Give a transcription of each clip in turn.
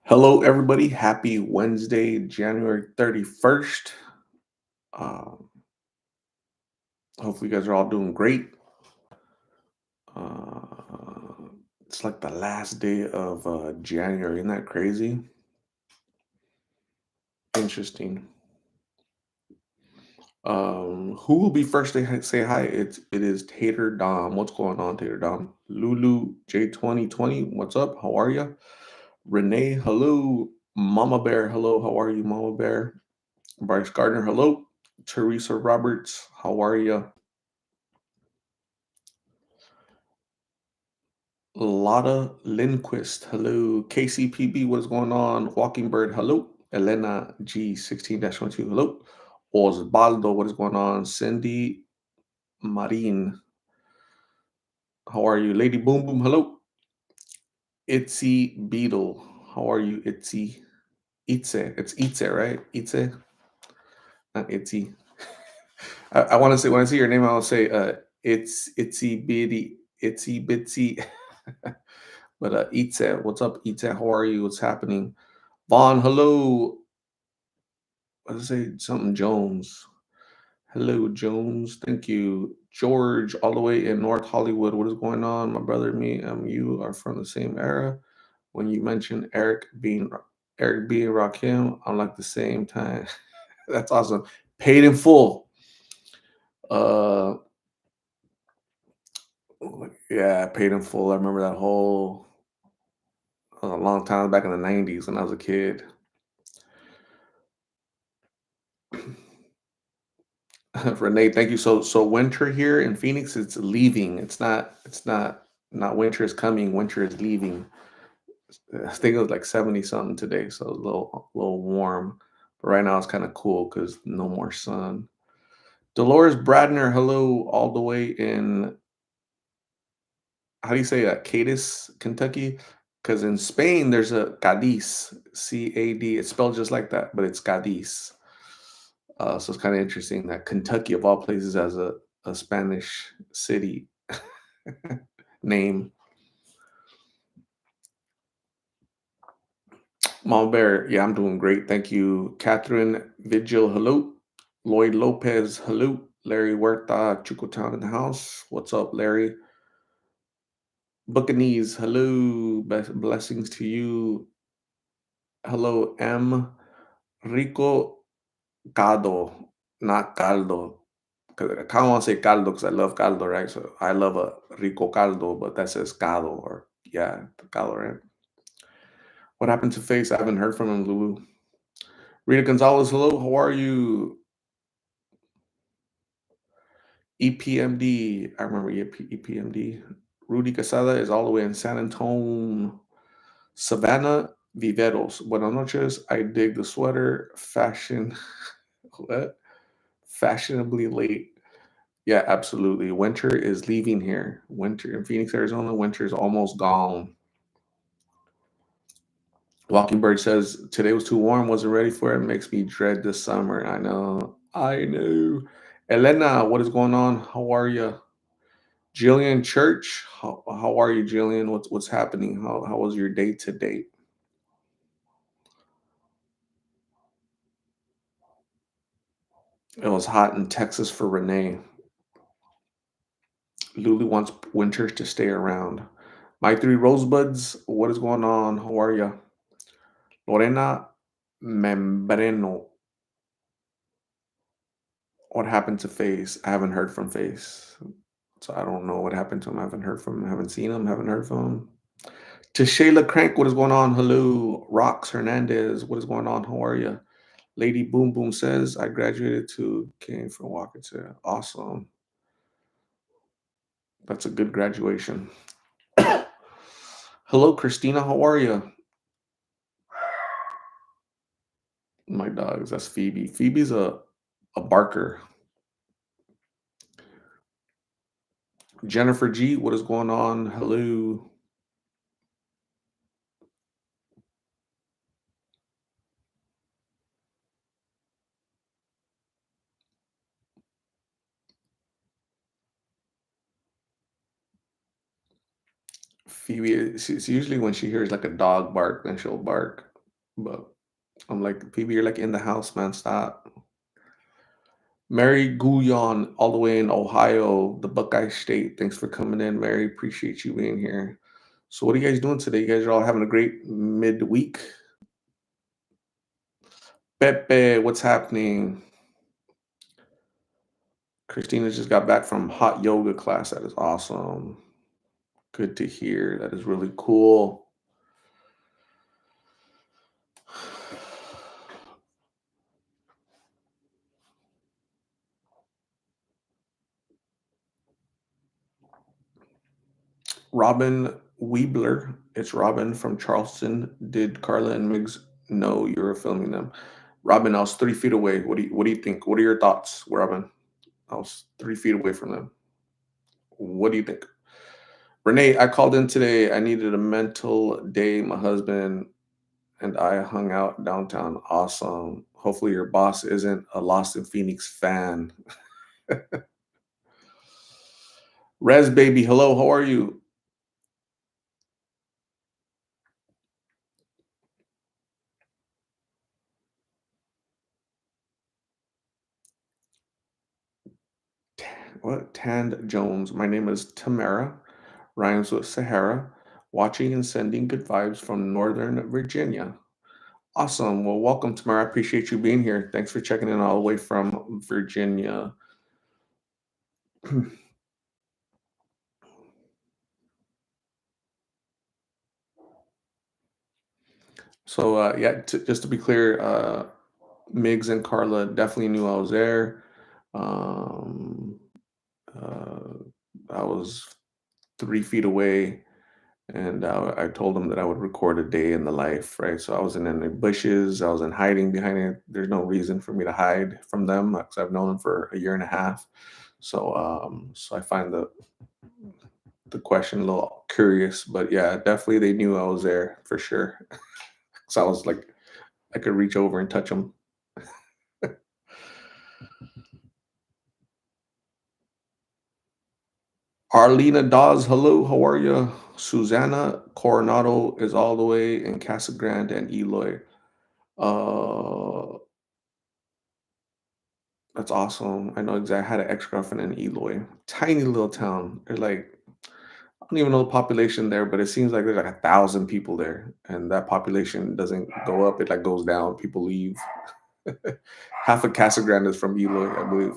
Hello, everybody. Happy Wednesday, January 31st. Um, Hopefully, you guys are all doing great. Uh, it's like the last day of January. Isn't that crazy? Interesting. Who will be first to say hi? It is Tater Dom. What's going on, Tater Dom? Lulu J2020. What's up? How are you? Renee, hello. Mama Bear, hello. How are you, Mama Bear? Bryce Gardner, hello. Teresa Roberts, how are you? Lotta Lindquist, hello. KCPB, what is going on? Walking Bird, hello. Elena G 16-22, hello. Osvaldo, what is going on? Cindy Marin, how are you? Lady Boom Boom, hello. Itzy Beetle, how are you? Itzy Itze, it's Itze, right? Itze, not Itzy. I want to say when I see your name, I'll say it's Itsy Bitty, Itsy Bitsy. But Itze, what's up, Itze? How are you? What's happening? Vaughn, hello. Let's say something Jones. Hello, Jones. Thank you. George, all the way in North Hollywood. What is going on? My brother, me, you are from the same era. When you mentioned Eric being Rakim, I'm like the same time. That's awesome. Paid in full. Uh yeah, paid in full. I remember that whole a long time back in the 90s when I was a kid. Renee, thank you. So winter here in Phoenix, it's leaving. It's not winter is coming, winter is leaving. I think it was like 70 something today, so a little warm. But right now it's kind of cool because no more sun. Dolores Bradner, hello, all the way in how do you say that? Cadiz, Kentucky? Because in Spain there's a Cadiz, CAD. It's spelled just like that, but it's Cadiz. So it's kind of interesting that Kentucky, of all places, has a Spanish city name. Mama Bear, yeah, I'm doing great. Thank you. Catherine Vigil, hello. Lloyd Lopez, hello. Larry Huerta, Chucotown in the house. What's up, Larry? Buccaneers, hello. Blessings to you. Hello, M. Rico Cado, not Caldo. 'Cause I kind of want to say caldo because I love caldo, right? So I love a rico caldo, but that says caldo or yeah, caldo, right? What happened to Face? I haven't heard from him, Lulu. Rita Gonzalez, hello. How are you? EPMD. I remember EPMD. Rudy Casada is all the way in San Antonio. Savannah Viveros. Buenas noches. I dig the sweater. Fashion. What? Fashionably late. Yeah, absolutely. Winter is leaving here. Winter in Phoenix, Arizona. Winter is almost gone. Walking Bird says today was too warm. Wasn't ready for it. Makes me dread the summer. I know. I know. Elena, what is going on? How are you? Jillian Church, how are you, Jillian? What's happening? How was your day to date? It was hot in Texas for Renee. Lulu wants winters to stay around. My three rosebuds, what is going on? How are you? Lorena Membreno, what happened to Face? I haven't heard from Face. So I don't know what happened to him. I haven't heard from him. Haven't seen him. Haven't heard from him. To Shayla Crank, what is going on? Hello. Rox Hernandez, what is going on? How are you? Lady Boom Boom says, I graduated to came from Washington. Awesome. That's a good graduation. Hello, Christina. How are you? My dogs. That's Phoebe. Phoebe's a barker. Jennifer G, what is going on? Hello. Phoebe, usually when she hears like a dog bark, then she'll bark. But I'm like, PB, you're like in the house, man. Stop. Mary Guyon, all the way in Ohio, the Buckeye State. Thanks for coming in, Mary. Appreciate you being here. So, what are you guys doing today? You guys are all having a great midweek. Pepe, what's happening? Christina just got back from hot yoga class. That is awesome. Good to hear. That is really cool. Robin Weebler. It's Robin from Charleston. Did Carla and Migs know you were filming them? Robin, I was 3 feet away. What do you think? What are your thoughts, Robin? I was 3 feet away from them. What do you think? Renee, I called in today. I needed a mental day. My husband and I hung out downtown. Awesome. Hopefully your boss isn't a Lost in Phoenix fan. Res baby, hello, how are you? What? Tand Jones. My name is Tamara. Rhymes with Sahara. Watching and sending good vibes from Northern Virginia. Awesome. Well, welcome, Tamara. I appreciate you being here. Thanks for checking in all the way from Virginia. So, yeah, just to be clear, Migs and Carla definitely knew I was there. Um, uh, I was 3 feet away, and I told them that I would record a day in the life, right? So I wasn't in the bushes, I wasn't hiding behind it. There's no reason for me to hide from them because I've known them for a year and a half. So I find the question a little curious, but yeah, definitely they knew I was there for sure. So I was like, I could reach over and touch them. Arlena Dawes, hello, how are you? Susanna Coronado is all the way in Casa Grande and Eloy. Uh, that's awesome. I know exactly. I had an ex-girlfriend in Eloy, tiny little town. There's like I don't even know the population there, but it seems like there's like 1,000 people there, and that population doesn't go up; it like goes down. People leave. Half of Casa Grande is from Eloy, I believe.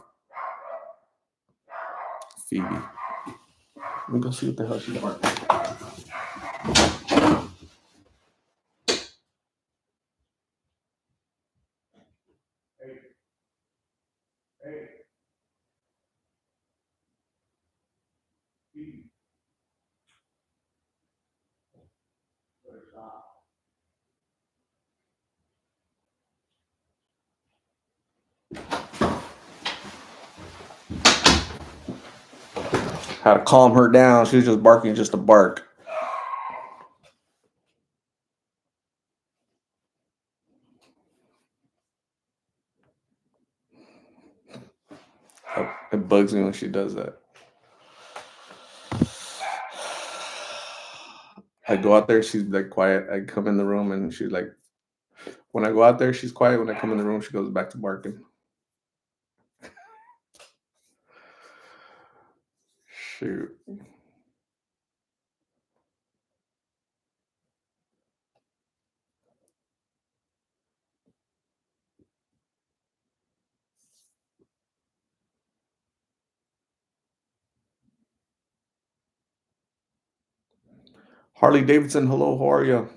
Phoebe, let me go see what the hell she's doing. How to calm her down? She was just barking just to bark. It bugs me when she does that. I go out there, she's like quiet. I come in the room and she's like, when I go out there, she's quiet. When I come in the room, she goes back to barking. Shoot. Harley Davidson, hello, how are you?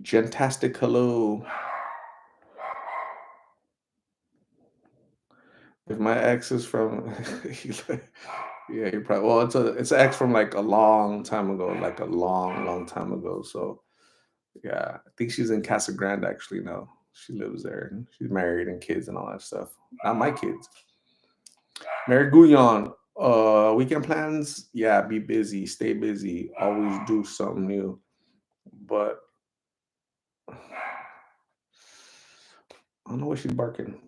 Gentastic, hello. If my ex is from, yeah, you probably. Well, it's an ex from like a long time ago, like a long, long time ago. So yeah, I think she's in Casa Grande actually now. She lives there and she's married and kids and all that stuff. Not my kids. Mary Guyon, weekend plans? Yeah, be busy, stay busy, always do something new. But I don't know what she's barking.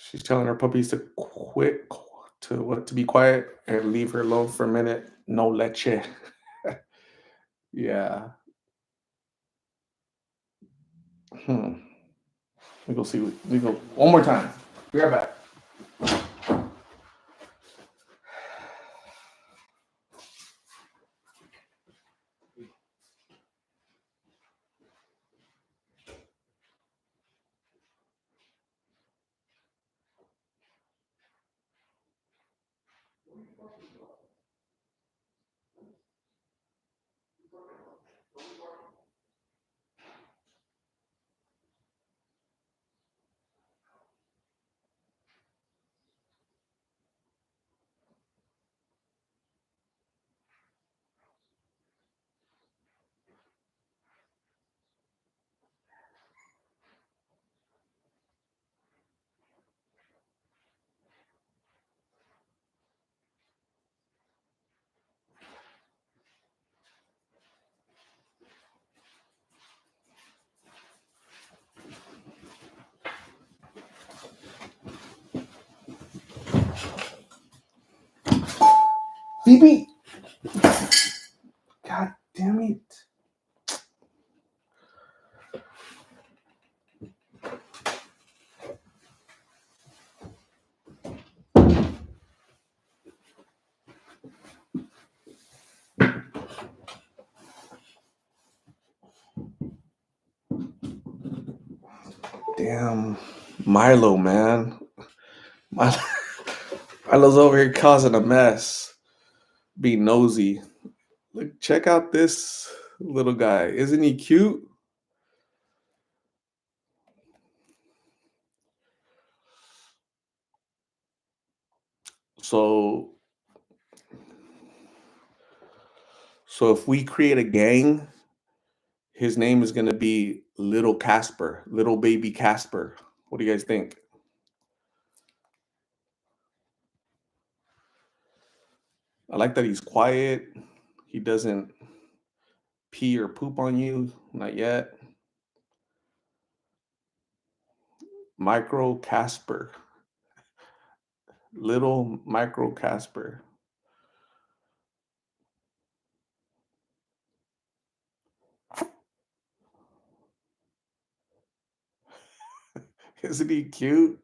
She's telling her puppies to quit, to what, to be quiet and leave her alone for a minute. No leche. Yeah. Hmm. We go see. We go one more time. Be right back. Phoebe. God damn it. Damn. Milo, man. Milo, Milo's over here causing a mess. Being nosy. Look, check out this little guy. Isn't he cute? So so if we create a gang, his name is gonna be Little Casper, little baby Casper. What do you guys think? I like that he's quiet. He doesn't pee or poop on you. Not yet. Micro Casper. Little micro Casper. Isn't he cute?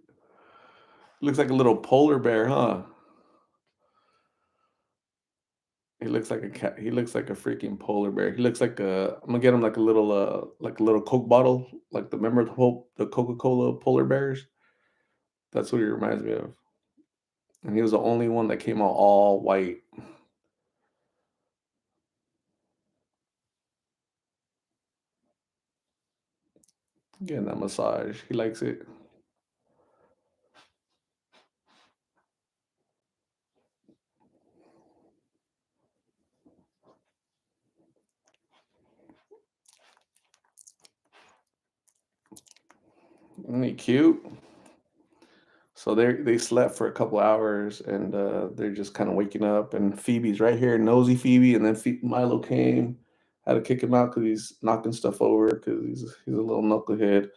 Looks like a little polar bear, huh? He looks like a cat. He looks like a freaking polar bear. He looks like a. I'm gonna get him like a little Coke bottle, like the remember the Coca-Cola polar bears. That's what he reminds me of. And he was the only one that came out all white, getting that massage. He likes it. Isn't he cute? So they slept for a couple hours and they're just kind of waking up. And Phoebe's right here, nosy Phoebe. And then Milo came, had to kick him out because he's knocking stuff over because he's a little knucklehead.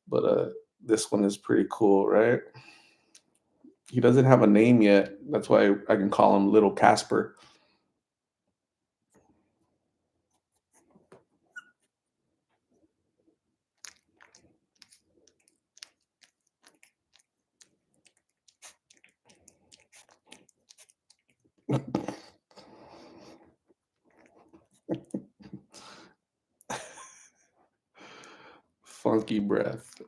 But this one is pretty cool, right? He doesn't have a name yet. That's why I can call him Little Casper. Funky breath.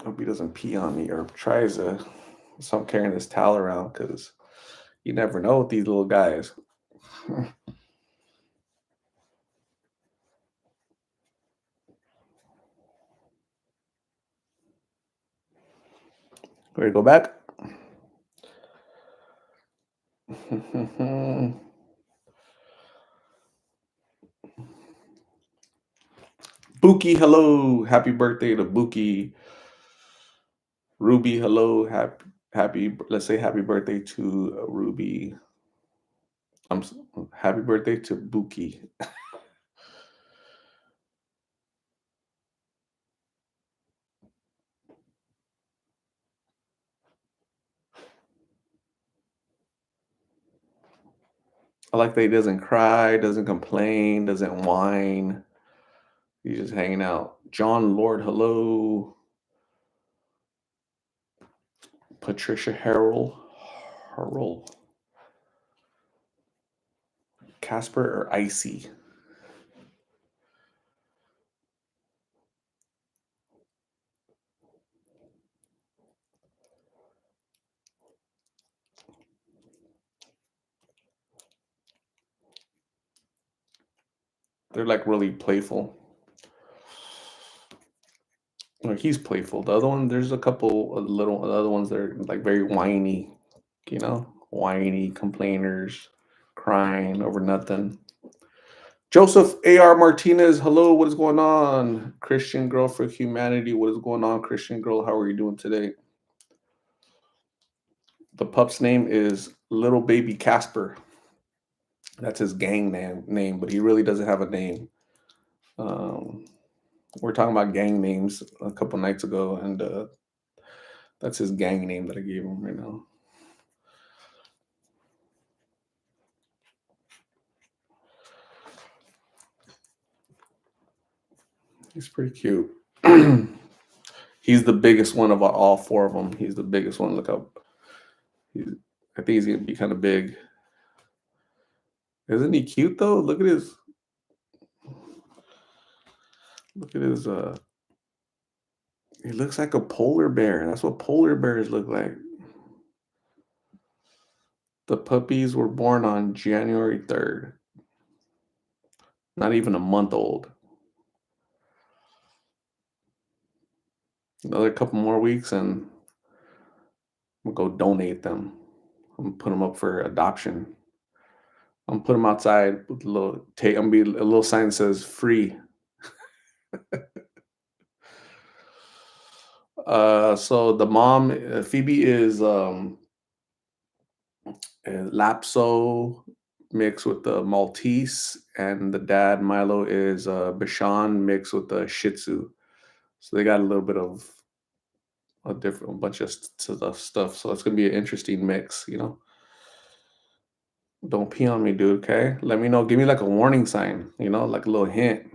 Hope he doesn't pee on me or tries to. So I'm carrying this towel around because you never know with these little guys. Ready to go back? Buki, hello. Happy birthday to Buki. Ruby, hello, let's say happy birthday to Ruby. I'm s- Happy birthday to Buki. I like that he doesn't cry, doesn't complain, doesn't whine. He's just hanging out. John Lord, hello. Patricia Harrell, Casper or Icy. They're like really playful. Like he's playful. The other one, there's a couple of little other ones that are like very whiny, whiny complainers, crying over nothing. Joseph A.R. Martinez, hello, what is going on? Christian Girl for Humanity, what is going on, Christian Girl? How are you doing today? The pup's name is Little Baby Casper. That's his gang name, but he really doesn't have a name. Um, we're talking about gang names a couple nights ago, and that's his gang name that I gave him right now. He's pretty cute. He's the biggest one of all four of them. He's the biggest one. Look up. He's, I think he's gonna be kind of big. Isn't he cute though? Look at his. He looks like a polar bear. That's what polar bears look like. The puppies were born on January 3rd. Not even a month old. Another couple more weeks, and I'm gonna go donate them. I'm gonna put them up for adoption. I'm gonna put them outside with a little tape. I'm gonna be a little sign that says "free." So the mom, Phoebe, is Lapso mixed with the Maltese, and the dad Milo is Bichon mixed with the Shih Tzu. So they got a little bit of a different bunch of stuff. So it's gonna be an interesting mix. Don't pee on me, dude. Okay, let me know. Give me like a warning sign. Like a little hint.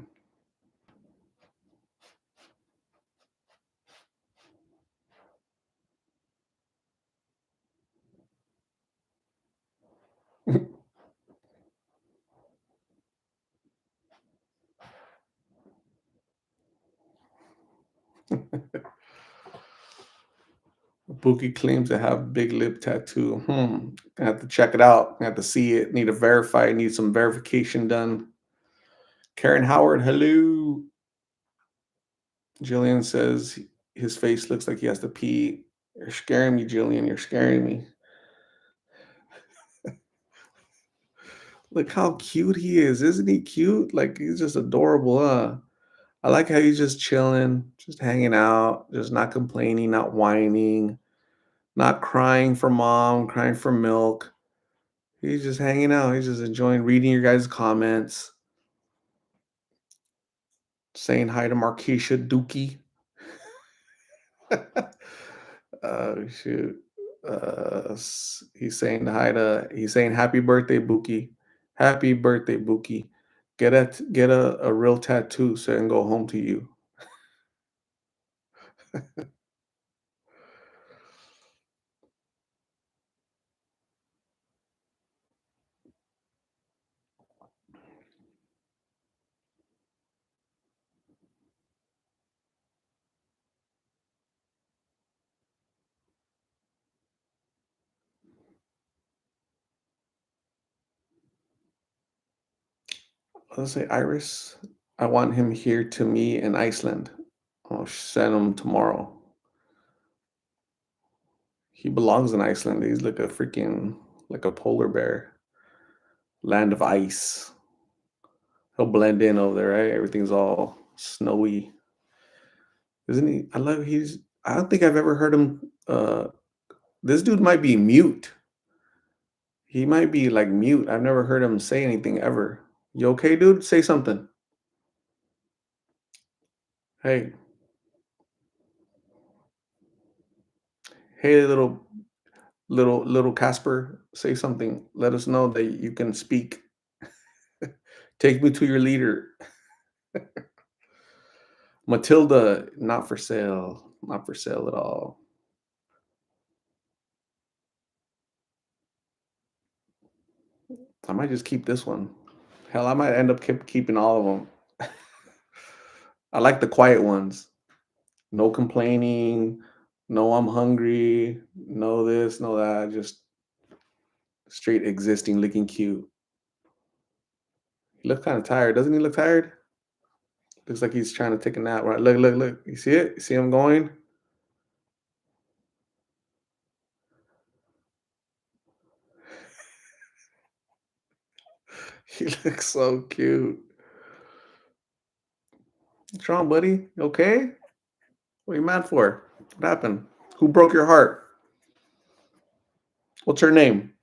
Bookie claims to have big lip tattoo. I have to check it out. I have to see it. Need to verify. Need some verification done. Karen Howard, hello. Jillian says his face looks like he has to pee. You're scaring me, Jillian. You're scaring me. Look how cute he is. Isn't he cute? Like he's just adorable, huh? I like how he's just chilling, just hanging out, just not complaining, not whining, not crying for mom, crying for milk. He's just hanging out. He's just enjoying reading your guys' comments, saying hi to Markeisha Dookie. Shoot. He's saying happy birthday, Bookie. Happy birthday, Bookie. Get a real tattoo so I can go home to you. Let's say Iris. I want him here to me in Iceland. I'll send him tomorrow. He belongs in Iceland. He's like a polar bear. Land of ice. He'll blend in over there, right? Everything's all snowy. Isn't he? I love he's I don't think I've ever heard him. This dude might be mute. He might be like mute. I've never heard him say anything ever. You okay, dude? Say something. Hey, hey, little Casper. Say something. Let us know that you can speak. Take me to your leader, Matilda. Not for sale. Not for sale at all. I might just keep this one. Hell, I might end up keeping all of them. I like the quiet ones. No complaining. No, I'm hungry. No this, no that. Just straight existing, looking cute. He looks kind of tired. Doesn't he look tired? Looks like he's trying to take a nap. Right? Look, look, look. You see it? You see him going? He looks so cute. What's wrong, buddy? You okay? What are you mad for? What happened? Who broke your heart? What's her name?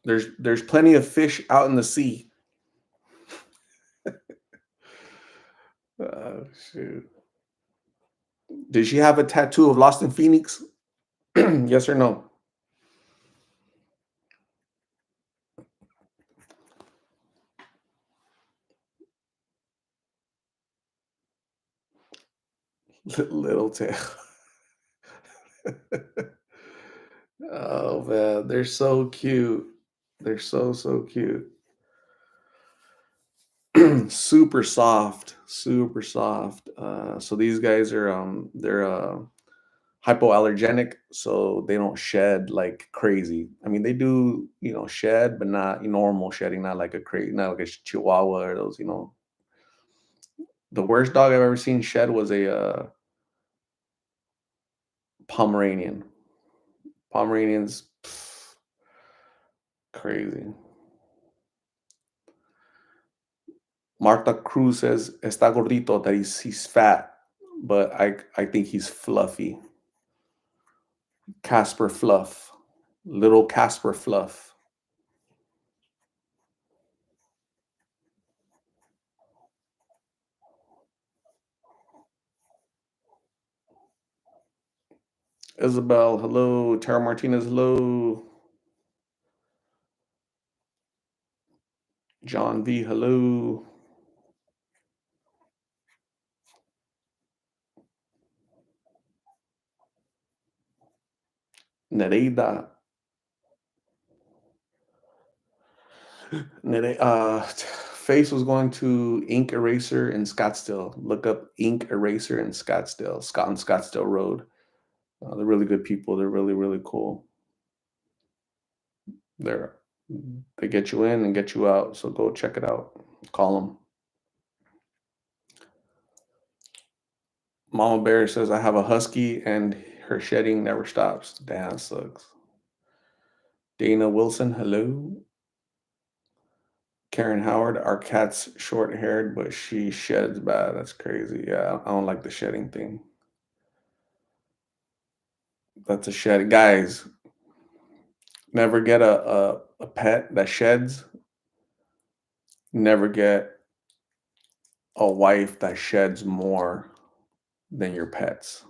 There's plenty of fish out in the sea. Oh shoot. Did she have a tattoo of Lost in Phoenix? Yes or no? Little tail. Oh man, they're so cute. They're so cute. Super soft, super soft. So these guys are they're hypoallergenic, so they don't shed like crazy. I mean, they do, shed, but not normal shedding, not like a crazy, not like a Chihuahua or those. The worst dog I've ever seen shed was a Pomeranian. Pomeranians, crazy. Marta Cruz says está gordito, that he's fat, but I think he's fluffy. Casper Fluff, little Casper Fluff. Isabel, hello. Tara Martinez, hello. John V, hello. Nereida, Face was going to Ink Eraser in Scottsdale. Look up Ink Eraser in Scottsdale, Scott on Scottsdale Road. They're really good people. They're really, really cool. They're they get you in and get you out. So go check it out. Call them. Mama Bear says I have a husky and her shedding never stops. Damn, sucks. Dana Wilson, hello. Karen Howard, our cat's short haired, but she sheds bad. That's crazy. Yeah, I don't like the shedding thing. That's a shed. Guys, never get a pet that sheds. Never get a wife that sheds more than your pets.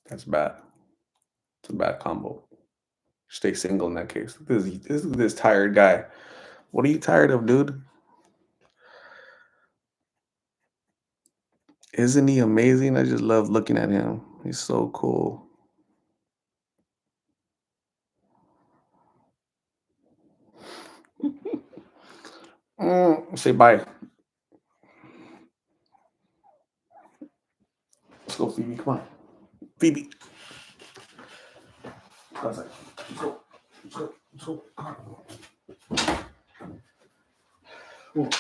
That's bad. It's a bad combo. Stay single in that case. This tired guy. What are you tired of, dude? Isn't he amazing? I just love looking at him. He's so cool. Say bye. Let's go, Phoebe. Come on. Phoebe. Outside. Let's go. Let's go. Let's go. Come on.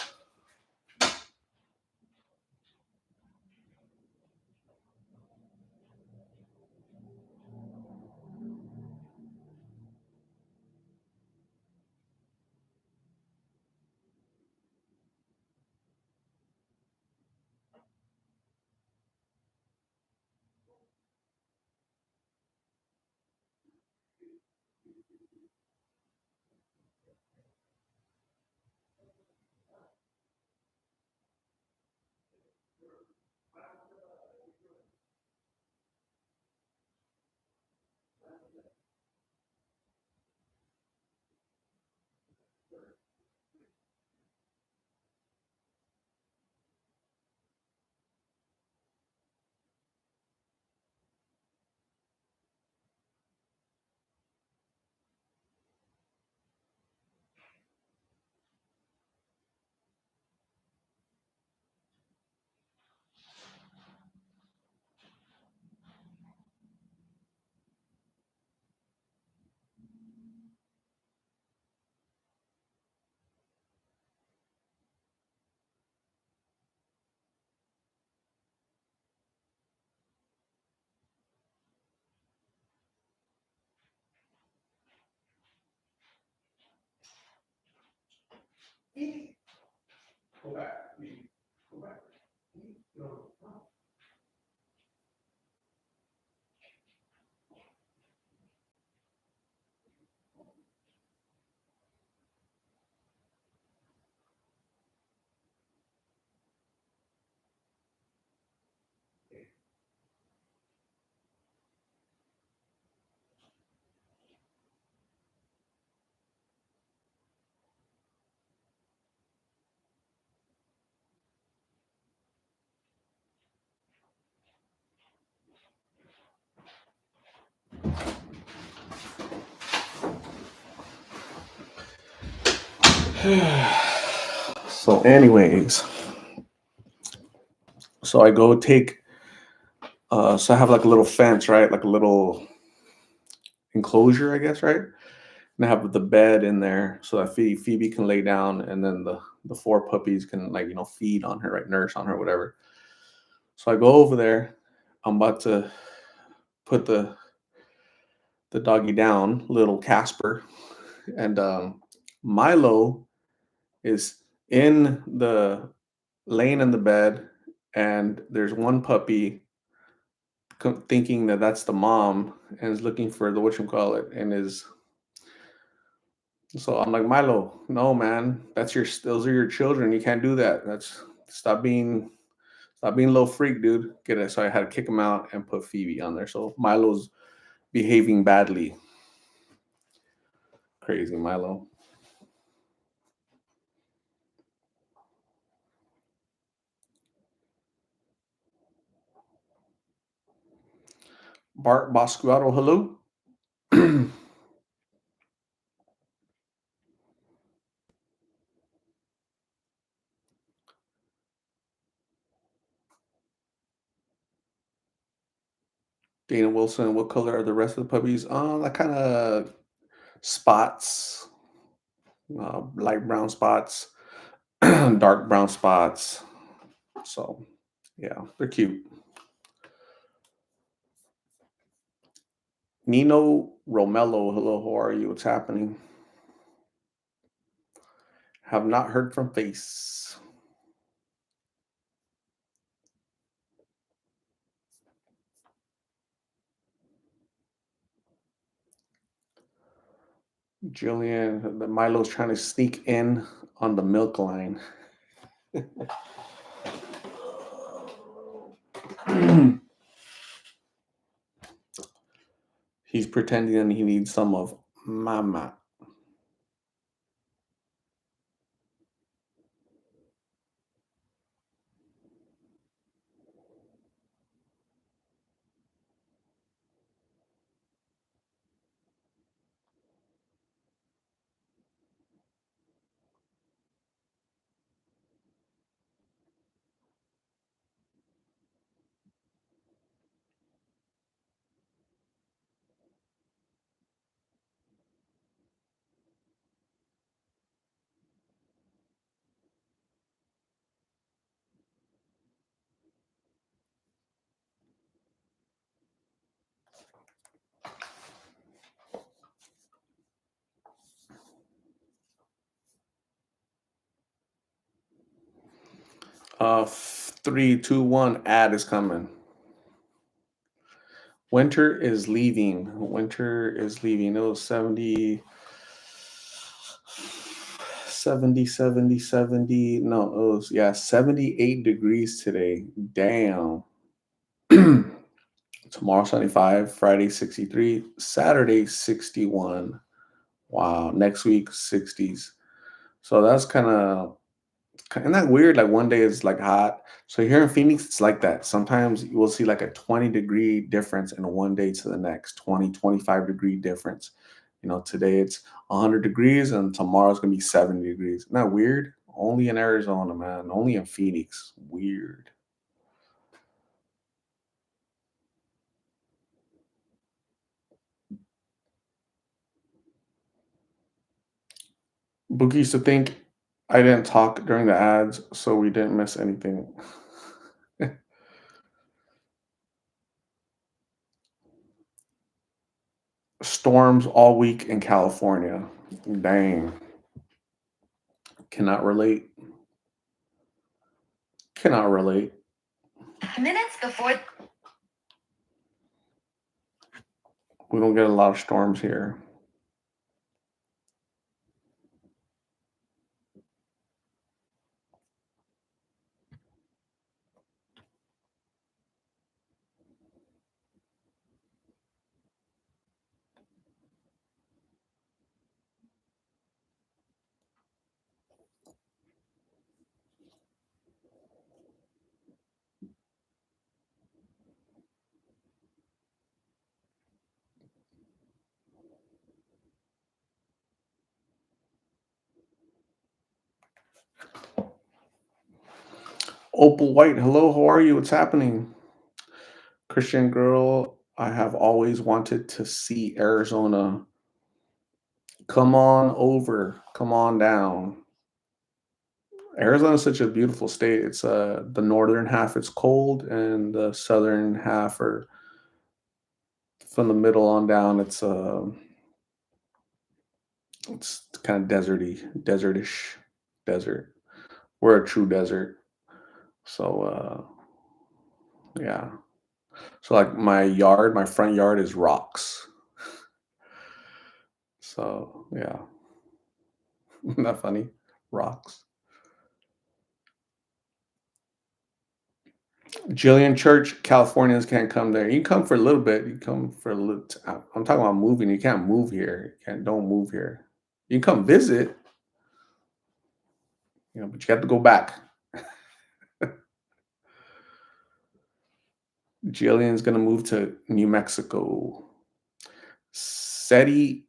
So, anyways, so I go take. So I have like a little fence, right? Like a little enclosure, I guess, right? And I have the bed in there so that Phoebe can lay down, and then the four puppies can like feed on her, right? Nurse on her, whatever. So I go over there. I'm about to put the doggy down, little Casper, and Milo is in the laying in the bed, and there's one puppy thinking that that's the mom and is looking for the whatchamacallit and is so I'm like, Milo, no man, that's your those are your children. You can't do that. That's stop being a little freak, dude. Get it. So I had to kick him out and put Phoebe on there. So Milo's behaving badly. Crazy Milo. Bart Basquiaro, hello. Dana Wilson, what color are the rest of the puppies? That kind of spots, light brown spots, dark brown spots. So, yeah, they're cute. Nino Romello, hello, how are you? What's happening? Have not heard from Face. Jillian, the Milo's trying to sneak in on the milk line. He's pretending that he needs some of Mama. Three, two, one. Ad is coming. Winter is leaving. Winter is leaving. It was 70, 70, 70, 70. No, it was, yeah, 78 degrees today. Damn. Tomorrow, 75. Friday, 63. Saturday, 61. Wow. Next week, 60s. So that's kind of isn't that weird? Like one day it's like hot. So here in Phoenix, it's like that. Sometimes you will see like a 20-degree difference in one day to the next, 20, 25-degree difference. Today it's 100 degrees and tomorrow's going to be 70 degrees. Isn't that weird? Only in Arizona, man. Only in Phoenix. Weird. Boogie used to think I didn't talk during the ads, so we didn't miss anything. Storms all week in California. Dang. Cannot relate. Cannot relate. Minutes before. We don't get a lot of storms here. Opal White, hello, how are you? What's happening? Christian girl, I have always wanted to see Arizona. Come on over, come on down. Arizona is such a beautiful state. It's the northern half it's cold, and the southern half, or from the middle on down, it's kind of desertish, desert. We're a true desert. So yeah. So like my front yard is rocks. So yeah, isn't that funny? Rocks. Jillian Church, Californians can't come there. You can come for a little bit. You come for a little. I'm talking about moving. You can't move here. You can't. Don't move here. You can come visit, but you have to go back. Jillian's gonna move to New Mexico. Seti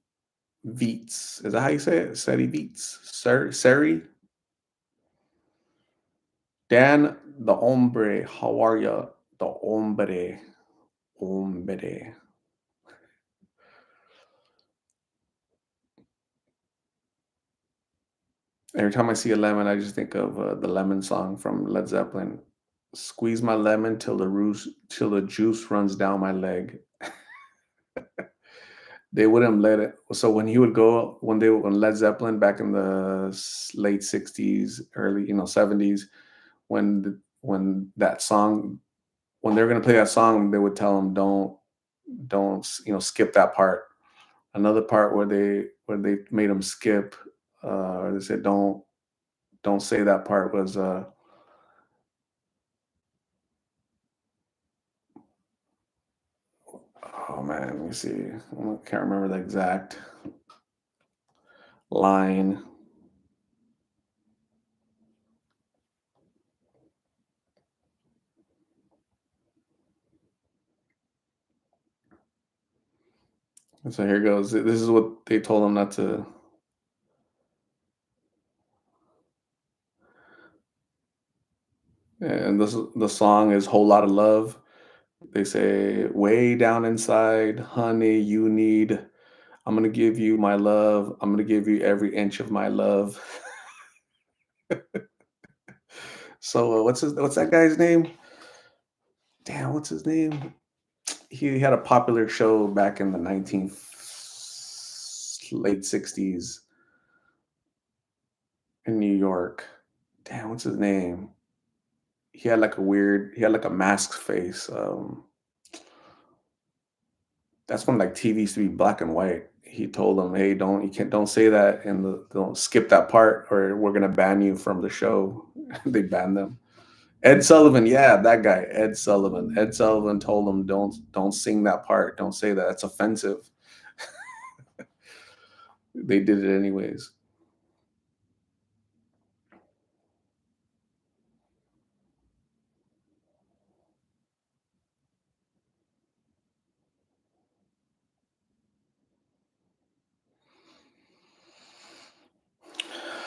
Veets. Is that how you say it? Seti Veets. Seri. Dan the hombre. How are ya? The hombre. Hombre. Every time I see a lemon, I just think of the lemon song from Led Zeppelin. Squeeze my lemon till the juice runs down my leg. They wouldn't let it. So when he would go, when Led Zeppelin back in the late '60s, early '70s, when that song, when they were gonna play that song, they would tell him don't skip that part. Another part where they made him skip, or they said don't say that part was oh man, let me see. I can't remember the exact line. So here goes. This is what they told him not to. And the song is "Whole Lot of Love." They say, "Way down inside, honey, you need. I'm gonna give you my love. I'm gonna give you every inch of my love." So what's that guy's name? Damn, what's his name? He had a popular show back in the 19 late '60s in New York. Damn, what's his name? He had like a mask face. That's when like TV used to be black and white. He told them, "Hey, don't say that, and don't skip that part, or we're gonna ban you from the show." They banned them. Ed Sullivan, yeah, that guy, Ed Sullivan. Ed Sullivan told them, don't sing that part, don't say that. It's offensive. They did it anyways.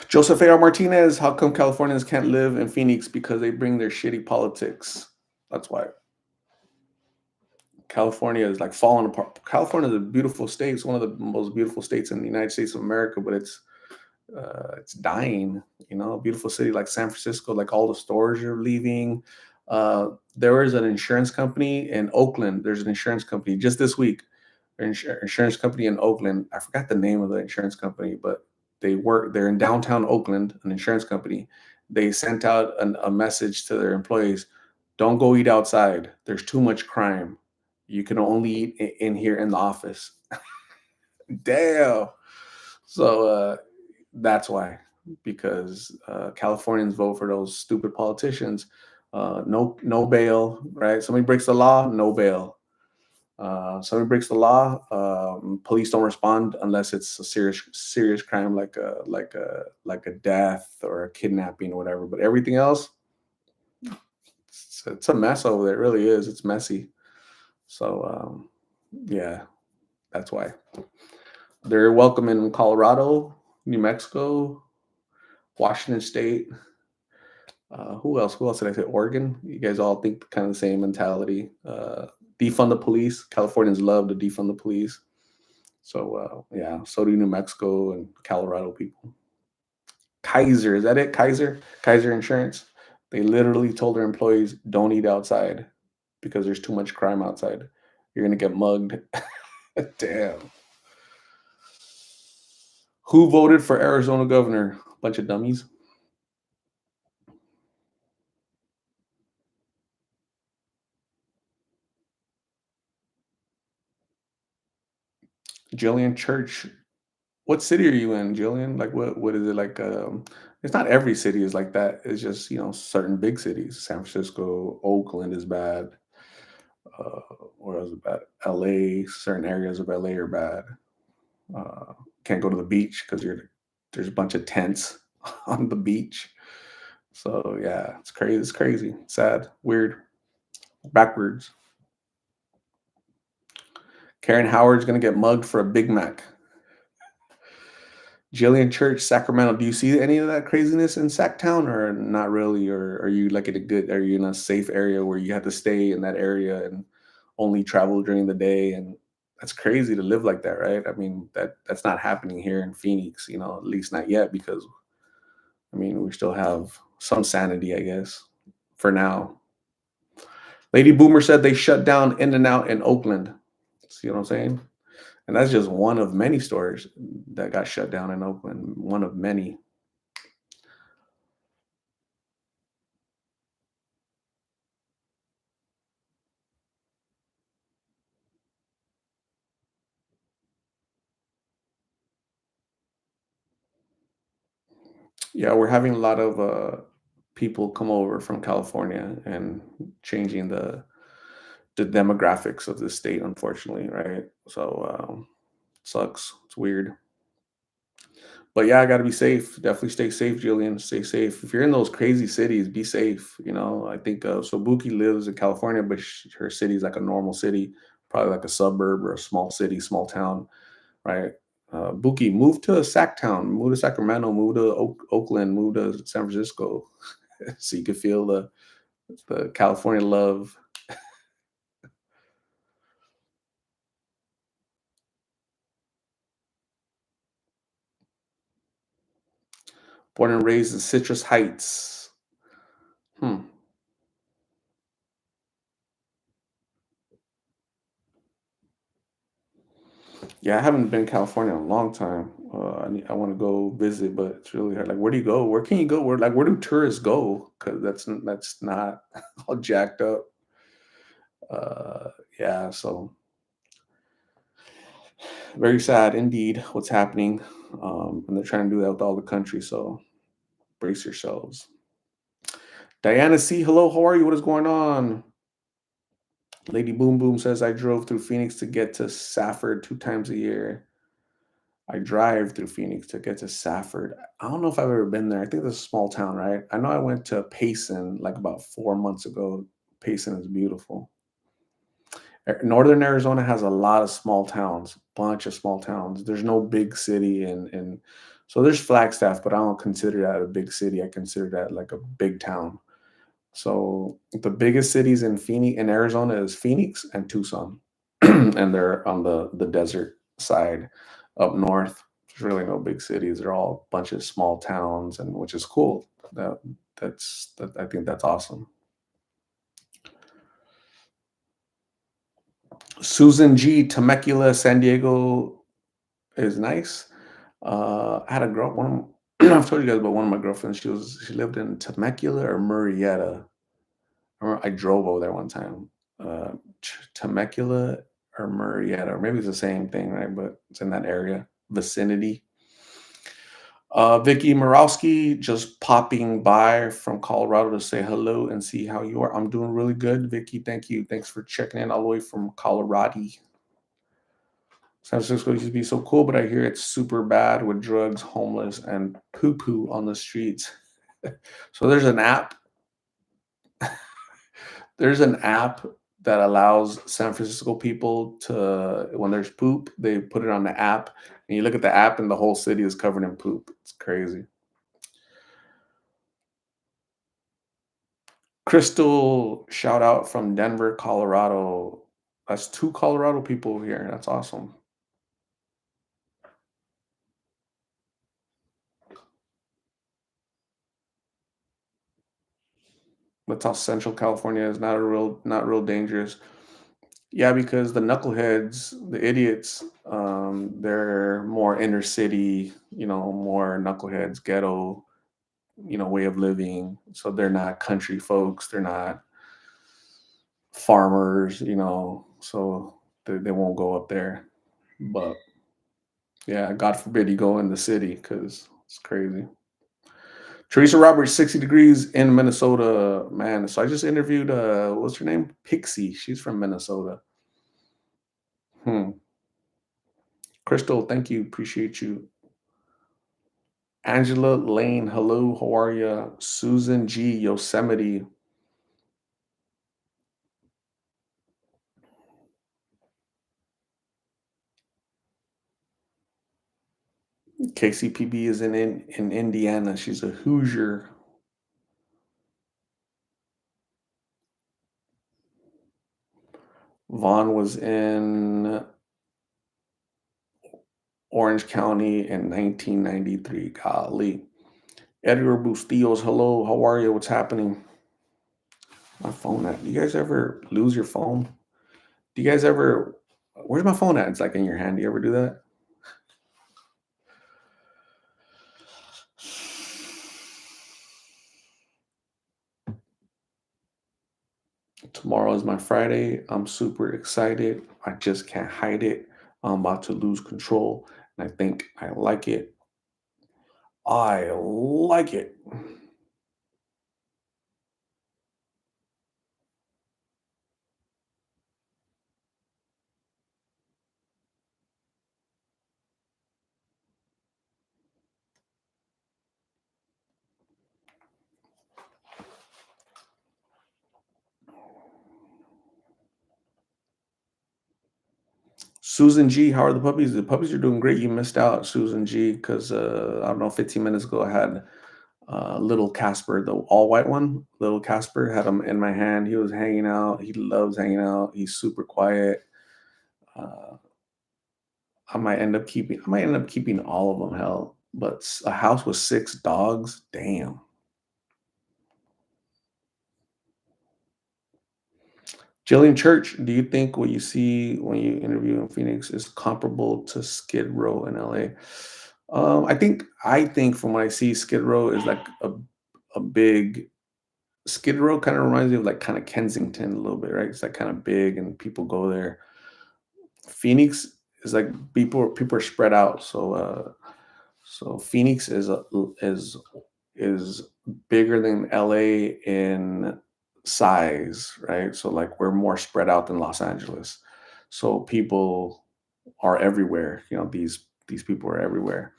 Joseph A.R. Martinez, how come Californians can't live in Phoenix? Because they bring their shitty politics. That's why. California is like falling apart. California is a beautiful state. It's one of the most beautiful states in the United States of America, but it's dying. A beautiful city like San Francisco, like all the stores are leaving. There is an insurance company in Oakland. There's an insurance company just this week. Insurance company in Oakland. I forgot the name of the insurance company, but they're in downtown Oakland, an insurance company. They sent out a message to their employees: don't go eat outside. There's too much crime. You can only eat in here in the office. Damn. So that's why, because Californians vote for those stupid politicians. No bail, right? Somebody breaks the law, no bail. Somebody breaks the law, police don't respond unless it's a serious crime, like a death or a kidnapping or whatever. But everything else, it's a mess over there. It really is. It's messy. So yeah, that's why they're welcome in Colorado, New Mexico, Washington State. Who else? Who else did I say? Oregon. You guys all think kind of the same mentality. Defund the police. Californians love to defund the police. So yeah, so do New Mexico and Colorado people. Kaiser, is that it? Kaiser Insurance. They literally told their employees, "Don't eat outside because there's too much crime outside. You're gonna get mugged." Damn. Who voted for Arizona governor? Bunch of dummies. Jillian Church. What city are you in, Jillian? Like what is it like? It's not every city is like that. It's just, certain big cities. San Francisco, Oakland is bad. Uh, where else is bad? LA, certain areas of LA are bad. Uh, can't go to the beach because there's a bunch of tents on the beach. So yeah, it's crazy. It's crazy. Sad. Weird. Backwards. Karen Howard's gonna get mugged for a Big Mac. Jillian Church, Sacramento. Do you see any of that craziness in Sacktown or not really? Or are you like are you in a safe area where you have to stay in that area and only travel during the day? And that's crazy to live like that, right? I mean, that's not happening here in Phoenix, at least not yet, because I mean, we still have some sanity, I guess, for now. Lady Boomer said they shut down In and Out in Oakland. See what I'm saying? And that's just one of many stores that got shut down in Oakland. One of many. Yeah, we're having a lot of people come over from California and changing the demographics of the state, unfortunately, right? So sucks. It's weird. But yeah, I got to be safe. Definitely stay safe, Julian. Stay safe. If you're in those crazy cities, be safe. I think so. Buki lives in California, but her city's like a normal city, probably like a suburb or a small city, small town, right? Buki, move to Sacktown, move to Sacramento, move to Oakland, move to San Francisco, so you can feel the California love. Born and raised in Citrus Heights. Hmm. Yeah, I haven't been to California in a long time. I want to go visit, but it's really hard. Like, where do you go? Where can you go? Where do tourists go? Because that's not all jacked up. Uh, yeah, so very sad indeed what's happening. And they're trying to do that with all the country. So brace yourselves. Diana C, hello, how are you? What is going on? Lady Boom Boom says I drove through Phoenix to get to Safford 2 times a year. I drive through Phoenix to get to Safford. I don't know if I've ever been there. I think it's a small town, right? I know I went to Payson like about 4 months ago. Payson is beautiful. Northern Arizona has a lot of small towns, bunch of small towns. There's no big city, and so there's Flagstaff, but I don't consider that a big city. I consider that like a big town. So the biggest cities in Arizona is Phoenix and Tucson, and they're on the desert side up north. There's really no big cities. They're all a bunch of small towns, and which is cool. That I think that's awesome. Susan G. Temecula, San Diego is nice. I had a girl. I've told you guys about one of my girlfriends. She lived in Temecula or Murrieta. I drove over there one time. Uh, Temecula or Murrieta, or maybe it's the same thing, right? But it's in that area vicinity. Vicky Morowski just popping by from Colorado to say hello and see how you are. I'm doing really good, Vicky. Thank you. Thanks for checking in all the way from Colorado. San Francisco used to be so cool, but I hear it's super bad with drugs, homeless, and poo poo on the streets. So there's an app that allows San Francisco people to, when there's poop, they put it on the app, and you look at the app, and the whole city is covered in poop. It's crazy. Crystal, shout out from Denver, Colorado. That's two Colorado people over here. That's awesome. That's how Central California is not real dangerous. Yeah, because the knuckleheads, the idiots, they're more inner city, more knuckleheads, ghetto, way of living. So they're not country folks. They're not farmers, so they won't go up there. But yeah, God forbid you go in the city because it's crazy. Teresa Roberts, 60 degrees in Minnesota, man. So I just interviewed, what's her name? Pixie. She's from Minnesota. Hmm. Crystal, thank you. Appreciate you. Angela Lane, hello. How are you? Susan G, Yosemite. KCPB is in Indiana. She's a Hoosier. Vaughn was in Orange County in 1993. Golly. Edgar Bustillos, hello. How are you? What's happening? My phone at? Do you guys ever lose your phone? Do you guys ever? Where's my phone at? It's like in your hand. Do you ever do that? Tomorrow is my Friday. I'm super excited. I just can't hide it. I'm about to lose control, and I think I like it. I like it. Susan G, how are the puppies? The puppies are doing great. You missed out, Susan G, because I don't know, 15 minutes ago I had little Casper, the all white one. Little Casper had him in my hand. He was hanging out. He loves hanging out. He's super quiet. Uh, I might end up keeping all of them. Hell, but a house with six dogs, damn. Jillian Church, do you think what you see when you interview in Phoenix is comparable to Skid Row in LA? I think from what I see, Skid Row is like a big Skid Row kind of reminds me of like kind of Kensington a little bit, right? It's like kind of big and people go there. Phoenix is like people are spread out. So Phoenix is bigger than LA in size, right? So like we're more spread out than Los Angeles. So people are everywhere. These people are everywhere.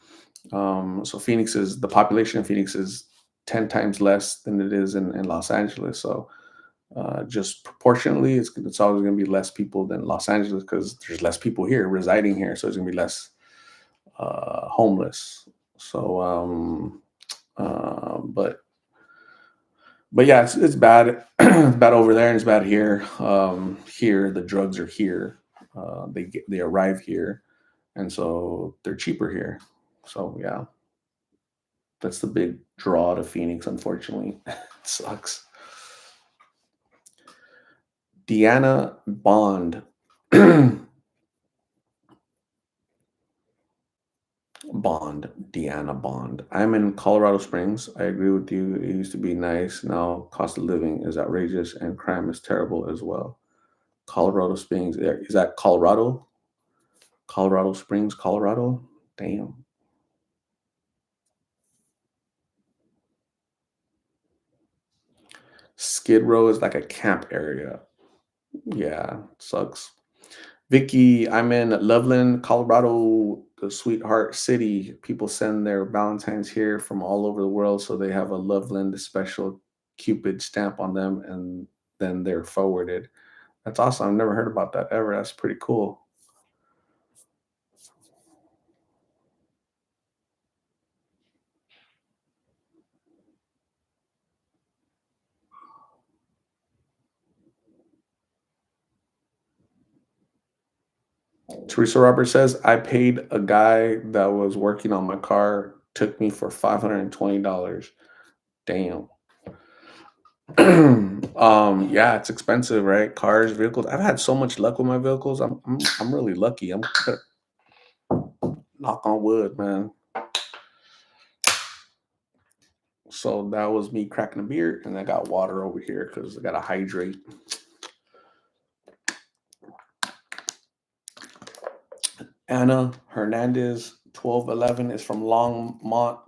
So the population of Phoenix is 10 times less than it is in Los Angeles. So just proportionately, it's always going to be less people than Los Angeles because there's less people here residing here. So it's going to be less homeless. So, but yeah, it's bad. It's bad over there and it's bad here. Here the drugs are here. They arrive here, and so they're cheaper here. So yeah, that's the big draw to Phoenix. Unfortunately, it sucks. Deanna Bond. Bond, Deanna Bond. I'm in Colorado Springs. I agree with you. It used to be nice. Now, cost of living is outrageous and crime is terrible as well. Colorado Springs, is that Colorado? Colorado Springs, Colorado? Damn. Skid Row is like a camp area. Yeah, sucks. Vicky, I'm in Loveland, Colorado, the sweetheart city. People send their Valentines here from all over the world, so they have a Loveland special Cupid stamp on them, and then they're forwarded. That's awesome. I've never heard about that ever. That's pretty cool. Teresa Roberts says, I paid a guy that was working on my car, took me for $520. Damn. Yeah, it's expensive, right? Cars, vehicles. I've had so much luck with my vehicles. I'm really lucky. I'm gonna knock on wood, man. So that was me cracking a beer, and I got water over here because I gotta hydrate. Anna Hernandez, 1211, is from Longmont,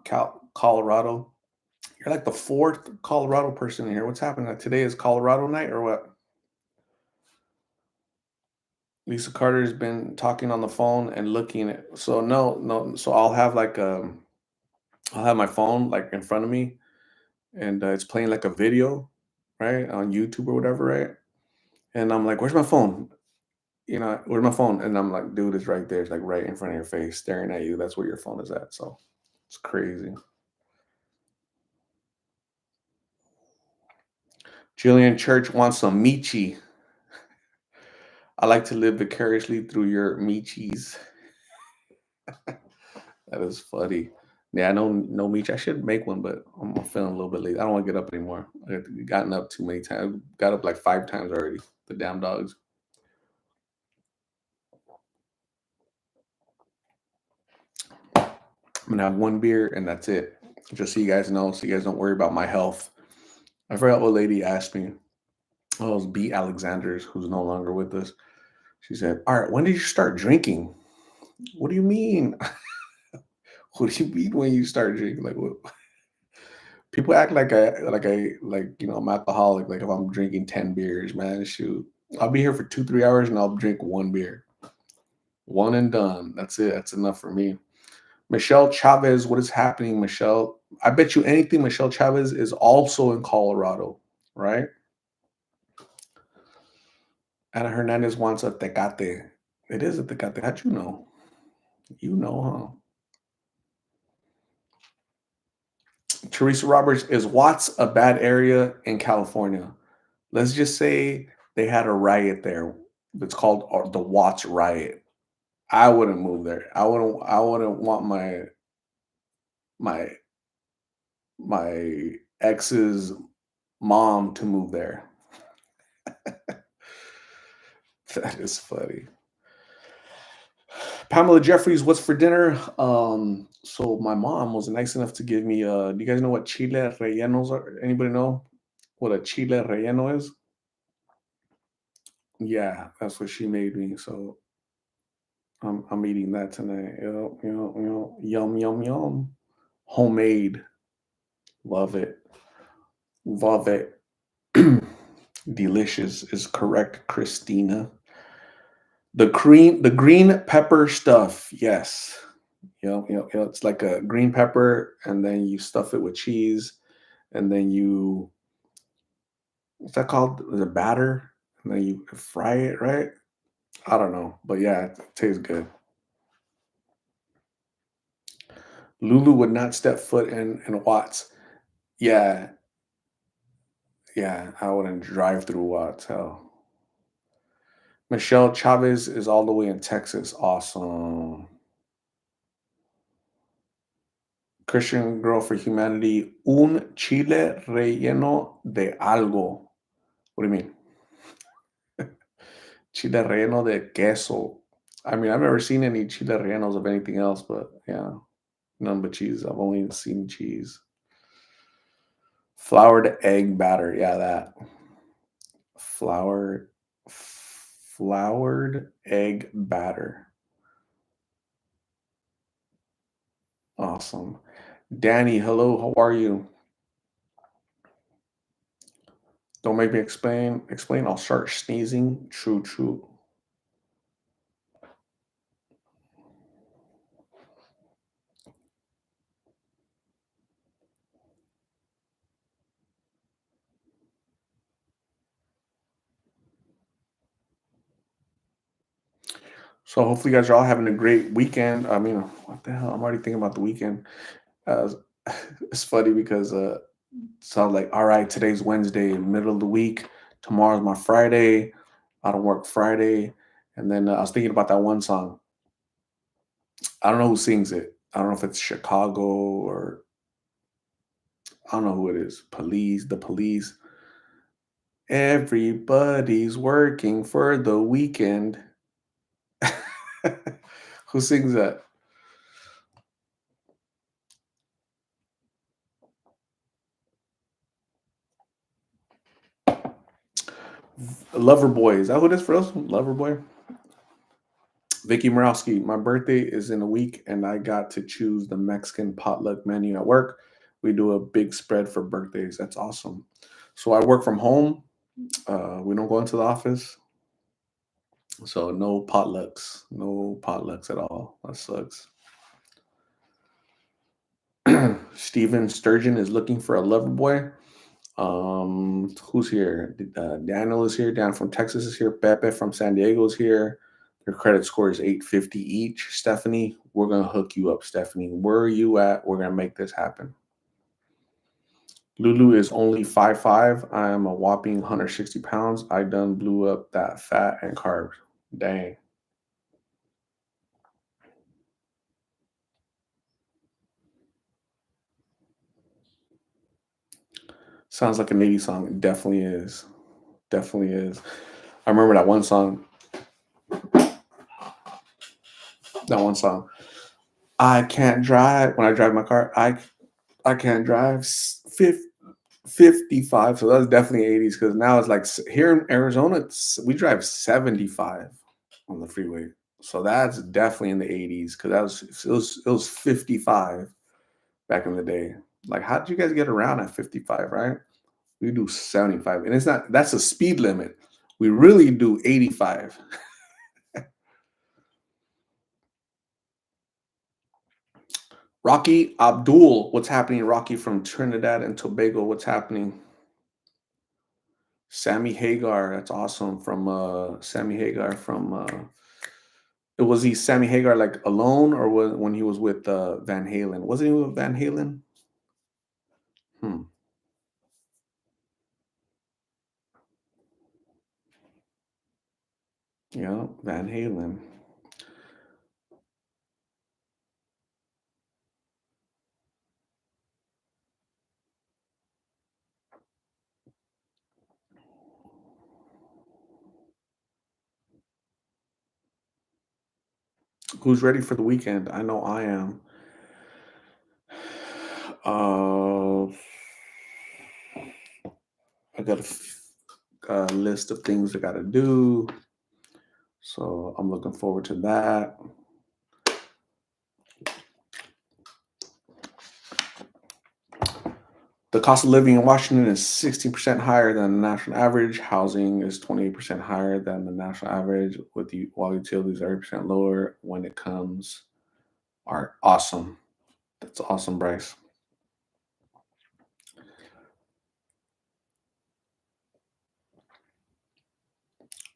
Colorado. You're like the fourth Colorado person in here. What's happening? Today is Colorado night or what? Lisa Carter's been talking on the phone and looking at. So no, no. So I'll have my phone like in front of me, and it's playing like a video, right, on YouTube or whatever, right? And I'm like, "Where's my phone? Where's my phone?" And I'm like, "Dude, it's right there. It's like right in front of your face, staring at you. That's where your phone is at." So it's crazy. Jillian Church wants some Michi. I like to live vicariously through your Michis. That is funny. Yeah, I know no Michi. I should make one, but I'm feeling a little bit late. I don't want to get up anymore. I've gotten up too many times. Got up like 5 times already. The damn dogs. I'm gonna have one beer and that's it. Just so you guys know, so you guys don't worry about my health. I forgot what lady asked me. Oh, it was B. Alexander's, who's no longer with us. She said, "All right, when did you start drinking?" What do you mean? What do you mean when you start drinking? Like what? People act like I'm alcoholic. Like if I'm drinking 10 beers, man, shoot, I'll be here for 2 3 hours and I'll drink one beer, one and done. That's it. That's enough for me. Michelle Chavez, what is happening, Michelle? I bet you anything, Michelle Chavez is also in Colorado, right? Ana Hernandez wants a tecate. It is a tecate. How'd you know? You know, huh? Teresa Roberts, is Watts a bad area in California? Let's just say they had a riot there. It's called the Watts riot. I wouldn't move there. I wouldn't want my my ex's mom to move there. That is funny. Pamela Jeffries, what's for dinner? So my mom was nice enough to give me do you guys know what chile rellenos are? Anybody know what a chile relleno is? Yeah, that's what she made me. So I'm eating that tonight. Yum yum yum. Homemade. Love it. Love it. Delicious is correct, Christina. The green pepper stuff. Yes. It's like a green pepper, and then you stuff it with cheese, and then what's that called? The batter, and then you fry it, right? I don't know, but yeah, it tastes good. Lulu would not step foot in Watts. Yeah, yeah, I wouldn't drive through Watts. Hell, Michelle Chavez is all the way in Texas. Awesome. Christian Girl for Humanity. Un chile relleno de algo. What do you mean? Chile relleno de queso. I mean, I've never seen any chile rellenos of anything else, but yeah, none but cheese. I've only seen cheese. Floured egg batter. Yeah, that. Floured floured egg batter. Awesome. Danny, hello, how are you? Don't make me explain. Explain. I'll start sneezing. True, true. So hopefully you guys are all having a great weekend. I mean, what the hell? I'm already thinking about the weekend. Uh, it's funny because so I'm like, all right, today's Wednesday, middle of the week. Tomorrow's my Friday. I don't work Friday. And then I was thinking about that one song. I don't know who sings it. I don't know if it's Chicago or I don't know who it is. Police, the police. Everybody's working for the weekend. Who sings that? Loverboy. Is that who it is for us? Loverboy? Vicky Morowski. My birthday is in a week, and I got to choose the Mexican potluck menu at work. We do a big spread for birthdays. That's awesome. So I work from home. We don't go into the office. So no potlucks. No potlucks at all. That sucks. Steven Sturgeon is looking for a lover boy. Who's here? Daniel is here. Dan from Texas is here. Pepe from San Diego is here. Their credit score is 850 each. Stephanie, we're gonna hook you up, Stephanie. Where are you at? We're gonna make this happen. Lulu is only 5'5". I am a whopping 160 pounds. I done blew up that fat and carbs. Dang. Sounds like a Navy song. It definitely is. Definitely is. I remember that one song. That one song. I can't drive when I drive my car. I can't drive 55. So that's definitely 80s because now it's like here in Arizona, we drive 75 on the freeway. So that's definitely in the 80s because it was 55 back in the day. Like, how did you guys get around at 55, right? We do 75, and it's not that's a speed limit. We really do 85. Rocky Abdul, what's happening? Rocky from Trinidad and Tobago, what's happening? Sammy Hagar, that's awesome. From Sammy Hagar from was he Sammy Hagar like alone or was when he was with Van Halen? Wasn't he with Van Halen? Hmm. Yeah, Van Halen. Who's ready for the weekend? I know I am. Uh, I got a list of things I got to do, so I'm looking forward to that. The cost of living in Washington is 16% higher than the national average. Housing is 28% higher than the national average, with the while utilities are 8% lower when it comes are awesome. That's awesome, Bryce.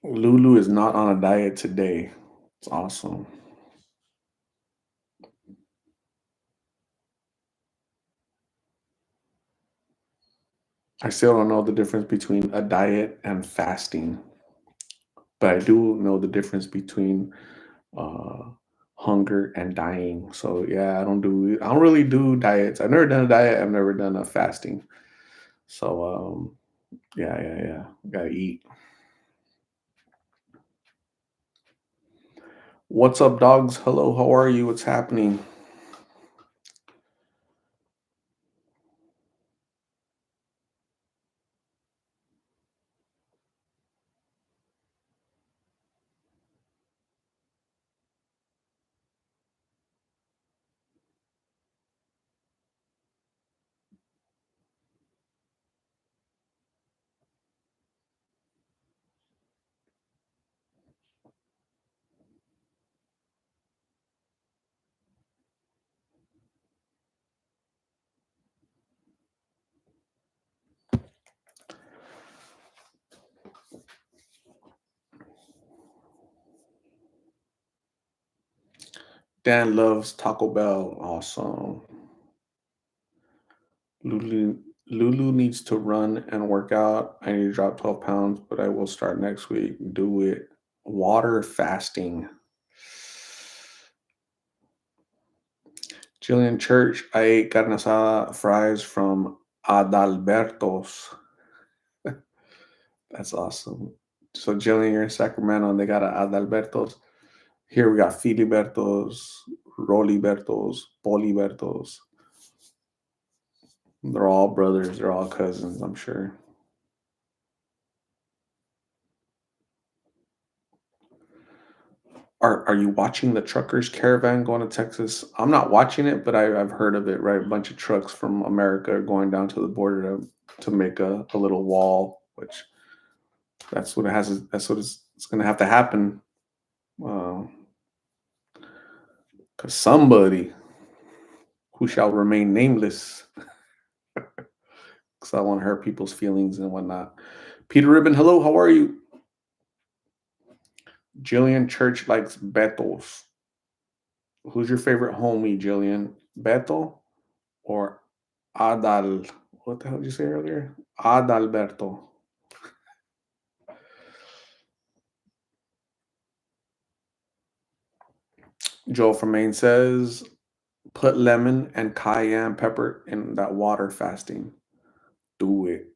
Lulu is not on a diet today. It's awesome. I still don't know the difference between a diet and fasting, but I do know the difference between uh, hunger and dying. So yeah, I don't really do diets. I've never done a diet. I've never done a fasting. So yeah, yeah, yeah. Gotta eat. What's up, dogs? Hello, how are you? What's happening? Dan loves Taco Bell. Awesome. Lulu needs to run and work out. I need to drop 12 pounds, but I will start next week. Do it. Water fasting. Jillian Church, I ate carne asada fries from Adalberto's. That's awesome. So Jillian, you're in Sacramento and they got a Adalberto's. Here we got Filiberto's, Roliberto's, Poliberto's. They're all brothers. They're all cousins, I'm sure. Are you watching the truckers caravan going to Texas? I'm not watching it, but I've heard of it. Right, a bunch of trucks from America are going down to the border to make a little wall, which that's what it has. That's what it's going to have to happen. Because somebody who shall remain nameless, because I want to hurt people's feelings and whatnot. Peter Ribbon, hello, how are you? Jillian Church likes Betos. Who's your favorite homie, Jillian? Beto or Adal? What the hell did you say earlier? Adalberto. Joel from Maine says, put lemon and cayenne pepper in that water fasting. Do it.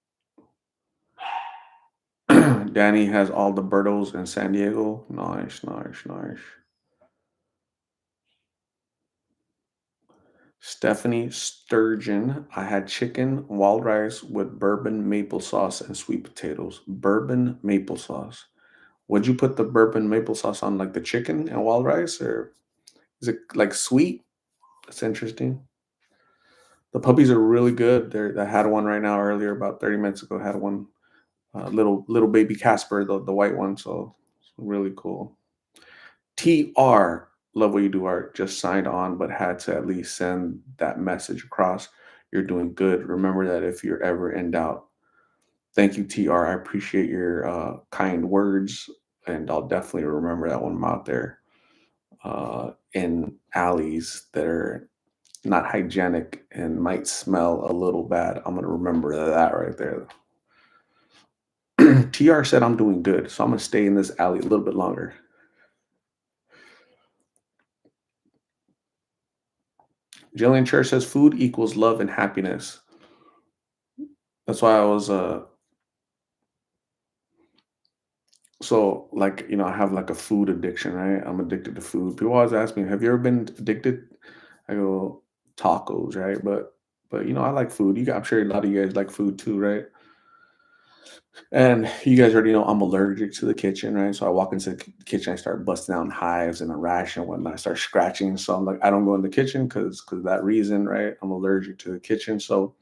Danny has all the Bertos in San Diego. Nice, nice, nice. Stephanie Sturgeon, I had chicken, wild rice with bourbon maple sauce and sweet potatoes. Bourbon maple sauce. Would you put the bourbon maple sauce on like the chicken and wild rice, or is it like sweet? That's interesting. The puppies are really good. I had one right now earlier, about 30 minutes ago. Had one little baby Casper, the white one. So it's really cool. TR, love what you do, Art. Just signed on, but had to at least send that message across. You're doing good. Remember that if you're ever in doubt. Thank you, TR. I appreciate your kind words, and I'll definitely remember that when I'm out there in alleys that are not hygienic and might smell a little bad. I'm gonna remember that right there. TR said I'm doing good, so I'm gonna stay in this alley a little bit longer. Jillian Church says food equals love and happiness. That's why I was so like I have like a food addiction, right? I'm addicted to food. People always ask me, "Have you ever been addicted?" I go tacos, right? But I like food. I'm sure a lot of you guys like food too, right? And you guys already know I'm allergic to the kitchen, right? So I walk into the kitchen, I start busting out in hives and a rash and whatnot. I start scratching. So I'm like, I don't go in the kitchen because of that reason, right? I'm allergic to the kitchen. So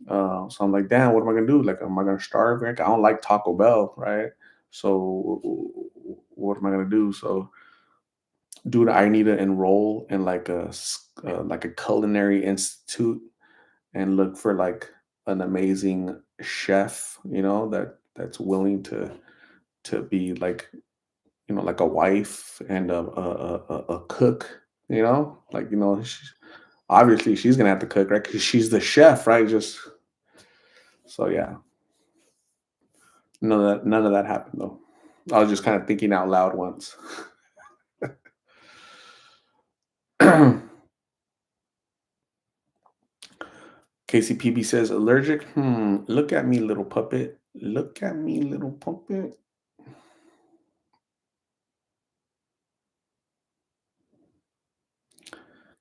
I'm like, damn, what am I gonna do? Like, am I gonna starve? Like, I don't like Taco Bell, right? So what am I gonna do? So, dude, I need to enroll in like like a culinary institute and look for like an amazing chef, that's willing to be like like a wife and a cook, like obviously she's gonna have to cook, right? Because she's the chef, right? Just so yeah, none of that happened though. I was just kind of thinking out loud once. KCPB says allergic. Look at me, little puppet. Look at me, little puppet.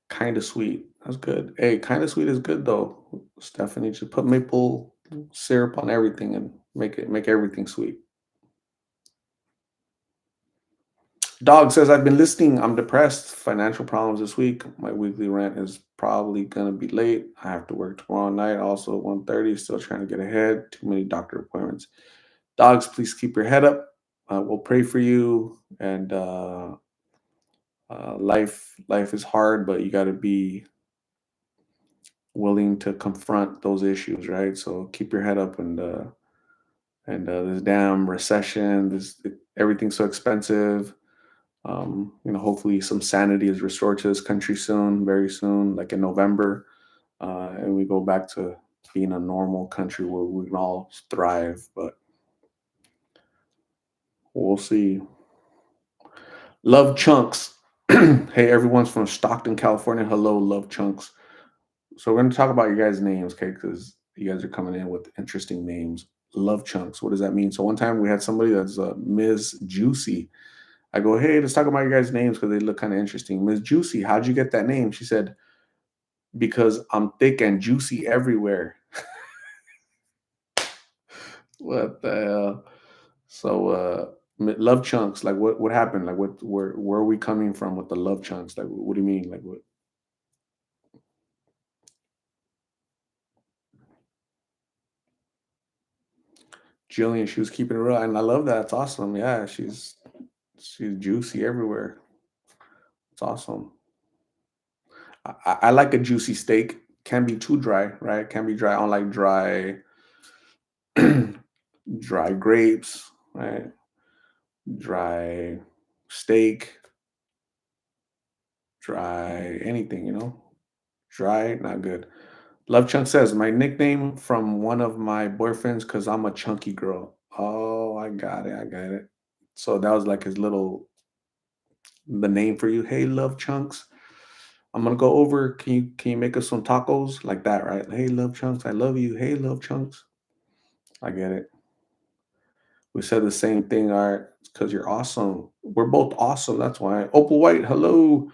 Kind of sweet. That's good. Hey, kind of sweet is good though. Stephanie, just put maple syrup on everything and make everything sweet. Dog says I've been listening. I'm depressed. Financial problems this week. My weekly rent is probably gonna be late. I have to work tomorrow night. Also at 1:30. Still trying to get ahead. Too many doctor appointments. Dogs, please keep your head up. We'll pray for you. And life is hard, but you got to be willing to confront those issues, right? So keep your head up, and this damn recession, everything's so expensive. Hopefully some sanity is restored to this country soon, very soon, like in November, and we go back to being a normal country where we can all thrive. But we'll see. Love Chunks. Hey, everyone's from Stockton, California. Hello, Love Chunks. So we're going to talk about your guys' names, okay? Because you guys are coming in with interesting names. Love Chunks. What does that mean? So one time we had somebody that's Ms. Juicy. I go, hey, let's talk about your guys' names because they look kind of interesting. Ms. Juicy, how'd you get that name? She said, because I'm thick and juicy everywhere. What the hell? So love chunks, like what happened? Like where are we coming from with the love chunks? Like what do you mean? Like what? Jillian, she was keeping it real, and I love that. It's awesome. Yeah, she's juicy everywhere. It's awesome. I like a juicy steak. Can be too dry, right? Can be dry. I don't like dry grapes, right? Dry steak, dry anything, dry, not good. Love Chunk says, my nickname from one of my boyfriends because I'm a chunky girl. Oh, I got it. I got it. So that was like his little the name for you. Hey, Love Chunks. I'm gonna go over. Can you make us some tacos like that, right? Hey, Love Chunks, I love you. Hey, Love Chunks. I get it. We said the same thing, all right? Because you're awesome. We're both awesome. That's why. Opal White, hello.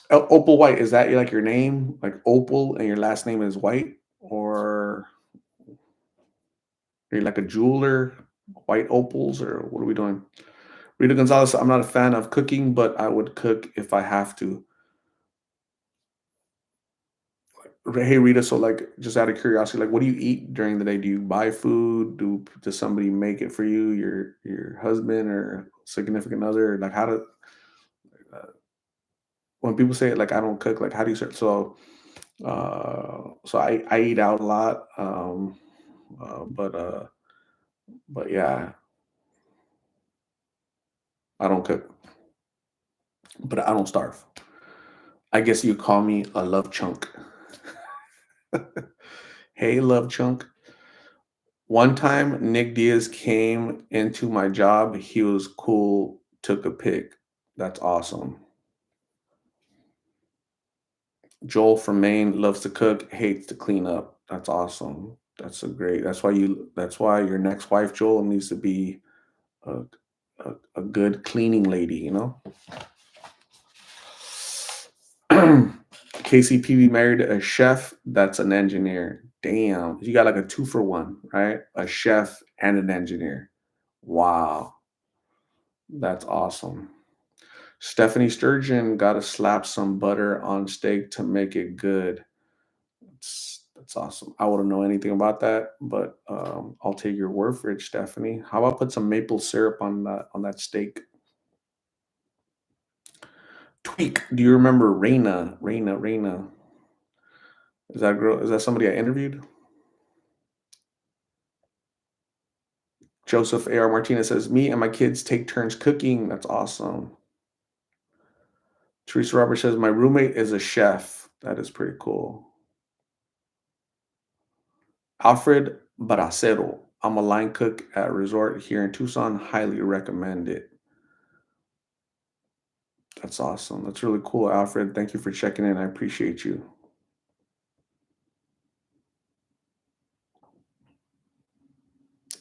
Opal White, is that like your name? Like Opal and your last name is White? Or are you like a jeweler? White opals, or what are we doing? Rita Gonzalez, I'm not a fan of cooking, but I would cook if I have to. Hey Rita, so like just out of curiosity, like what do you eat during the day? Do you buy food? Does somebody make it for you? Your husband or significant other? Like how do when people say like I don't cook, like how do you start? So I eat out a lot, uh, but uh, but yeah, I don't cook, but I don't starve. I guess you call me a love chunk. Hey, love chunk. One time, Nick Diaz came into my job. He was cool, took a pic. That's awesome. Joel from Maine loves to cook, hates to clean up. That's awesome. That's why your next wife, Joel, needs to be a, a good cleaning lady. KCPV married a chef that's an engineer. Damn. You got like a two for one, right? A chef and an engineer. Wow. That's awesome. Stephanie Sturgeon got to slap some butter on steak to make it good. That's awesome. I wouldn't know anything about that, but I'll take your word for it, Stephanie. How about put some maple syrup on that steak? Tweak. Do you remember Raina? Raina. Is that girl? Is that somebody I interviewed? Joseph A.R. Martinez says, me and my kids take turns cooking. That's awesome. Teresa Roberts says, my roommate is a chef. That is pretty cool. Alfred Baracero. I'm a line cook at a resort here in Tucson. Highly recommend it. That's awesome. That's really cool, Alfred. Thank you for checking in. I appreciate you.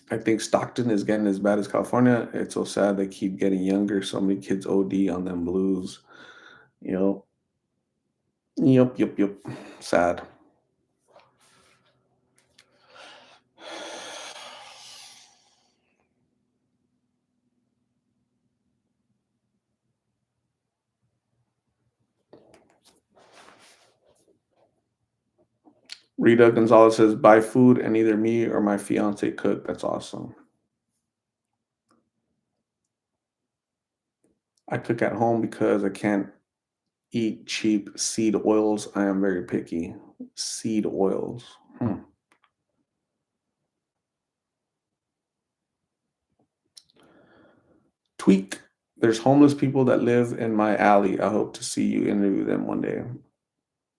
I think Stockton is getting as bad as California. It's so sad they keep getting younger. So many kids OD on them blues. Yep. Yep. Sad. Rita Gonzalez says, buy food and either me or my fiance cook. That's awesome. I cook at home because I can't eat cheap seed oils. I am very picky. Seed oils. Hmm. Tweak. There's homeless people that live in my alley. I hope to see you interview them one day.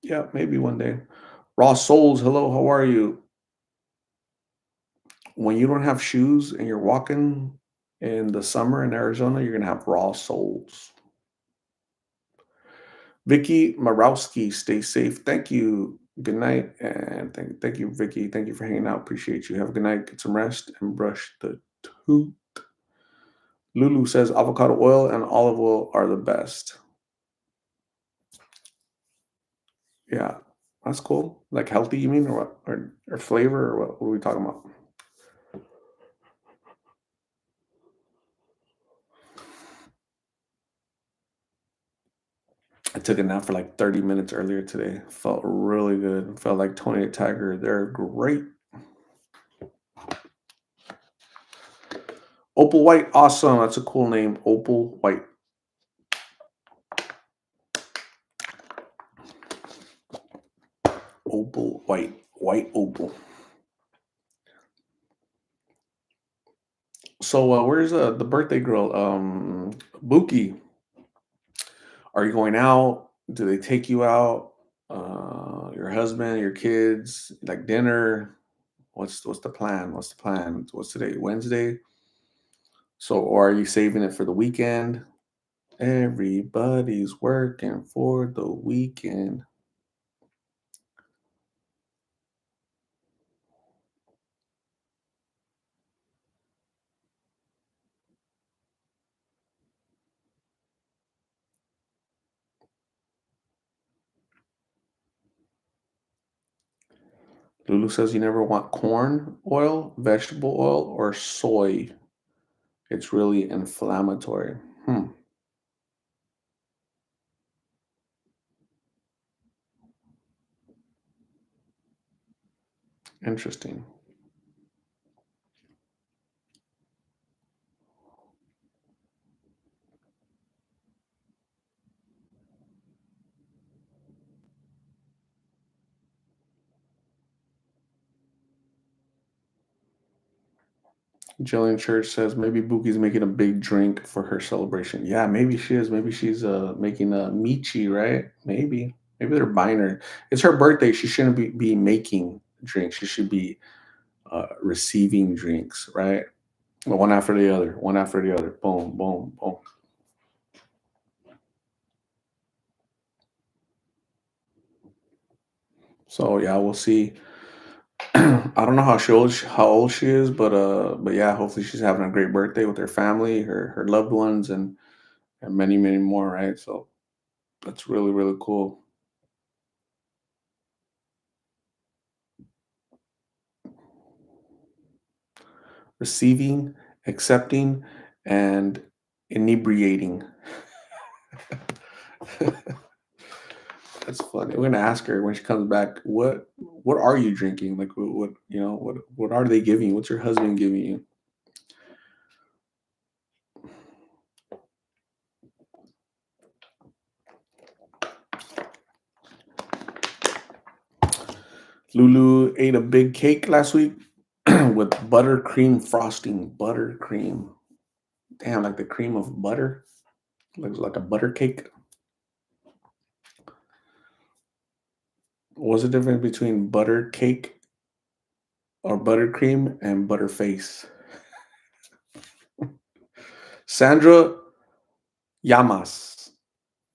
Yeah, maybe one day. Raw Souls, hello, how are you? When you don't have shoes and you're walking In the summer in Arizona, you're gonna have raw souls. Vicky Marowski, stay safe. Thank you. Good night, and thank you, Vicky. Thank you for hanging out. Appreciate you. Have a good night. Get some rest and brush the tooth. Lulu says avocado oil and olive oil are the best. Yeah, that's cool. Like healthy, you mean, or what? Or flavor, or what? What are we talking about? I took a nap for like 30 minutes earlier today. Felt really good. Felt like Tony the Tiger. They're great. Opal White, awesome. That's a cool name. Opal White. Opal White. White Opal. So where's the birthday girl? Buki. Are you going out? Do they take you out? Your husband, your kids, like dinner? What's the plan? What's the plan? What's today? Wednesday. So, or are you saving it for the weekend? Everybody's working for the weekend. Lulu says you never want corn oil, vegetable oil, or soy. It's really inflammatory. Hmm, interesting. Jillian Church says maybe Buki's making a big drink for her celebration. Yeah, maybe she is. Maybe she's making a michi, right? Maybe. Maybe they're buying her. It's her birthday. She shouldn't be making drinks. She should be receiving drinks, right? Well, one after the other, one after the other. Boom, boom, boom. So yeah, we'll see. I don't know how old she is, but yeah, hopefully she's having a great birthday with her family, her loved ones, and many many more. Right. So that's really really cool. Receiving, accepting, and inebriating. That's funny. We're gonna ask her when she comes back. What are you drinking? Like what are they giving you? What's your husband giving you? Lulu ate a big cake last week with buttercream frosting. Buttercream. Damn, like the cream of butter. Looks like a butter cake. What's the difference between butter cake or buttercream and butterface? Sandra Yamas.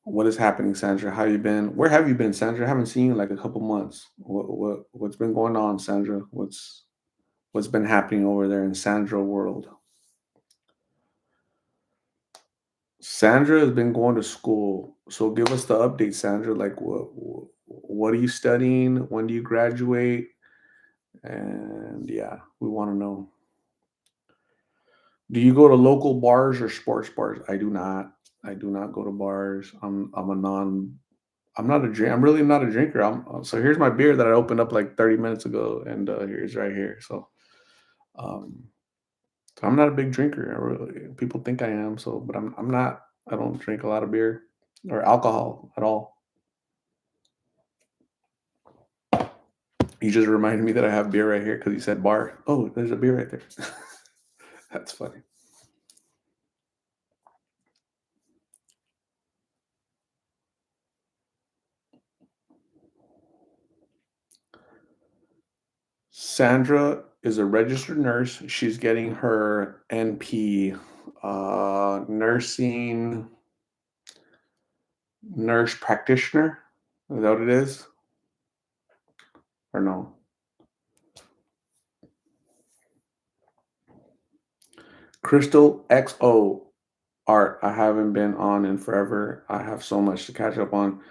What is happening, Sandra? How you been? Where have you been, Sandra? I haven't seen you in like a couple months. What's been going on, Sandra? What's been happening over there in Sandra world? Sandra has been going to school. So give us the update, Sandra. Like what are you studying? When do you graduate? And yeah, we want to know. Do you go to local bars or sports bars? I do not. I do not go to bars. I'm a non. I'm not a drink. I'm really not a drinker. So here's my beer that I opened up like 30 minutes ago, and here's right here. Um, so I'm not a big drinker. People think I am. So, but I'm not. I don't drink a lot of beer or alcohol at all. You just reminded me that I have beer right here because you said bar. Oh, there's a beer right there. That's funny. Sandra is a registered nurse. She's getting her NP. Nursing nurse practitioner. Is that what it is? Or no? Crystal XO art. I haven't been on in forever. I have so much to catch up on.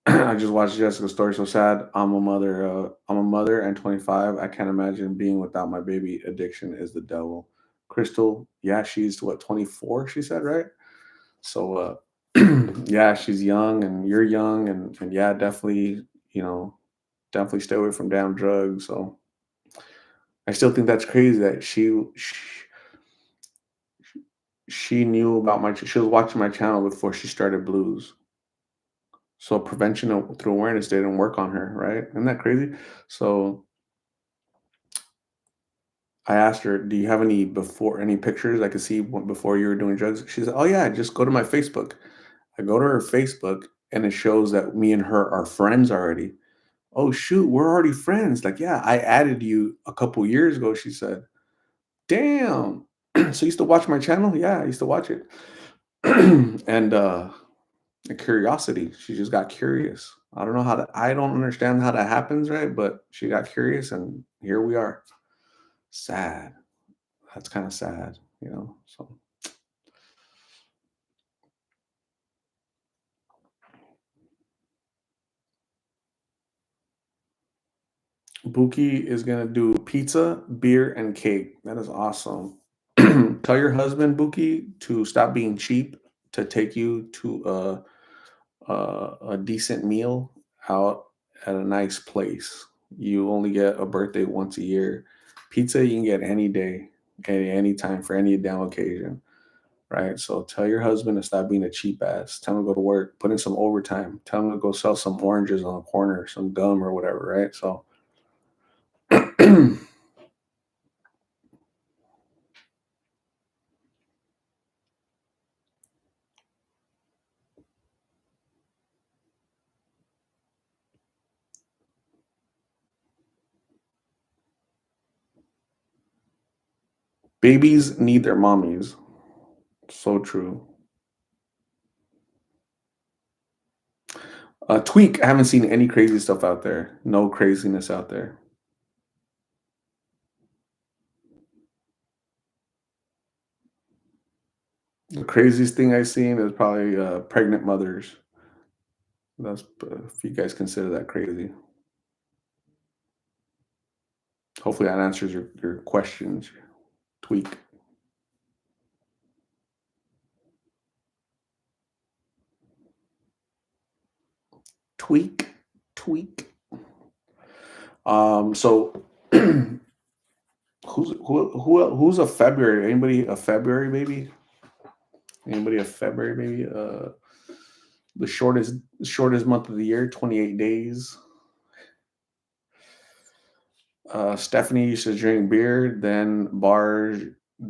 I just watched Jessica's story. So sad. I'm a mother. I'm a mother and 25. I can't imagine being without my baby. Addiction is the devil. Crystal, yeah, she's what 24. She said, right? So, yeah, she's young and you're young, and yeah, definitely, you know, definitely stay away from damn drugs. So, I still think that's crazy that she knew about she was watching my channel before she started blues. So prevention through awareness didn't work on her, right? Isn't that crazy? So I asked her, "Do you have any pictures I could see before you were doing drugs?" She said, "Oh yeah, just go to my Facebook." I go to her Facebook and it shows that me and her are friends already. Oh shoot, we're already friends. Like, yeah, I added you a couple years ago, she said. Damn. So you used to watch my channel? Yeah, I used to watch it. And a curiosity. She just got curious. I don't understand how that happens, right? But she got curious and here we are. Sad. That's kind of sad, you know. So Buki is gonna do pizza, beer, and cake. That is awesome. Tell your husband, Buki, to stop being cheap to take you to a decent meal out at a nice place. You only get a birthday once a year. Pizza you can get any day, any time for any damn occasion, right? So tell your husband to stop being a cheap ass. Tell him to go to work, put in some overtime. Tell him to go sell some oranges on the corner, some gum or whatever, right? So babies need their mommies. So true. Tweak. I haven't seen any crazy stuff out there. No craziness out there. The craziest thing I've seen is probably pregnant mothers. That's if you guys consider that crazy. Hopefully that answers your questions. Tweak. Tweak. Tweak. So who's a February? Anybody a February baby? Anybody a February baby? The shortest month of the year, 28 days. Stephanie used to drink beer, then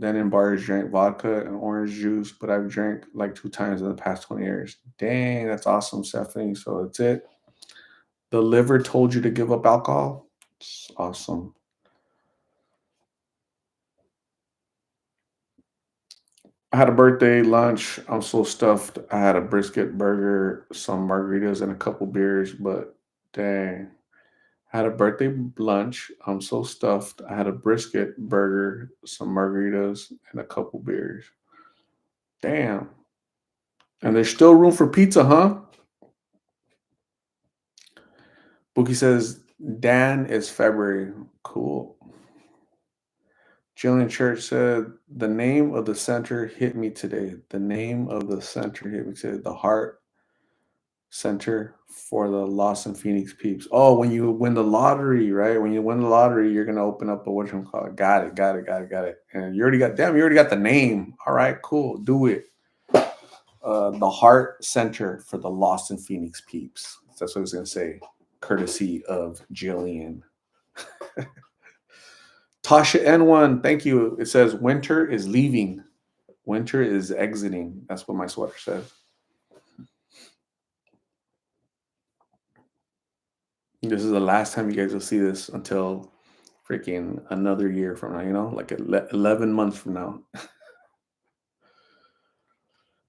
in bars drank vodka and orange juice, but I've drank like two times in the past 20 years. Dang, that's awesome, Stephanie. So that's it. The liver told you to give up alcohol. It's awesome. I had a birthday lunch. I'm so stuffed. I had a brisket burger, some margaritas, and a couple beers, but dang. I had a birthday lunch. I'm so stuffed. I had a brisket burger, some margaritas, and a couple beers. Damn. And there's still room for pizza, huh? Bookie says Dan is February. Cool. Jillian Church said, the name of the center hit me today. The name of the center hit me today. The Heart Center for the Lost and Phoenix Peeps. Oh, when you win the lottery, right? When you win the lottery, you're gonna open up a what you call it. Got it, got it, got it, got it. And you already got the name. All right, cool. Do it. The Heart Center for the Lost and Phoenix Peeps. That's what I was gonna say. Courtesy of Jillian. Tasha N1, thank you. It says winter is leaving. Winter is exiting. That's what my sweater says. This is the last time you guys will see this until freaking another year from now, like 11 months from now.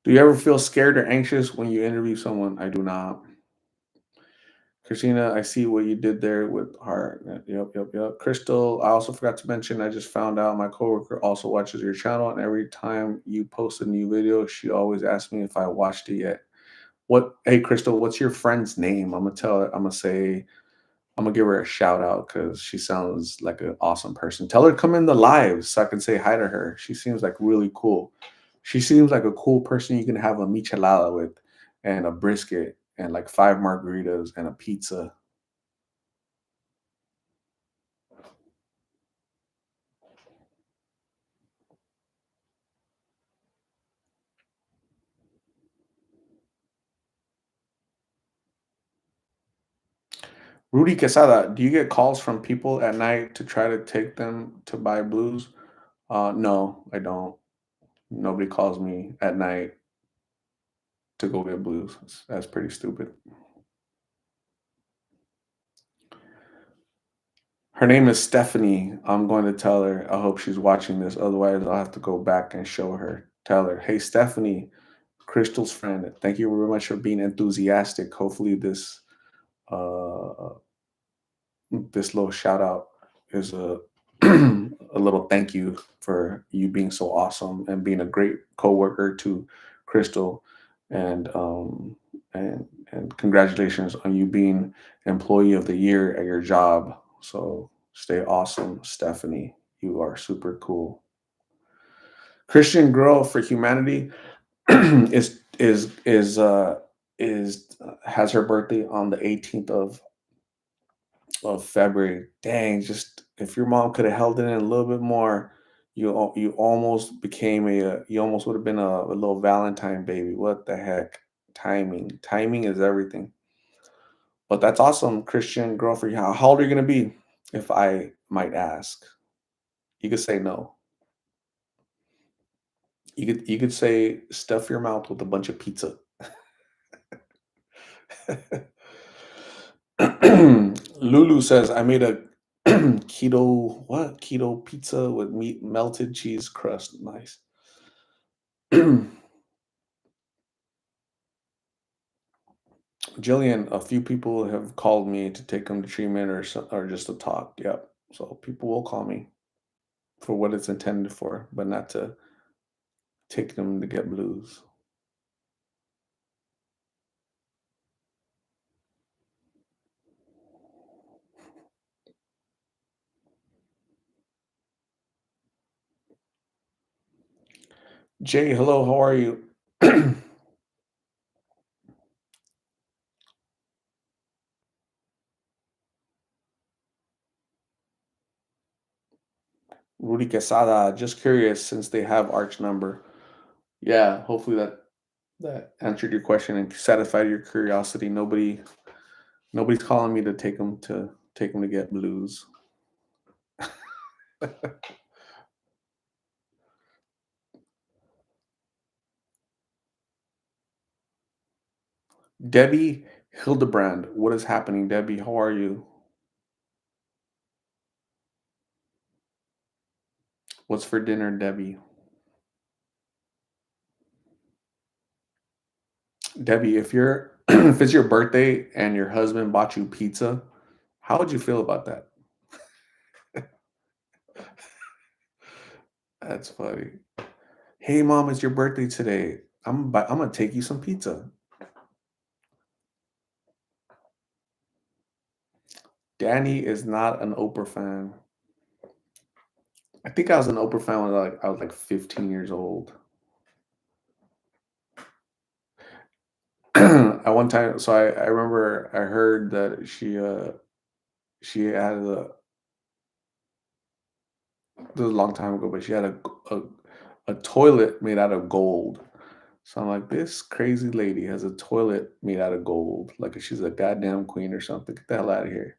Do you ever feel scared or anxious when you interview someone? I do not. Christina, I see what you did there with heart. Yep, yep, yep. Crystal, I also forgot to mention, I just found out my coworker also watches your channel, and every time you post a new video, she always asks me if I watched it yet. What? Hey, Crystal, what's your friend's name? I'm gonna tell her. I'm gonna say. I'm gonna give her a shout out because she sounds like an awesome person. Tell her to come in the live so I can say hi to her. She seems like really cool. She seems like a cool person you can have a michelada with, and a brisket, and like 5 margaritas and a pizza. Rudy Quesada, do you get calls from people at night to try to take them to buy blues? No, I don't. Nobody calls me at night to go get blues. That's pretty stupid. Her name is Stephanie. I'm going to tell her. I hope she's watching this. Otherwise, I'll have to go back and show her. Tell her, hey, Stephanie, Crystal's friend. Thank you very much for being enthusiastic. Hopefully, uh, this little shout out is a a little thank you for you being so awesome and being a great coworker to Crystal, and and congratulations on you being employee of the year at your job. So stay awesome, Stephanie. You are super cool. Christian Girl for Humanity is has her birthday on the 18th of February. Dang, just if your mom could have held it in a little bit more, you almost became you almost would have been a little Valentine baby. What the heck? Timing is everything. But that's awesome, Christian girlfriend. How old are you gonna be, if I might ask? You could say no. You could say stuff your mouth with a bunch of pizza. Lulu says, I made a keto pizza with meat melted cheese crust. Nice. Jillian, a few people have called me to take them to treatment or just to talk. Yep. So people will call me for what it's intended for, but not to take them to get blues. Jay, hello, how are you? Rudy Quesada, just curious since they have Arch number. Yeah, hopefully that answered your question and satisfied your curiosity. Nobody's calling me to take them to get blues. Debbie Hildebrand, what is happening? Debbie, how are you? What's for dinner, Debbie? Debbie, if you're if it's your birthday and your husband bought you pizza, how would you feel about that? That's funny. Hey, mom, it's your birthday today. I'm gonna take you some pizza. Danny is not an Oprah fan. I think I was an Oprah fan when I was like 15 years old. At one time, so I remember I heard that she had this was a long time ago, but she had a toilet made out of gold. So I'm like, this crazy lady has a toilet made out of gold, like she's a goddamn queen or something. Get the hell out of here.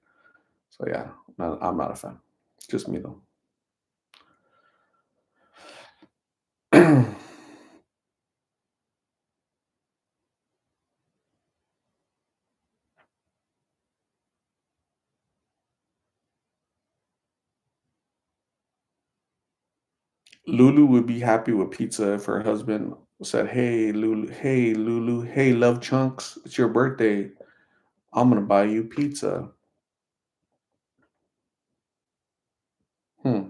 So yeah, I'm not a fan. Just me though. Lulu would be happy with pizza if her husband said, hey Lulu, hey love chunks, it's your birthday. I'm gonna buy you pizza. Hmm.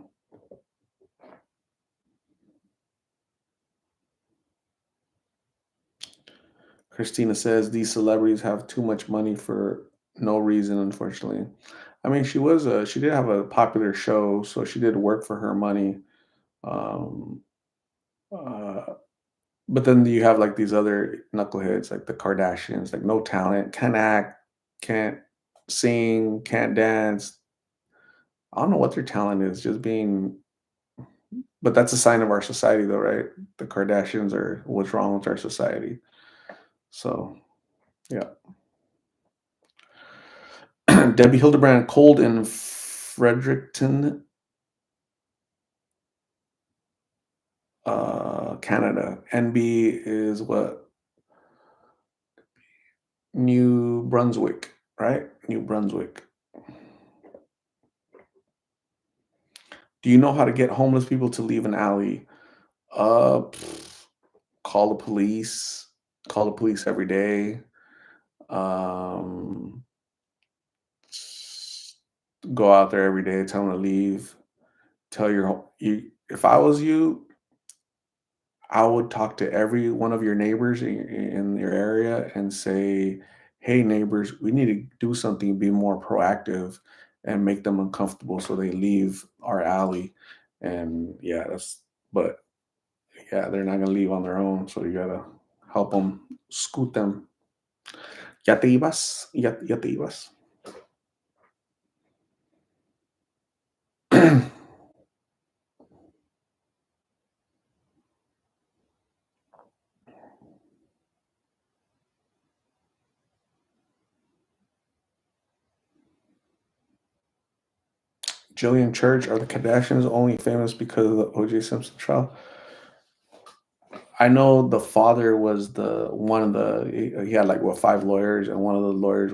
Christina says these celebrities have too much money for no reason, unfortunately. I mean, she did have a popular show, so she did work for her money. Um, uh, but then you have like these other knuckleheads, like the Kardashians, like no talent, can't act, can't sing, can't dance. I don't know what their talent is, just being. But that's a sign of our society, though, right? The Kardashians are what's wrong with our society. So yeah. Debbie Hildebrand, cold in Fredericton, Canada. NB is what? New Brunswick, right? New Brunswick. Do you know how to get homeless people to leave an alley? Pff, call the police. Call the police every day. Um, s- Go out there every day. Tell them to leave. Tell you. If I was you, I would talk to every one of your neighbors in your area and say, "Hey, neighbors, we need to do something, be more proactive, and make them uncomfortable so they leave our alley." And yeah, but yeah, they're not gonna leave on their own, so you gotta help them, scoot them. Ya te ibas, ya te ibas. Jillian Church, are the Kardashians only famous because of the O.J. Simpson trial? I know the father was the one of the he had like what 5 lawyers, and one of the lawyers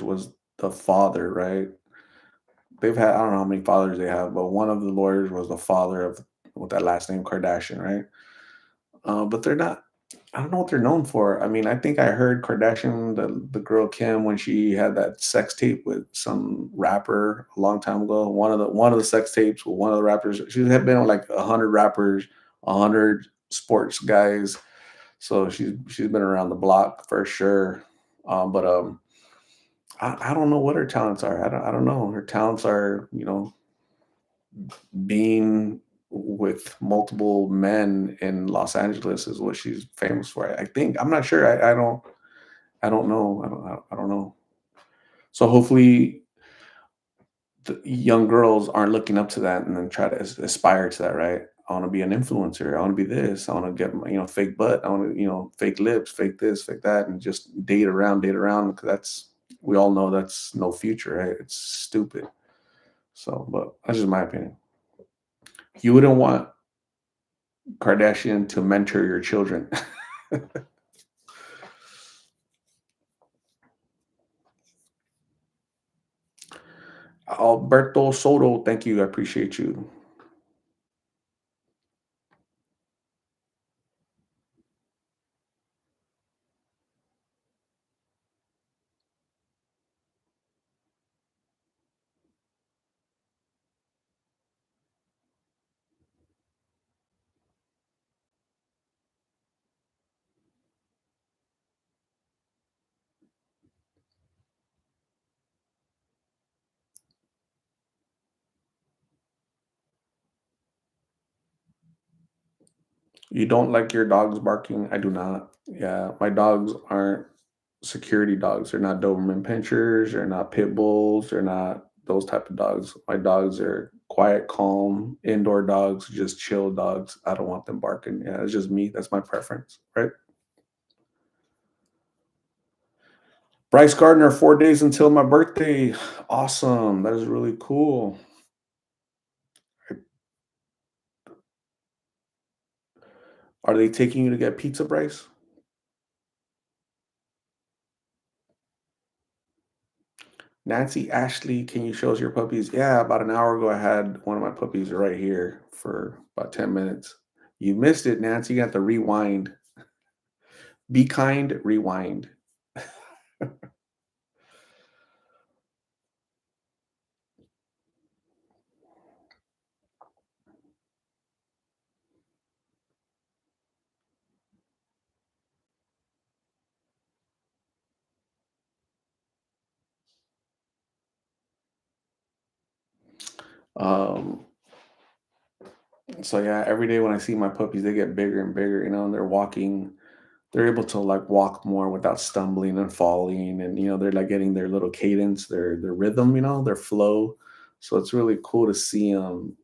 was the father, right? They've had I don't know how many fathers they have, but one of the lawyers was the father of with that last name Kardashian, right? But they're not. I don't know what they're known for. I mean, I think I heard Kardashian, the girl Kim, when she had that sex tape with some rapper a long time ago. One of the sex tapes with one of the rappers. She had been on like 100 rappers, 100 sports guys. So she's been around the block for sure. But I don't know what her talents are. I don't know. Her talents are being with multiple men in Los Angeles is what she's famous for. I think I'm not sure. I don't know. I don't know. So hopefully the young girls aren't looking up to that and then try to aspire to that, right? I want to be an influencer. I want to be this. I want to get fake butt. I want to fake lips, fake this, fake that, and just date around. Because we all know that's no future, right? It's stupid. So, but that's just my opinion. You wouldn't want Kardashian to mentor your children. Alberto Soto, thank you. I appreciate you. You don't like your dogs barking? I do not. Yeah, my dogs aren't security dogs. They're not Doberman Pinschers. They're not pit bulls. They're not those type of dogs. My dogs are quiet, calm, indoor dogs, just chill dogs. I don't want them barking. Yeah, it's just me. That's my preference, right? Bryce Gardner, 4 days until my birthday. Awesome. That is really cool. Are they taking you to get pizza, Bryce? Nancy Ashley, can you show us your puppies? Yeah, about an hour ago, I had one of my puppies right here for about 10 minutes. You missed it, Nancy. You have to rewind. Be kind, rewind. Um, so yeah, every day when I see my puppies, they get bigger and bigger, and they're walking, they're able to like walk more without stumbling and falling, and they're like getting their little cadence, their rhythm, their flow. So it's really cool to see them.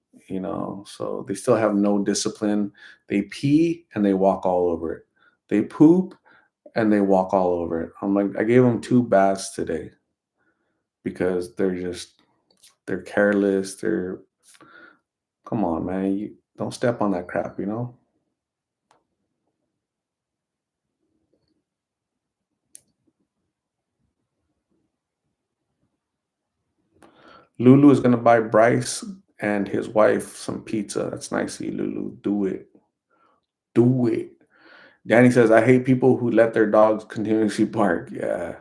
So they still have no discipline. They pee and they walk all over it. They poop and they walk all over it. I'm like, I gave them two baths today because they're careless. They're Come on, man, you don't step on that crap. Lulu is gonna buy Bryce and his wife some pizza. That's nice of you, Lulu. Do it. Do it. Danny says, I hate people who let their dogs continuously bark. Yeah.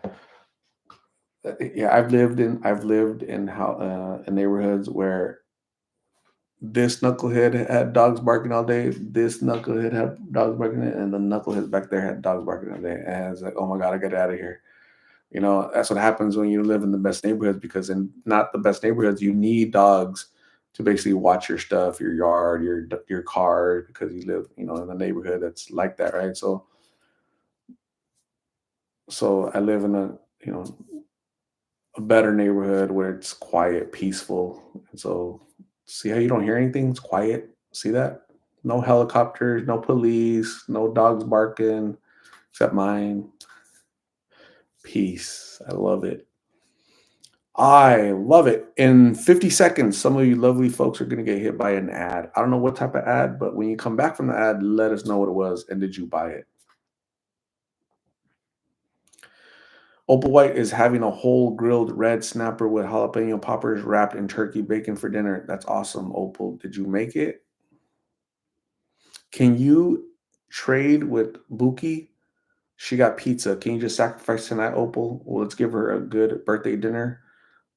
Yeah, I've lived in how in neighborhoods where this knucklehead had dogs barking all day, this knucklehead had dogs barking, and the knucklehead back there had dogs barking all day. And it's like, oh my god, I get out of here. That's what happens when you live in the best neighborhoods, because in not the best neighborhoods, you need dogs to basically watch your stuff, your yard, your car, because you live, in a neighborhood that's like that, right? So I live in you know, a better neighborhood where it's quiet, peaceful. And so see how you don't hear anything? It's quiet. See that? No helicopters, no police, no dogs barking, except mine. Peace. I love it. I love it. In 50 seconds, some of you lovely folks are going to get hit by an ad. I don't know what type of ad, but when you come back from the ad, let us know what it was and did you buy it. Opal White is having a whole grilled red snapper with jalapeno poppers wrapped in turkey bacon for dinner. That's awesome, Opal. Did you make it? Can you trade with Buki? She got pizza. Can you just sacrifice tonight, Opal? Well, let's give her a good birthday dinner.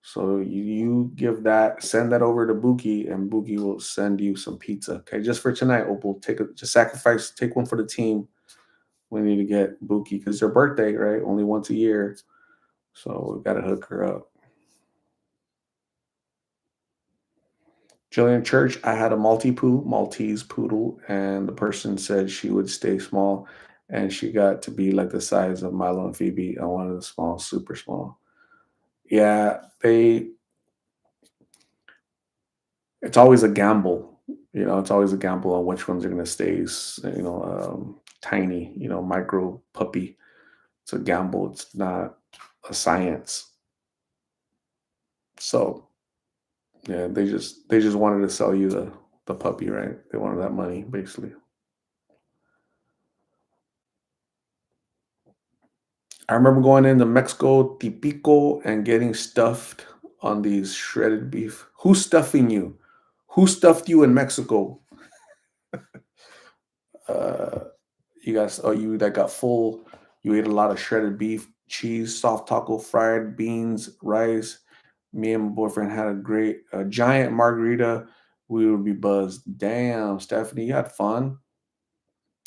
So you give that, send that over to Buki, and Buki will send you some pizza. Okay, just for tonight, Opal. Just sacrifice, take one for the team. We need to get Buki because it's her birthday, right? Only once a year. So we gotta hook her up. Jillian Church, I had a Maltese poodle, and the person said she would stay small, and she got to be like the size of Milo and Phoebe. I wanted a small, super small. Yeah, it's always a gamble. It's always a gamble on which ones are going to stay, tiny, micro puppy. It's a gamble. It's not a science. So yeah, they just wanted to sell you the puppy, right? They wanted that money, basically. I remember going into Mexico Tipico and getting stuffed on these shredded beef. Who's stuffing you? Who stuffed you in Mexico? Uh, you that got full. You ate a lot of shredded beef, cheese, soft taco, fried beans, rice. Me and my boyfriend had a giant margarita. We would be buzzed. Damn, Stephanie, you had fun.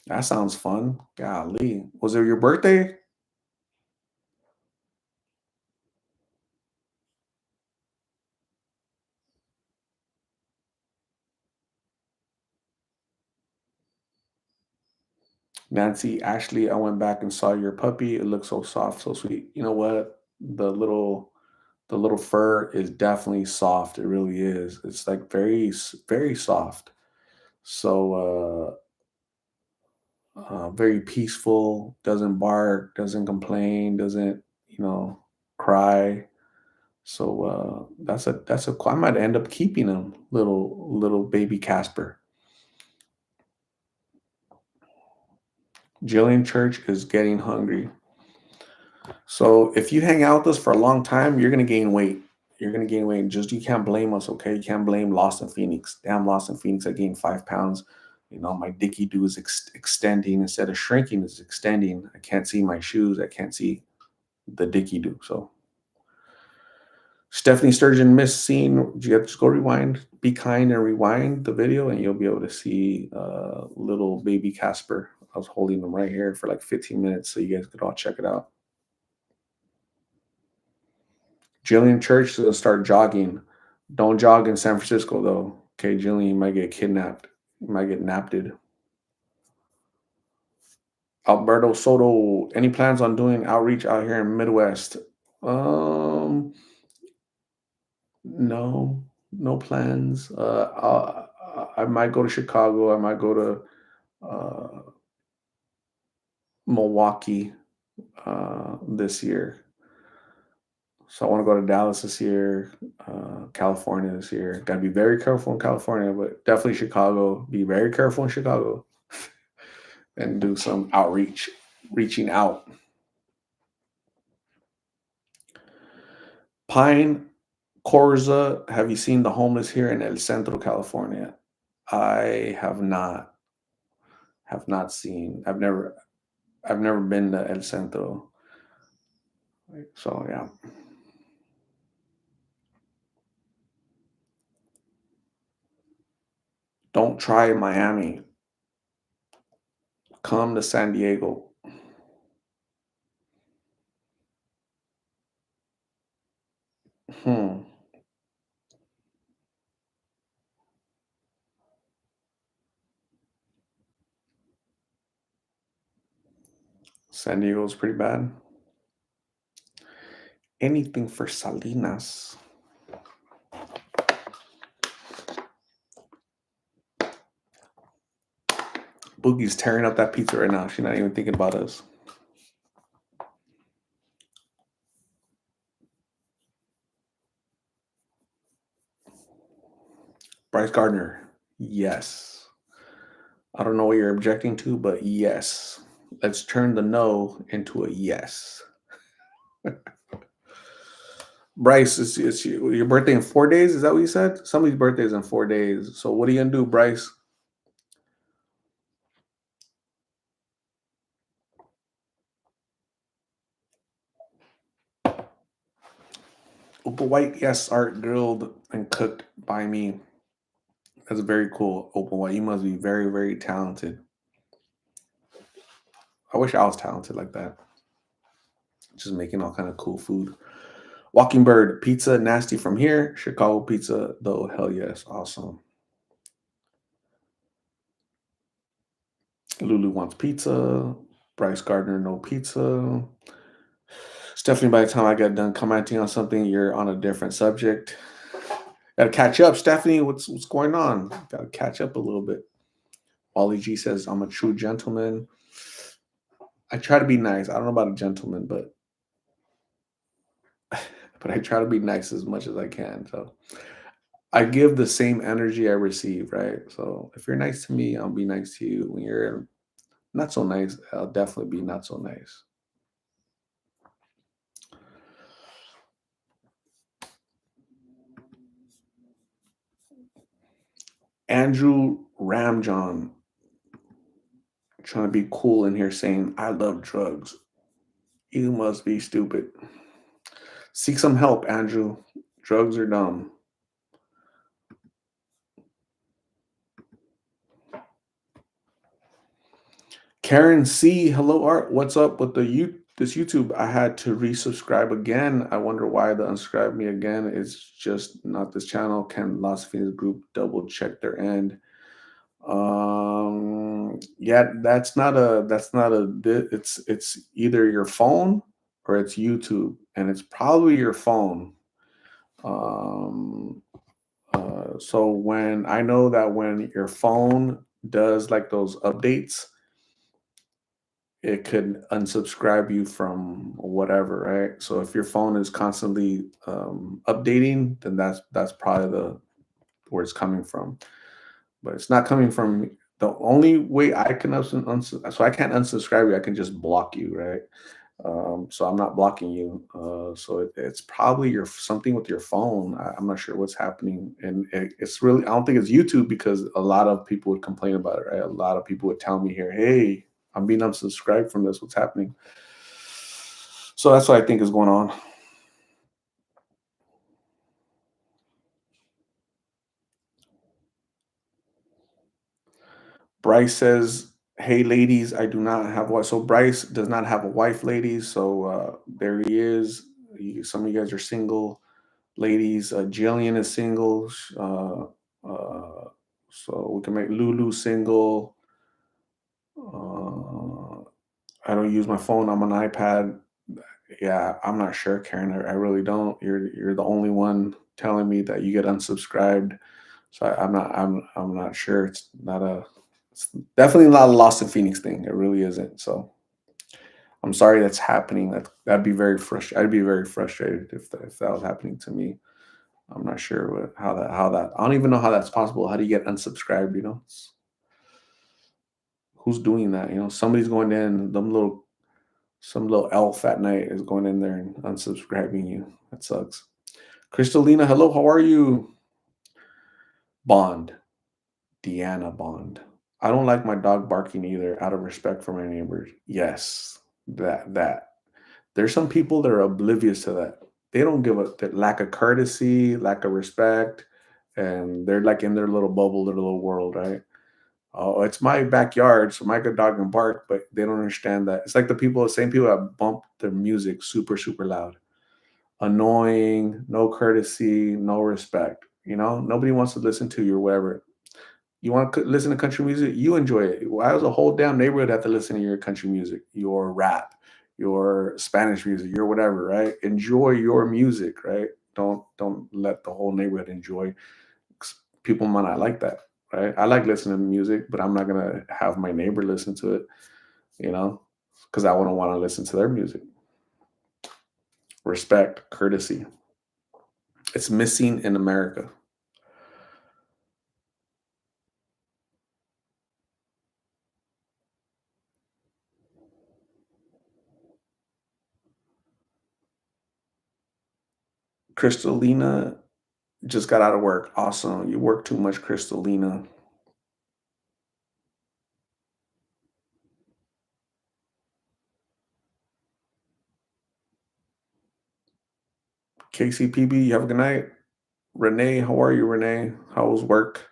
That sounds fun. Golly, was it your birthday? Nancy, Ashley, I went back and saw your puppy. It looks so soft, so sweet. You know what? The little fur is definitely soft. It really is. It's like very soft. So very peaceful. Doesn't bark. Doesn't complain. Doesn't cry. So that's a. I might end up keeping him. Little baby Casper. Jillian Church is getting hungry. So if you hang out with us for a long time, you're gonna gain weight. You're gonna gain weight. Just you can't blame us, okay? You can't blame Lost in Phoenix. Damn, Lost in Phoenix, I gained 5 pounds. My dicky do is extending instead of shrinking. Is extending. I can't see my shoes. I can't see the dicky do. So Stephanie Sturgeon missed scene. You have to just go rewind, be kind, and rewind the video, and you'll be able to see little baby Casper. I was holding him right here for like 15 minutes, so you guys could all check it out. Jillian Church to start jogging. Don't jog in San Francisco though. Okay, Jillian, you might get kidnapped. You might get napped. Alberto Soto, any plans on doing outreach out here in Midwest? Um, no, no plans. I might go to Chicago. I might go to Milwaukee this year. So I want to go to Dallas this year, California this year. Got to be very careful in California, but definitely Chicago. Be very careful in Chicago and do some outreach, reaching out. Pine Corza, have you seen the homeless here in El Centro, California? I have not seen. I've never been to El Centro. So yeah. Don't try Miami. Come to San Diego. Hmm. San Diego's pretty bad. Anything for Salinas. Boogie's tearing up that pizza right now. She's not even thinking about us. Bryce Gardner. Yes. I don't know what you're objecting to, but yes. Let's turn the no into a yes. Bryce, it's your birthday in 4 days. Is that what you said? Somebody's birthday is in 4 days. So what are you gonna do, Bryce? Opal White, yes, art grilled and cooked by me. That's very cool. Opal White, you must be very, very talented. I wish I was talented like that. Just making all kind of cool food. Walking Bird, pizza nasty from here. Chicago pizza, though, hell yes, awesome. Lulu wants pizza. Bryce Gardner, no pizza. Stephanie, by the time I get done commenting on something, you're on a different subject. Gotta catch up, Stephanie. What's going on? Gotta catch up a little bit. Ollie G says, I'm a true gentleman. I try to be nice. I don't know about a gentleman, but I try to be nice as much as I can. So I give the same energy I receive, right? So if you're nice to me, I'll be nice to you. When you're not so nice, I'll definitely be not so nice. Andrew Ramjohn trying to be cool in here saying, I love drugs. You must be stupid. Seek some help, Andrew. Drugs are dumb. Karen C, hello Art. What's up with this YouTube? I had to resubscribe again. I wonder why the unsubscribe me again. It's just not this channel. Can Las Vegas group double check their end? Yeah, it's either your phone or it's YouTube, and it's probably your phone. Um so when I know that when your phone does like those updates, it could unsubscribe you from whatever, right? So if your phone is constantly updating, then that's probably the where it's coming from. But it's not coming from the only way I can so I can't unsubscribe you. I can just block you, right? So I'm not blocking you. So it's probably your something with your phone. I'm not sure what's happening, and it's really I don't think it's YouTube because a lot of people would complain about it. Right? A lot of people would tell me here, "Hey, I'm being unsubscribed from this. What's happening?" So that's what I think is going on. Bryce says, "Hey, ladies, I do not have wife." So Bryce does not have a wife, ladies. So there he is. Some of you guys are single. Ladies, Jillian is single. Uh, so we can make Lulu single. Uh, I don't use my phone. I'm on iPad. Yeah, I'm not sure, Karen. I really don't. You're the only one telling me that you get unsubscribed. So I'm not sure. It's not a. It's definitely not a Lost in Phoenix thing. It really isn't. So I'm sorry that's happening. That'd be very frustrated. I'd be very frustrated if that was happening to me. I'm not sure how that I don't even know how that's possible. How do you get unsubscribed? Who's doing that? Somebody's going in. Some little elf at night is going in there and unsubscribing you. That sucks. Crystalina, hello. How are you? Bond, Deanna Bond. I don't like my dog barking either, out of respect for my neighbors. Yes, that. There's some people that are oblivious to that. They don't give a that lack of courtesy, lack of respect, and they're like in their little bubble, their little world, right? Oh, it's my backyard, so my good dog can bark, but they don't understand that. It's like the same people that bump their music super, super loud. Annoying, no courtesy, no respect. Nobody wants to listen to you or whatever. You want to listen to country music? You enjoy it. Why does a whole damn neighborhood have to listen to your country music, your rap, your Spanish music, your whatever, right? Enjoy your music, right? Don't let the whole neighborhood enjoy. 'Cause people might not like that, right? I like listening to music, but I'm not gonna have my neighbor listen to it, you know, because I wouldn't want to listen to their music. Respect, courtesy. It's missing in America. Crystalina just got out of work. Awesome. You work too much, Crystalina. KCPB, you have a good night. Renee, how are you, Renee? How was work?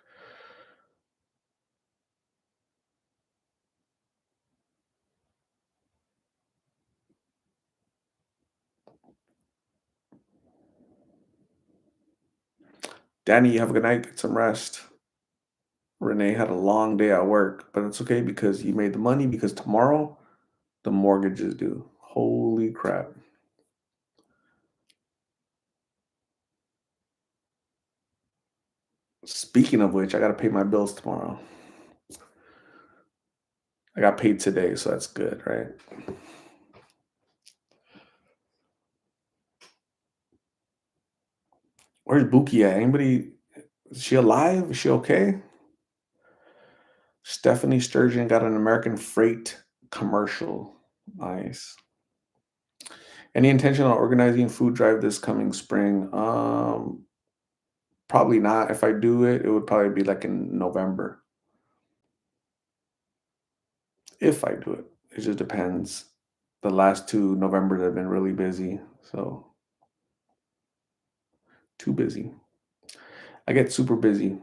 Danny, you have a good night. Get some rest. Renee had a long day at work, but it's okay because you made the money because tomorrow the mortgage is due. Holy crap. Speaking of which, I got to pay my bills tomorrow. I got paid today, so that's good, right? Where's Buki at? Anybody? Is she alive? Is she okay? Stephanie Sturgeon got an American Freight commercial. Nice. Any intention on organizing food drive this coming spring? Probably not. If I do it, it would probably be like in November. If I do it, it just depends. The last two Novembers have been really busy, so too busy. I get super busy.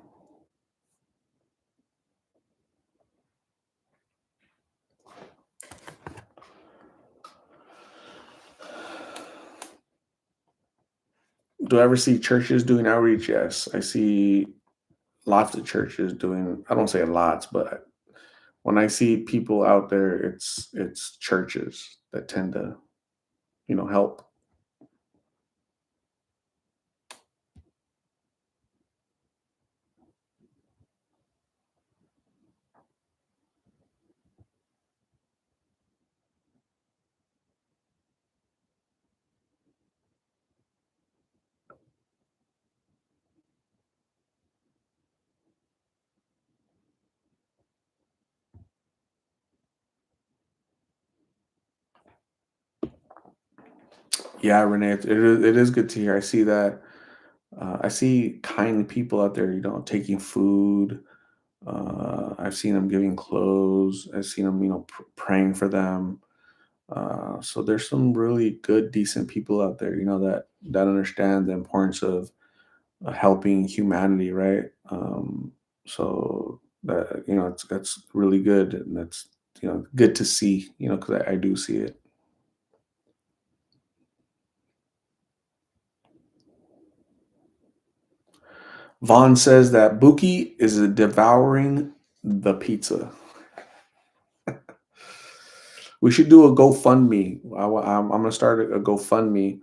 Do I ever see churches doing outreach? Yes, I see lots of churches doing. I don't say lots, but when I see people out there, it's churches that tend to help. Yeah, Renee, it is good to hear. I see that. I see kind people out there, taking food. I've seen them giving clothes. I've seen them, praying for them. So there's some really good, decent people out there, that understand the importance of helping humanity, right? So that that's really good, and that's good to see, because I do see it. Vaughn says that Buki is devouring the pizza. We should do a GoFundMe. I'm gonna start a GoFundMe.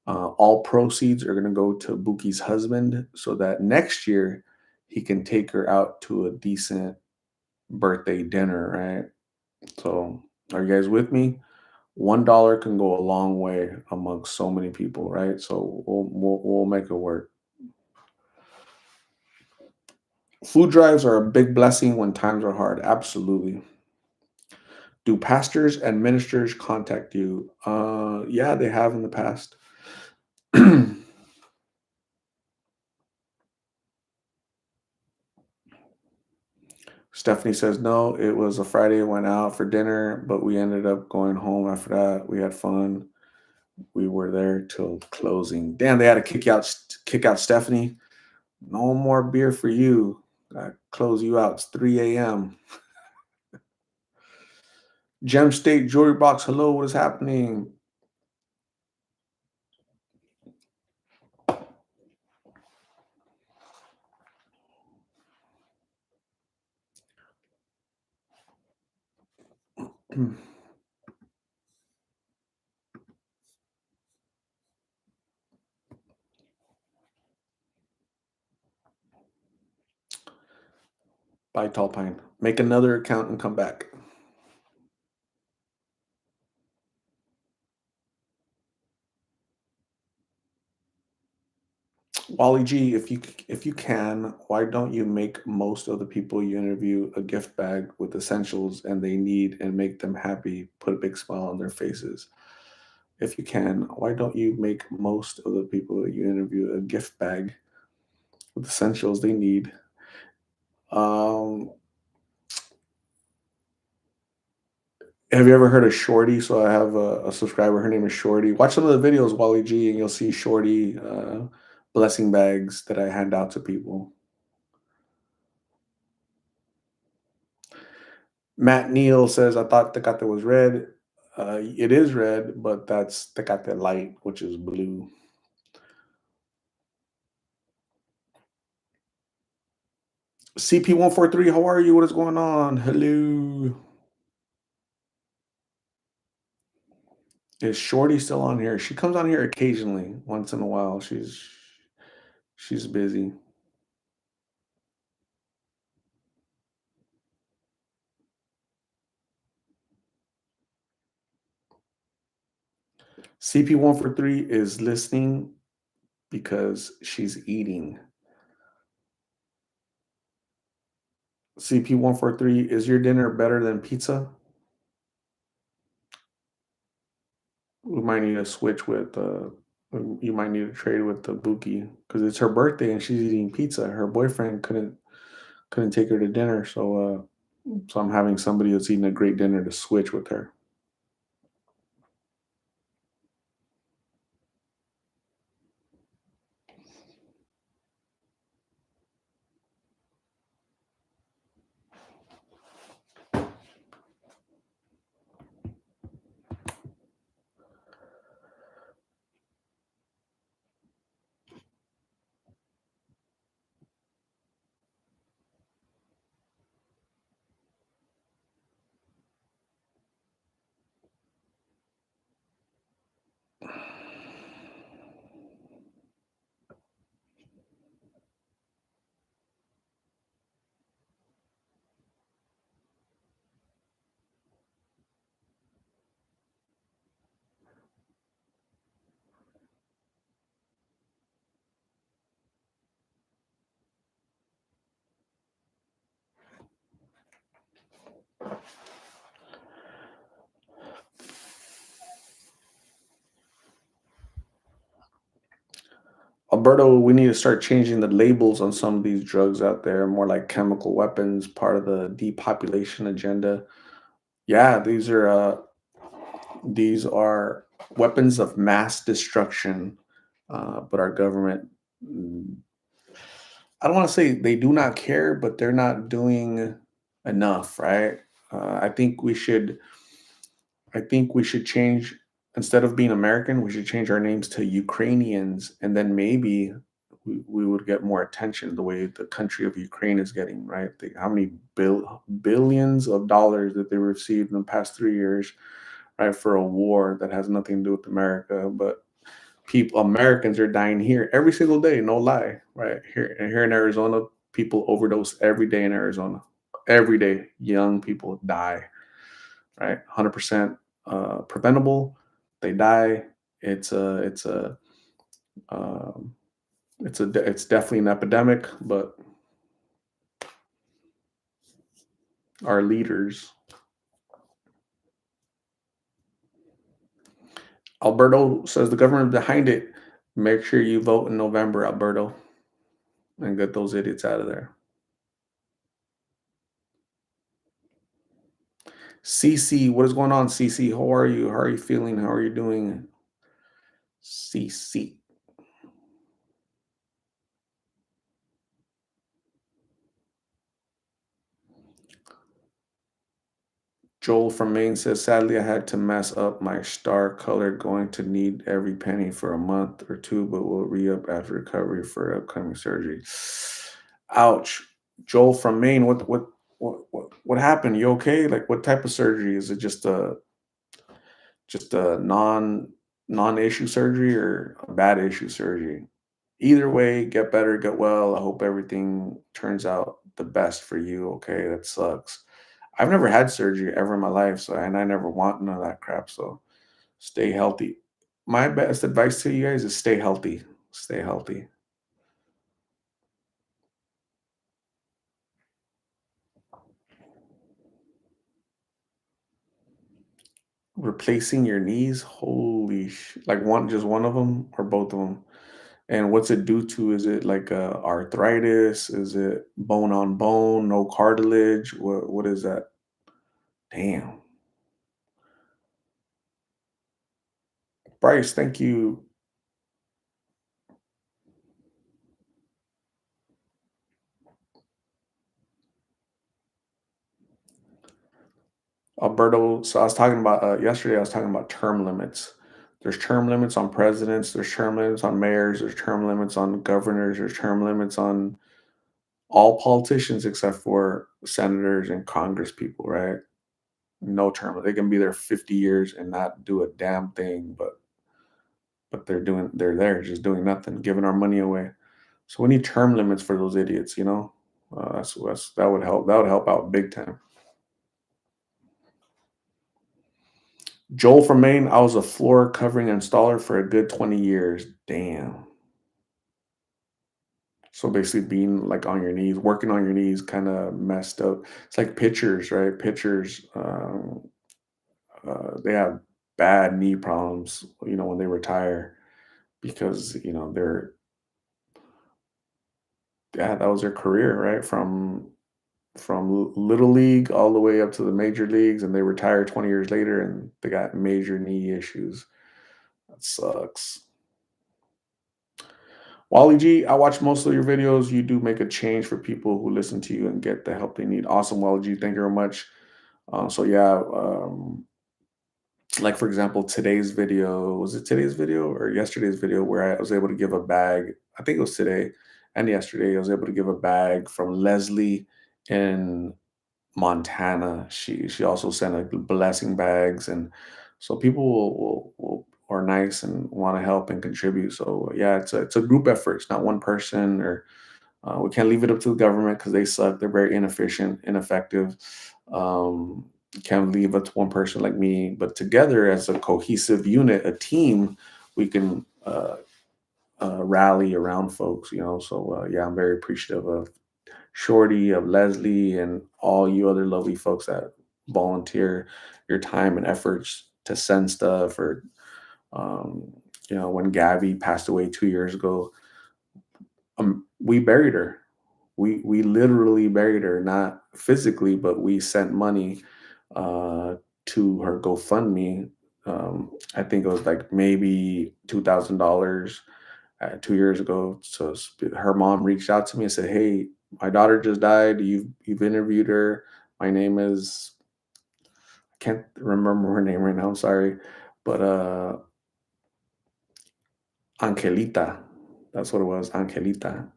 All proceeds are gonna go to Buki's husband, so that next year he can take her out to a decent birthday dinner, right? So, are you guys with me? $1 can go a long way amongst so many people, right? So we'll make it work. Food drives are a big blessing when times are hard. Absolutely. Do pastors and ministers contact you? Yeah, they have in the past. Stephanie says no. It was a Friday. Went out for dinner, but we ended up going home after that. We had fun. We were there till closing. Damn, they had to kick out Stephanie. No more beer for you. I close you out. It's 3 a.m. Gem State Jewelry Box. Hello, what is happening? Bye, Tall Pine. Make another account and come back. Wally G, if you can, why don't you make most of the people you interview a gift bag with essentials and they need and make them happy? Put a big smile on their faces. If you can, why don't you make most of the people that you interview a gift bag with essentials they need? Um, have you ever heard of Shorty? So I have a subscriber. Her name is Shorty. Watch some of the videos, Wally G, and you'll see Shorty blessing bags that I hand out to people. Matt Neal says, I thought Tecate was red. It is red, but that's Tecate Light, which is blue. CP143, how are you? What is going on? Hello. Is Shorty still on here? She comes on here occasionally, once in a while. She's busy. CP143 is listening because she's eating. CP143, is your dinner better than pizza? We might need to switch with you might need to trade with the Buki because it's her birthday and she's eating pizza. Her boyfriend couldn't take her to dinner, so I'm having somebody that's eating a great dinner to switch with her. Alberto, we need to start changing the labels on some of these drugs out there, more like chemical weapons, part of the depopulation agenda. Yeah, these are weapons of mass destruction, but our government, mm, I don't want to say they do not care, but they're not doing enough, right? Uh, I think we should I think we should change, instead of being American, we should change our names to Ukrainians, and then maybe we would get more attention the way the country of Ukraine is getting, right? How many billions of dollars that they received in the past 3 years, right, for a war that has nothing to do with America, but people, Americans are dying here every single day, no lie, right? Here in Arizona, people overdose every day in Arizona. Every day, young people die, right? 100% preventable. They die. It's a it's a um, it's definitely an epidemic. But our leaders, Alberto says the government behind it. Make sure you vote in November, Alberto, and get those idiots out of there. CC, what is going on, CC? How are you? How are you feeling? How are you doing, CC? Joel from Maine says, sadly, I had to mess up my star color. Going to need every penny for a month or two, but will re up after recovery for upcoming surgery. Ouch. Joel from Maine, what happened? You okay? Like, what type of surgery? Is it just a non-issue surgery or a bad issue surgery? Either way, get better, get well. I hope everything turns out the best for you. Okay, that sucks. I've never had surgery ever in my life, so and I never want none of that crap. So stay healthy. My best advice to you guys is stay healthy. Stay healthy. Replacing your knees, holy like just one of them or both of them. And what's it due to? Is it like arthritis? Is it bone on bone, no cartilage? What is that? Damn. Bryce, thank you. Alberto, so I was talking about yesterday. I was talking about term limits. There's term limits on presidents. There's term limits on mayors. There's term limits on governors. There's term limits on all politicians except for senators and Congress people, right? No term. They can be there 50 years and not do a damn thing, but they're there just doing nothing, giving our money away. So we need term limits for those idiots, you know. That would help. That would help out big time. Joel from Maine, I was a floor covering installer for a good 20 years. Damn. So basically being like on your knees, working on your knees kind of messed up. It's like pitchers, right? Pitchers, they have bad knee problems, when they retire because, yeah, that was their career, right? From little league all the way up to the major leagues, and they retire 20 years later and they got major knee issues. That sucks. Wally G, I watch most of your videos. You do make a change for people who listen to you and get the help they need. Awesome, Wally G. Thank you very much. So yeah, like for example, today's video, was it today's video or yesterday's video where I was able to give a bag? I think it was today and yesterday. I was able to give a bag from Leslie in Montana. She also sent a blessing bags, and so people will are nice and want to help and contribute. So yeah, it's a group effort. It's not one person, or we can't leave it up to the government because they suck. They're very inefficient, ineffective. Can't leave it to one person like me, but together as a cohesive unit, a team, we can rally around folks. So yeah, I'm very appreciative of Shorty, of Leslie, and all you other lovely folks that volunteer your time and efforts to send stuff. Or when Gabby passed away 2 years ago, We buried her. We literally buried her, not physically, but we sent money uh, to her GoFundMe. I think it was like maybe $2,000 2 years ago. So her mom reached out to me and said, "Hey, my daughter just died. You've interviewed her. My name is, I can't remember her name right now. I'm sorry, but Angelita. That's what it was, Angelita."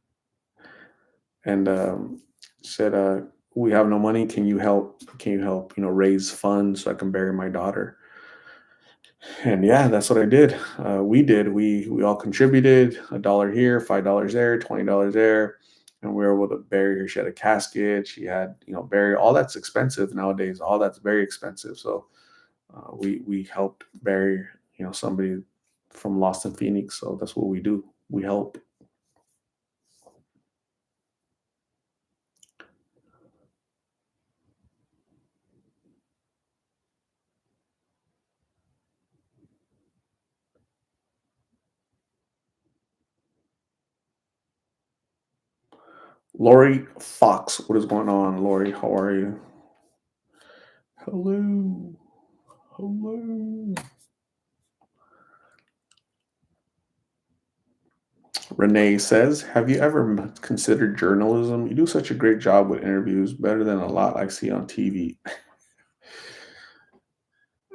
And said, "We have no money. Can you help? Can you help? Raise funds so I can bury my daughter?" And yeah, that's what I did. We did. We all contributed $1 here, $5 there, $20 there, and we were able to bury her. She had a casket. She had, bury. All that's expensive nowadays. All that's very expensive. So we helped bury, somebody from Lost in Phoenix. So that's what we do. We help. Lori Fox, what is going on, Lori? How are you? Hello. Hello. Renee says, "Have you ever considered journalism? You do such a great job with interviews, better than a lot I see on TV."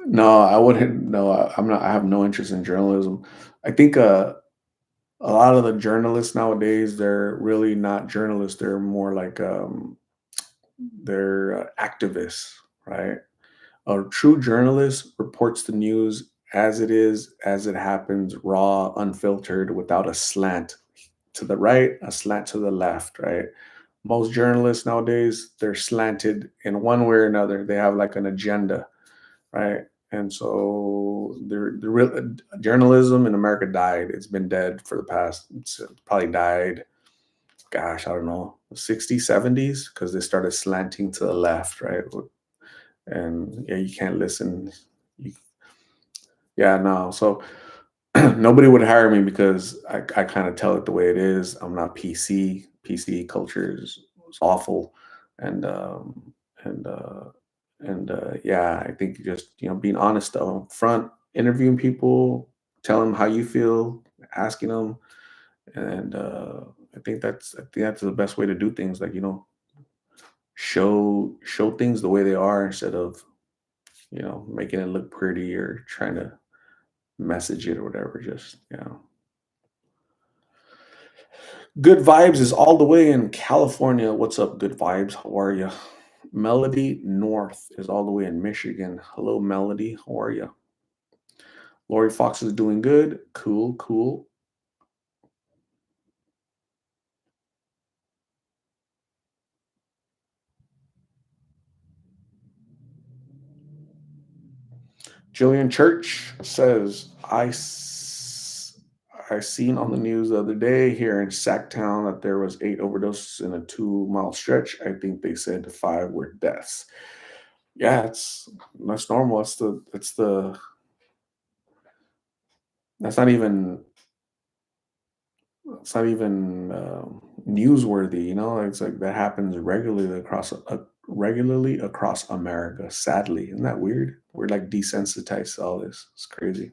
No, I wouldn't. No, I'm not. I have no interest in journalism. I think a lot of the journalists nowadays, they're really not journalists. They're more like they're activists, right? A true journalist reports the news as it is, as it happens, raw, unfiltered, without a slant to the right, a slant to the left, right? Most journalists nowadays, they're slanted in one way or another. They have like an agenda, right? And so the real journalism in America died. It's been dead for the past, it's probably died, gosh, I don't know, 60s, 70s, because they started slanting to the left, right? And yeah, you can't listen. You, yeah, no. So nobody would hire me because I kind of tell it the way it is. I'm not PC. PC culture is awful, and and uh, yeah, I think just being honest up front, interviewing people, tell them how you feel, asking them, and I think that's the best way to do things. Like show things the way they are instead of making it look pretty or trying to message it or whatever. Just Good vibes is all the way in California. What's up, good vibes? How are you? Melody North is all the way in Michigan. Hello, Melody. How are you? Lori Fox is doing good. Cool, cool. Jillian Church says, I seen on the news the other day here in Sacktown that there was 8 overdoses in a 2 mile stretch. I think they said 5 were deaths. Yeah, that's normal. That's not even it's not even newsworthy. It's like that happens regularly across America. Sadly, isn't that weird? We're like desensitized to all this. It's crazy.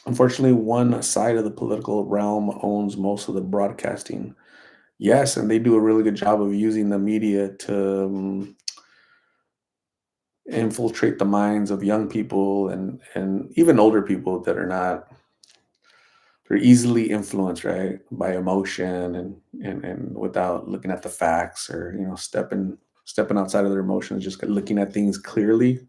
Unfortunately, one side of the political realm owns most of the broadcasting. Yes, and they do a really good job of using the media to infiltrate the minds of young people and even older people that are not they're easily influenced, right, by emotion and without looking at the facts or stepping outside of their emotions, just looking at things clearly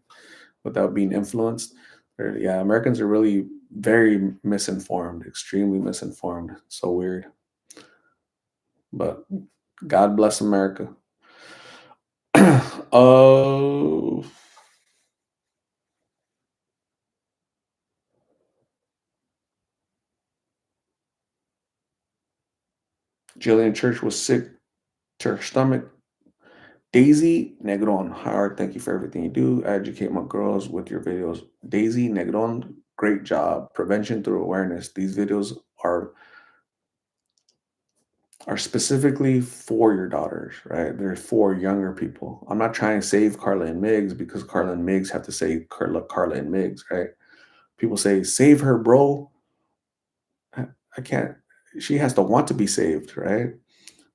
without being influenced. Yeah, Americans are really very misinformed, extremely misinformed. So weird, but God bless America. Oh, Jillian Church was sick to her stomach. Daisy Negron, hard. Thank you for everything you do. I educate my girls with your videos. Daisy Negron, Great job. Prevention through awareness. These videos are are specifically for your daughters, right? They're for younger people. I'm not trying to save Carla and Migs because Carla and Migs have to say Carla and Migs, right? People say, save her, bro. I I can't. She has to want to be saved, right?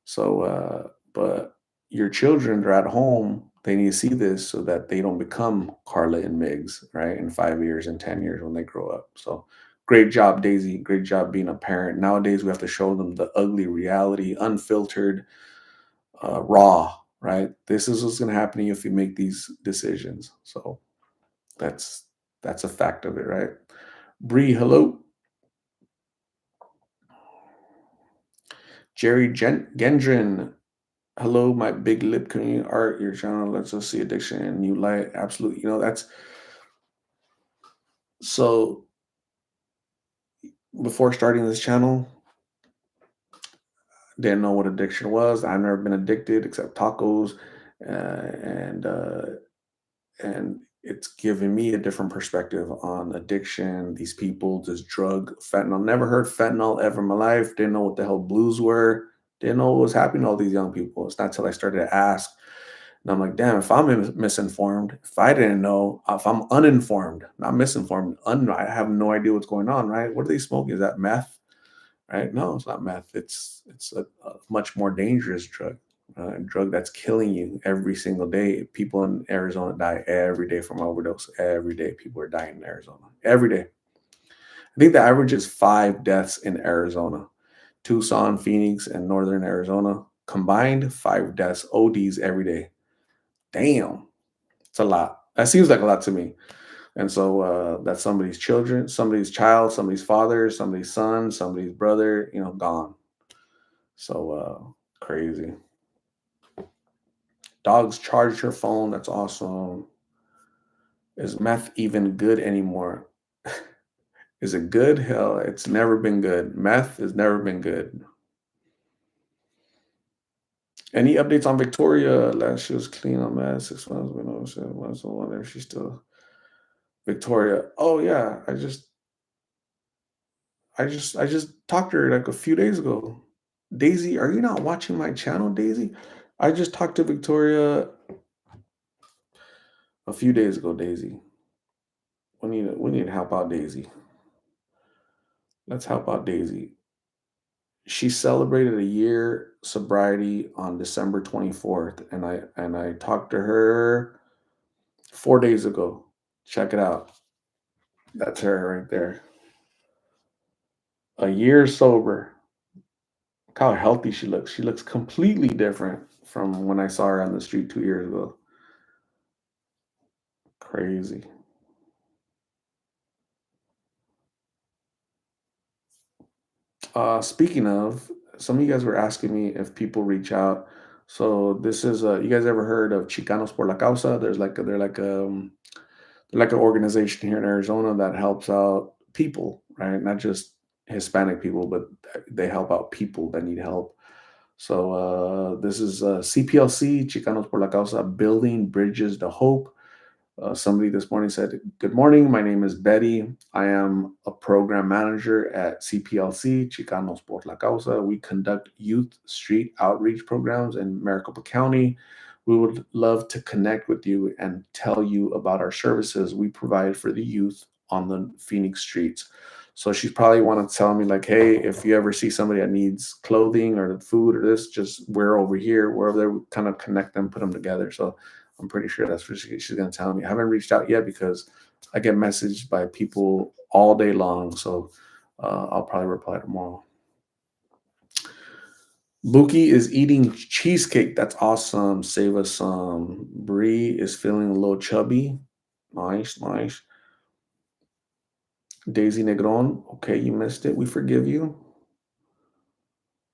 So, but your children, they're at home. They need to see this so that they don't become Carla and Migs, right? In 5 years and 10 years when they grow up. So, great job, Daisy. Great job being a parent. Nowadays, we have to show them the ugly reality, unfiltered, raw, right? This is what's going to happen to you if you make these decisions. So, that's that's a fact of it, right? Bree, hello. Jerry Gendron, hello, my big lip community art. Your channel lets us see addiction in new light. Absolutely. That's so before starting this channel, didn't know what addiction was. I've never been addicted except tacos. And and it's given me a different perspective on addiction, these people, this drug, fentanyl. Never heard fentanyl ever in my life. Didn't know what the hell blues were. Didn't know what was happening to all these young people. It's not until I started to ask. And I'm like, damn, if I'm misinformed, if I didn't know, if I'm uninformed, not misinformed, I have no idea what's going on, right? What are they smoking? Is that meth? Right? No, it's not meth. It's a much more dangerous drug, a drug that's killing you every single day. People in Arizona die every day from overdose. Every day, people are dying in Arizona. Every day. I think the average is 5 deaths in Arizona. Tucson, Phoenix, and Northern Arizona combined, 5 deaths, ODs every day. Damn, it's a lot. That seems like a lot to me. And so that's somebody's children, somebody's child, somebody's father, somebody's son, somebody's brother, gone. So crazy. Dogs charge your phone. That's awesome. Is meth even good anymore? Is it good? Hell, it's never been good. Meth has never been good. Any updates on Victoria? Last she was clean on meth. 6 months. We know 7 months. I wonder if she's still Victoria. Oh yeah, I just talked to her like a few days ago. Daisy, are you not watching my channel, Daisy? I just talked to Victoria a few days ago, Daisy. We need to help out Daisy. Let's help out Daisy. She celebrated a year sobriety on December 24th, and I talked to her 4 days ago. Check it out. That's her right there. A year sober. Look how healthy she looks. She looks completely different from when I saw her on the street 2 years ago. Crazy. Speaking of, some of you guys were asking me if people reach out. So this is you guys ever heard of Chicanos por la Causa? They're like an organization here in Arizona that helps out people, right? Not just Hispanic people, but they help out people that need help. So this is CPLC, Chicanos por la Causa, building bridges to hope. Somebody this morning said, good morning. My name is Betty. I am a program manager at CPLC, Chicanos por la Causa. We conduct youth street outreach programs in Maricopa County. We would love to connect with you and tell you about our services we provide for the youth on the Phoenix streets. So she's probably want to tell me like, hey, if you ever see somebody that needs clothing or food or this, just we're over here, we're over there, we kind of connect them, put them together. So I'm pretty sure that's what she's going to tell me. I haven't reached out yet because I get messaged by people all day long. So I'll probably reply tomorrow. Buki is eating cheesecake. That's awesome. Save us some. Bree is feeling a little chubby. Nice, nice. Daisy Negron. Okay, you missed it. We forgive you.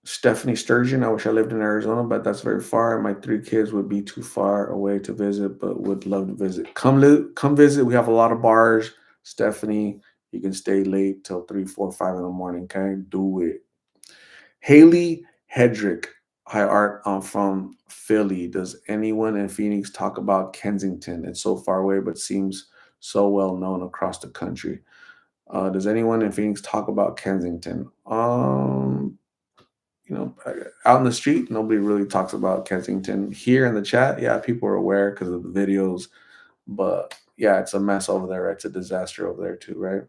Stephanie Sturgeon. I wish I lived in Arizona, but that's very far. My 3 kids would be too far away to visit, but would love to visit. Come visit. We have a lot of bars. Stephanie, you can stay late till 3, 4, 5 in the morning. Okay, do it. Haley Hedrick. Hi Art. I'm from Philly. Does anyone in Phoenix talk about Kensington? It's so far away, but seems so well known across the country. Does anyone in Phoenix talk about Kensington? Out in the street, nobody really talks about Kensington. Here in the chat, yeah, people are aware because of the videos, but yeah, it's a mess over there. Right? It's a disaster over there too, right?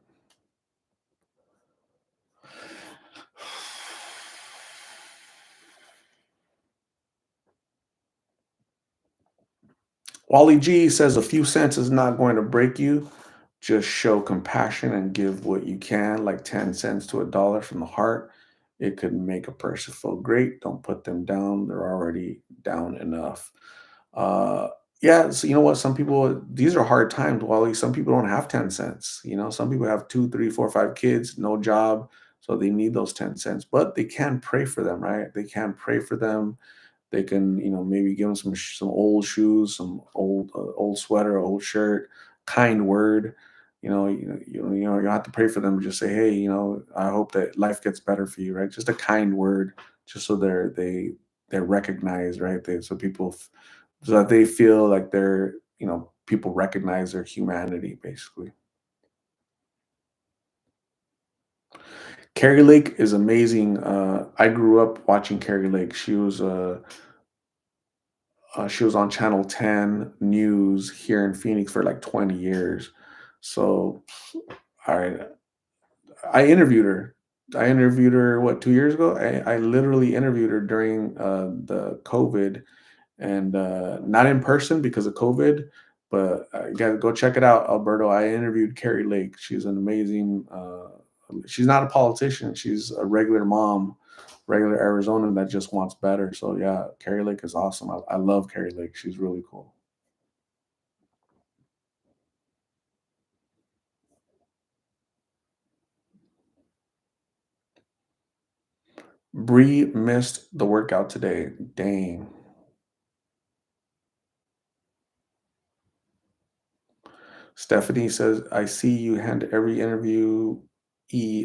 Wally G says a few cents is not going to break you. Just show compassion and give what you can, like 10 cents to a dollar from the heart. It could make a person feel great. Don't put them down. They're already down enough. Uh, yeah, so you know what? Some people, these are hard times, Wally. Some people don't have 10 cents. Some people have two, three, four, five kids, no job. So they need those 10 cents, but they can pray for them, right? They can pray for them. They can, maybe give them some old shoes, some old sweater, old shirt, kind word. You don't have to pray for them. Just say, hey, I hope that life gets better for you, right? Just a kind word, just so they're recognized, right? So that they feel like people recognize their humanity, basically. Carrie Lake is amazing. I grew up watching Carrie Lake. She was on Channel 10 News here in Phoenix for like 20 years. So I I interviewed her. I interviewed her what 2 years ago. I literally interviewed her during the COVID and not in person because of COVID. But you gotta go check it out, Alberto. I interviewed Carrie Lake. She's an amazing. She's not a politician. She's a regular mom, regular Arizonan that just wants better. So yeah, Carrie Lake is awesome. I love Carrie Lake. She's really cool. Bree missed the workout today. Dang. Stephanie says, I see you hand every interviewee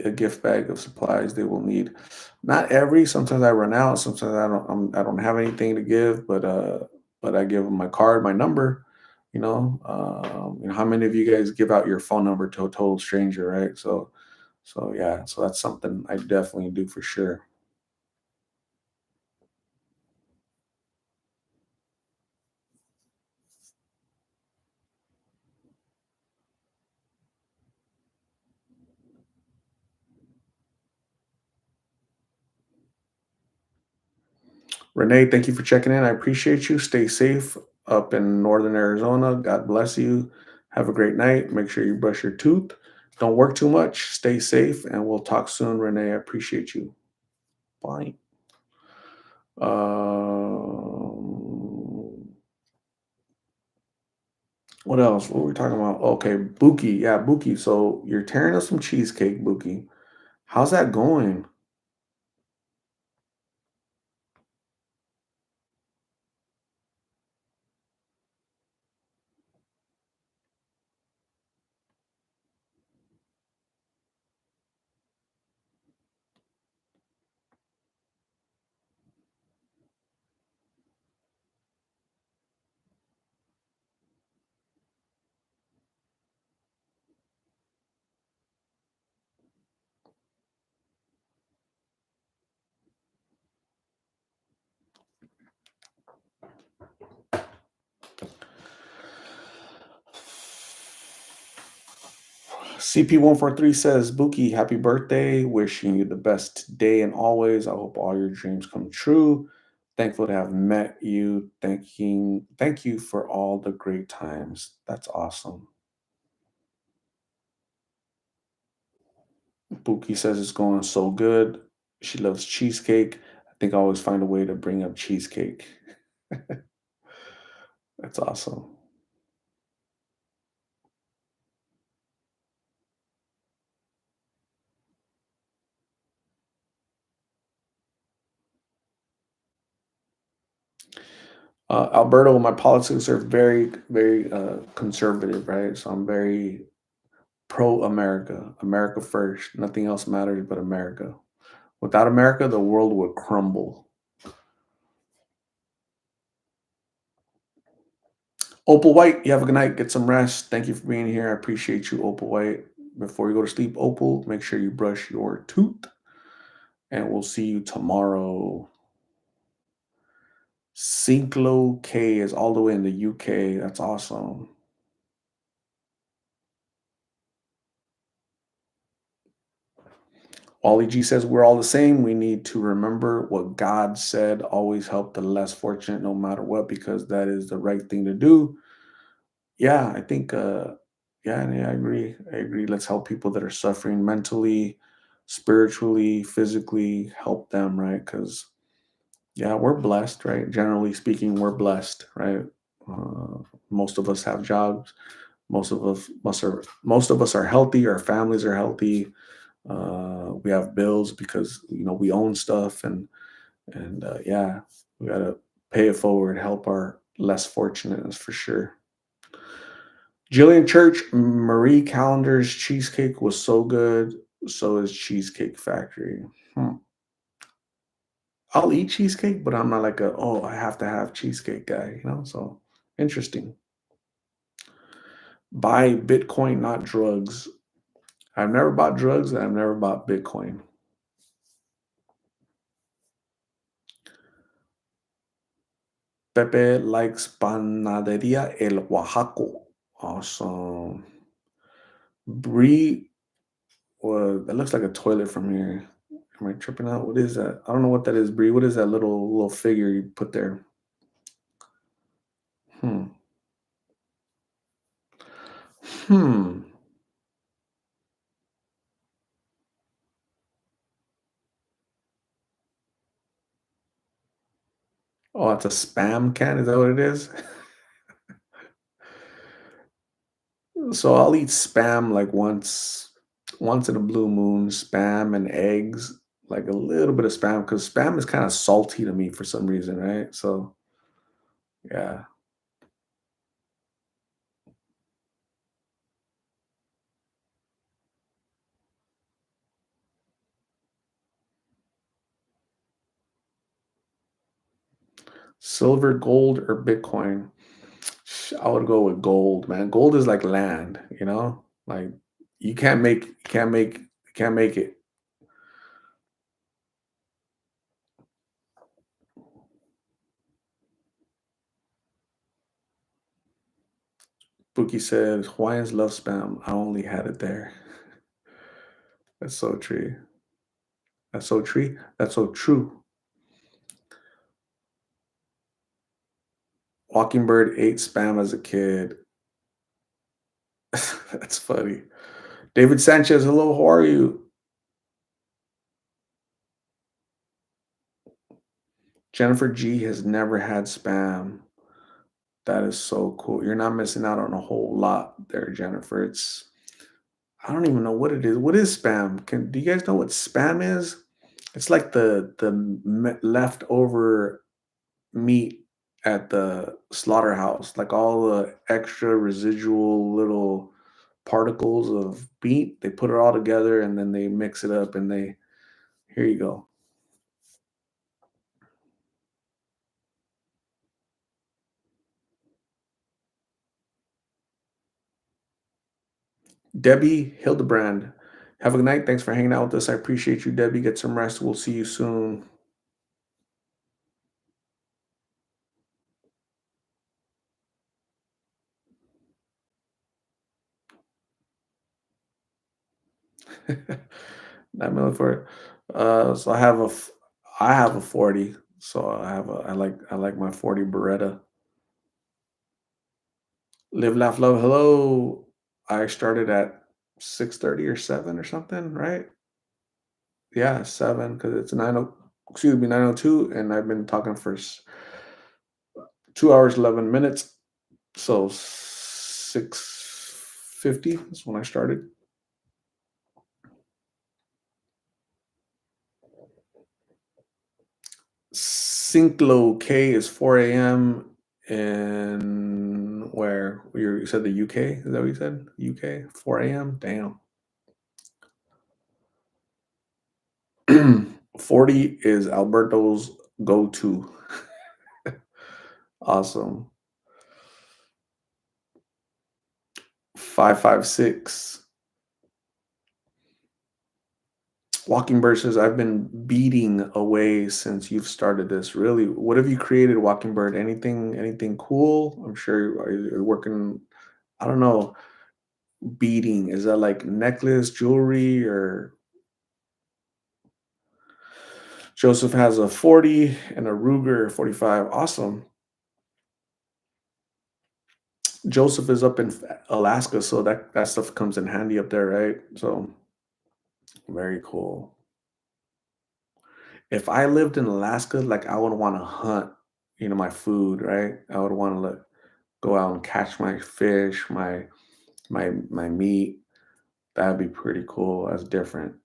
a gift bag of supplies they will need. Not every. Sometimes I run out. Sometimes I don't have anything to give, but I give them my card, my number. How many of you guys give out your phone number to a total stranger, right? So yeah, so that's something I definitely do for sure. Renee, thank you for checking in. I appreciate you. Stay safe up in northern Arizona. God bless you. Have a great night. Make sure you brush your tooth. Don't work too much. Stay safe, and we'll talk soon, Renee. I appreciate you. Bye. What else? What were we talking about? Okay, Buki. Yeah, Buki. So you're tearing us some cheesecake, Buki. How's that going? CP143 says, Buki, happy birthday. Wishing you the best today and always. I hope all your dreams come true. Thankful to have met you. Thank you for all the great times. That's awesome. Buki says it's going so good. She loves cheesecake. I think I always find a way to bring up cheesecake. That's awesome. Alberto, my politics are very, very conservative, right? So I'm very pro America. America first. Nothing else matters but America. Without America, the world would crumble. Opal White, you have a good night. Get some rest. Thank you for being here. I appreciate you, Opal White. before you go to sleep, Opal, make sure you brush your tooth. And we'll see you tomorrow. Synclo K is all the way in the UK. That's awesome. Ollie G says we're all the same. We need to remember what God said. Always help the less fortunate, no matter what, because that is the right thing to do. Yeah, I think. Yeah, I agree. I agree. Let's help people that are suffering mentally, spiritually, physically. Help them, right? Because yeah, we're blessed, right? Generally speaking, we're blessed, right? Uh, most of us have jobs. Most of us are healthy. Our families are healthy. We have bills because we own stuff, and yeah, we gotta pay it forward, help our less fortunate, that's for sure. Jillian Church, Marie Callender's cheesecake was so good. So is Cheesecake Factory. Hmm. I'll eat cheesecake, but I'm not like I have to have cheesecake guy. So interesting. Buy Bitcoin, not drugs. I've never bought drugs and I've never bought Bitcoin. Pepe likes Panaderia El Oaxaco. Awesome. Bree, well, that looks like a toilet from here. Am I tripping out? What is that? I don't know what that is, Bree. What is that little figure you put there? Hmm. Hmm. Oh, it's a spam can. Is that what it is? So I'll eat spam like once in a blue moon, spam and eggs, like a little bit of spam because spam is kind of salty to me for some reason, right? So yeah. Silver, gold, or Bitcoin? I would go with gold, man. Gold is like land. Like you can't make it. Bookie says Hawaiians love spam. I only had it there. That's so true. That's so true. That's so true. Walkingbird ate spam as a kid. That's funny. David Sanchez, hello, how are you? Jennifer G has never had spam. That is so cool. You're not missing out on a whole lot there, Jennifer. I don't even know what it is. What is spam? Do you guys know what spam is? It's like the leftover meat at the slaughterhouse, like all the extra residual little particles of meat. They put it all together and then they mix it up and here you go. Debbie Hildebrand, have a good night. Thanks for hanging out with us. I appreciate you, Debbie. Get some rest. We'll see you soon. Not million for it. So I have a 40. So I like my 40 Beretta. Live, laugh, love. Hello. I started at 6:30 or 7 or something, right? Yeah, 7 because it's 902, and I've been talking for 2 hours 11 minutes. So 6:50 is when I started. Synclo K is 4 a.m. in where you said the UK? Is that what you said? UK, 4 a.m. Damn. 40 is Alberto's go-to. Awesome. 556. Walking says, I've been beating away since you've started this. Really, what have you created, Walking Bird? Anything cool? I'm sure you're working. I don't know. Beading, is that like necklace, jewelry, or Joseph has a 40 and a Ruger 45. Awesome. Joseph is up in Alaska, so that stuff comes in handy up there, right? So very cool. If I lived in Alaska, like I would want to hunt, my food, right? I would want to go out and catch my fish, my meat. That'd be pretty cool. That's different.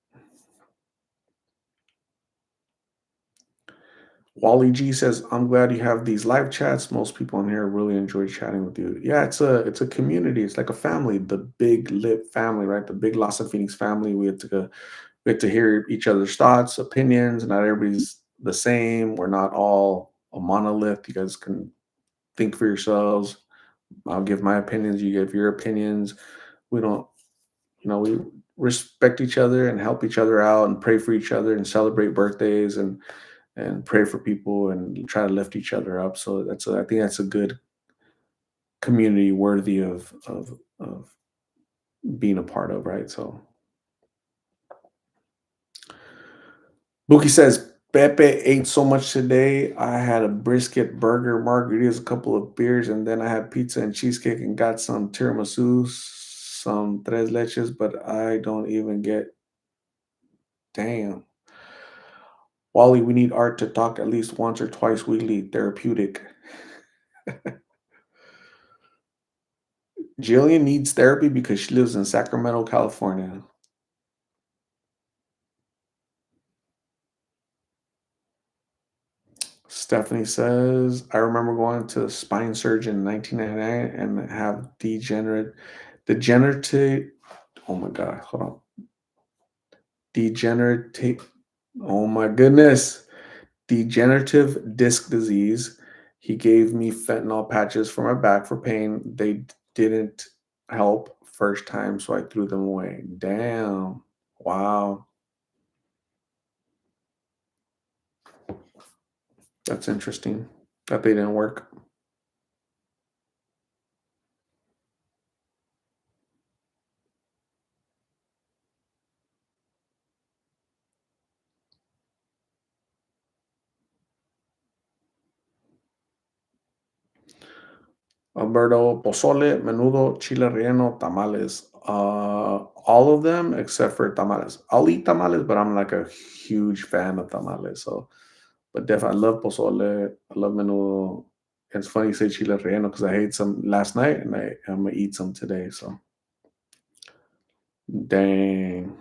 Wally G says, "I'm glad you have these live chats. Most people in here really enjoy chatting with you. Yeah, it's a community. It's like a family. The big lit family, right? The big Los Phoenix family. We get to hear each other's thoughts, opinions. Not everybody's the same. We're not all a monolith. You guys can think for yourselves. I'll give my opinions. You give your opinions. We don't, we respect each other and help each other out and pray for each other and celebrate birthdays and pray for people and try to lift each other up. So I think that's a good community worthy of being a part of, right? So Buki says Pepe ate so much today. I had a brisket burger, margaritas, a couple of beers, and then I had pizza and cheesecake and got some tiramisu, some tres leches, but I don't even get damn. Wally, we need art to talk at least once or twice weekly. Therapeutic. Jillian needs therapy because she lives in Sacramento, California. Stephanie says, I remember going to a spine surgeon in 1999 and have degenerative, oh my God, hold on. Degenerative, oh my goodness, degenerative disc disease. He gave me fentanyl patches for my back for pain. They didn't help first time, so I threw them away. Damn. Wow. That's interesting that they didn't work. Alberto, pozole, menudo, chile relleno, tamales. All of them except for tamales. I'll eat tamales, but I'm like a huge fan of tamales. So, but definitely, I love pozole. I love menudo. It's funny you say chile relleno because I ate some last night and I'm gonna eat some today. So, dang.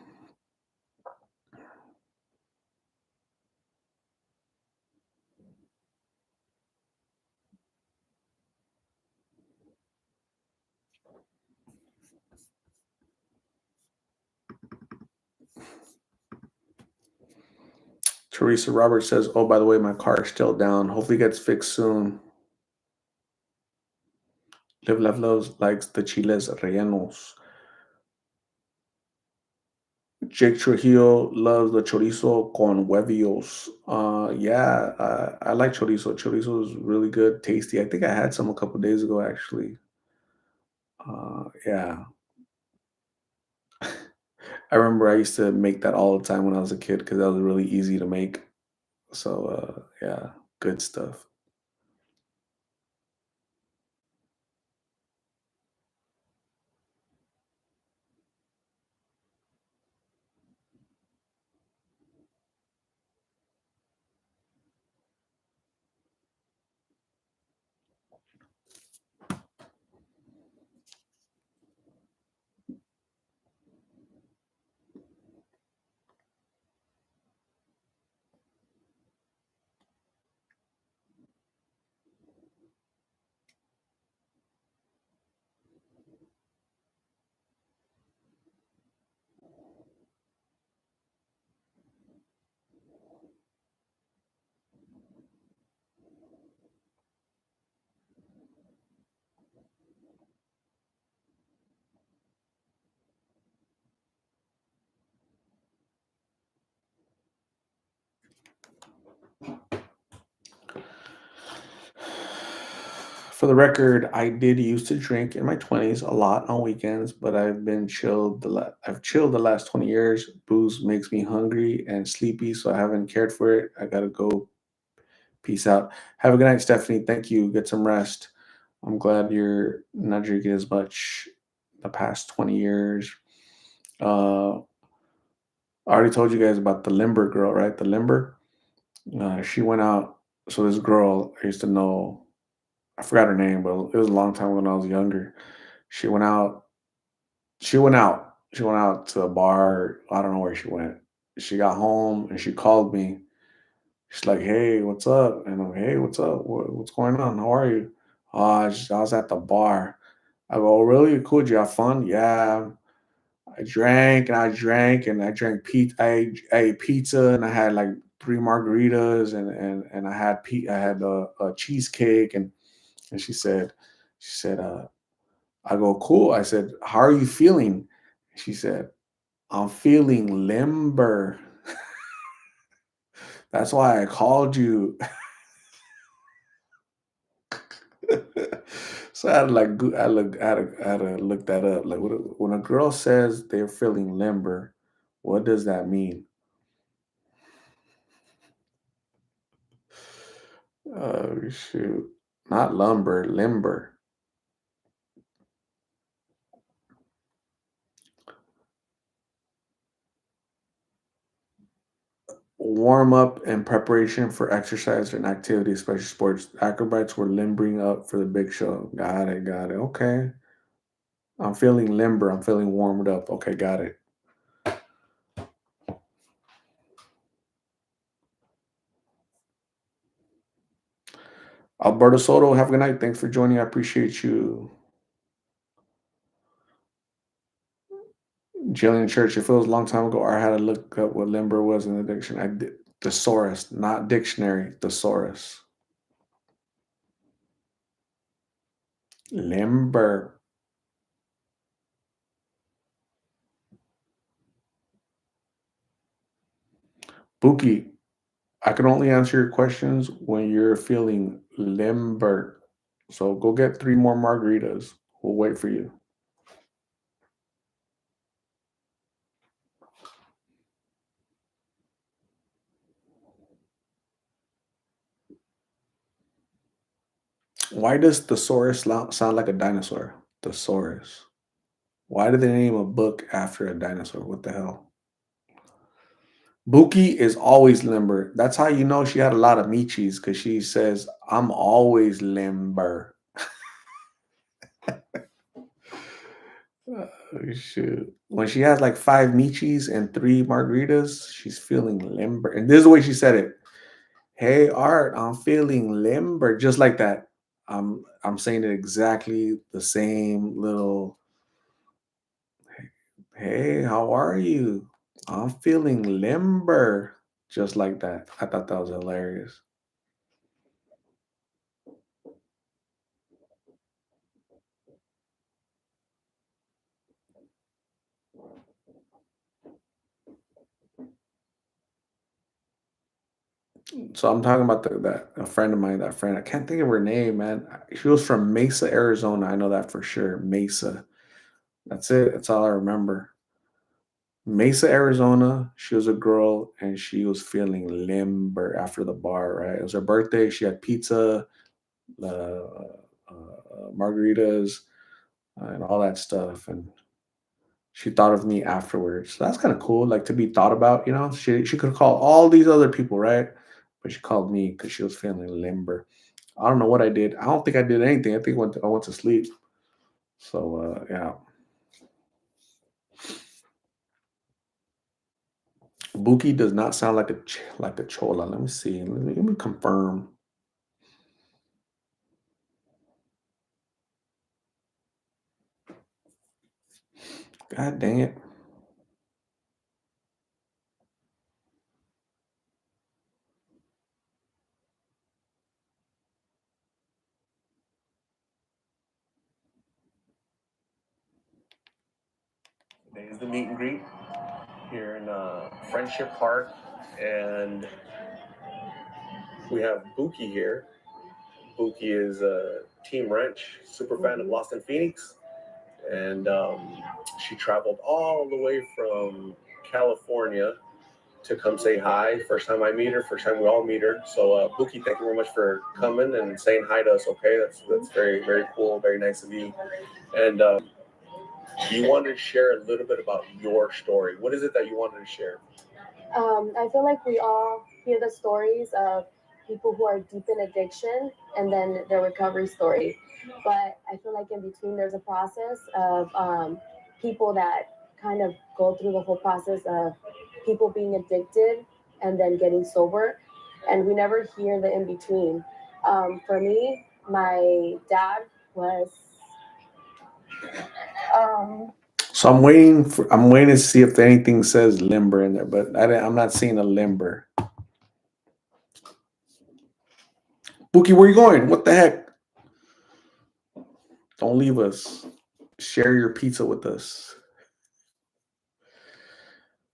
Teresa Roberts says, "Oh, by the way, my car is still down. Hopefully, it gets fixed soon." Live Love Loves likes the chiles rellenos. Jake Trujillo loves the chorizo con huevillos. Yeah, I like chorizo. Chorizo is really good, tasty. I think I had some a couple days ago, actually. Yeah, I remember I used to make that all the time when I was a kid because that was really easy to make. So, yeah, good stuff. For the record, I did used to drink in my 20s a lot on weekends, but I've chilled the last 20 years. Booze makes me hungry and sleepy, so I haven't cared for it. I gotta go. Peace out. Have a good night, Stephanie. Thank you. Get some rest. I'm glad you're not drinking as much the past 20 years. I already told you guys about the limber girl, right? The limber. She went out. So this girl I used to know, I forgot her name, but it was a long time ago when I was younger. She went out. She went out to a bar. I don't know where she went. She got home and she called me. She's like, "Hey, what's up?" And I'm, "Hey, what's up? What's going on? How are you?" I was at the bar." I go, "Oh, really? Cool. Did you have fun?" "Yeah, I drank pizza. I ate pizza and I had like three margaritas and I had a cheesecake." And she said, I go, "Cool." I said, "How are you feeling?" She said, "I'm feeling limber. That's why I called you." So I had to like I had to look that up. Like when a girl says they're feeling limber, what does that mean? Oh shoot. Not lumber, limber. Warm up in preparation for exercise and activity, especially sports. Acrobats were limbering up for the big show. Got it, got it. Okay. I'm feeling limber. I'm feeling warmed up. Okay, got it. Alberto Soto, have a good night. Thanks for joining. I appreciate you. Jillian Church, if it was a long time ago, I had to look up what limber was in the dictionary. I did thesaurus, not dictionary, thesaurus. Limber. Buki, I can only answer your questions when you're feeling limber. So go get three more margaritas. We'll wait for you. Why does thesaurus sound like a dinosaur? Thesaurus. Why did they name a book after a dinosaur? What the hell? Buki is always limber. That's how you know she had a lot of Michis because she says, "I'm always limber." Oh, shoot. When she has like five Michis and three margaritas, she's feeling limber. And this is the way she said it. "Hey, Art, I'm feeling limber." Just like that. I'm saying it exactly the same little, "Hey, how are you? I'm feeling limber." Just like that. I thought that was hilarious. So I'm talking about that a friend of mine, that friend. I can't think of her name, man. She was from Mesa, Arizona. I know that for sure. Mesa. That's it. That's all I remember. Mesa, Arizona. She was a girl and she was feeling limber after the bar, right? It was her birthday. She had pizza, margaritas, and all that stuff. And she thought of me afterwards. So that's kind of cool, like to be thought about, you know? She could call all these other people, right? But she called me because she was feeling limber. I don't know what I did. I don't think I did anything. I think I went to sleep. So yeah, Buki does not sound like like a chola. Let me see. Let me confirm. God dang it! Today is the meet and greet here in Friendship Park, and we have Buki here. Buki is Team Wrench, super fan of Lost in Phoenix, and she traveled all the way from California to come say hi. First time I meet her, first time we all meet her. So, Buki, thank you very much for coming and saying hi to us. Okay, that's very very cool, very nice of you. And you wanted to share a little bit about your story. What is it that you wanted to share? I feel like we all hear the stories of people who are deep in addiction and then their recovery story. But I feel like in between, there's a process of people that kind of go through the whole process of people being addicted and then getting sober. And we never hear the in between. For me, my dad was so I'm waiting to see if anything says limber in there, but I'm not seeing a limber. Buki, where you going? What the heck? Don't leave us. Share your pizza with us.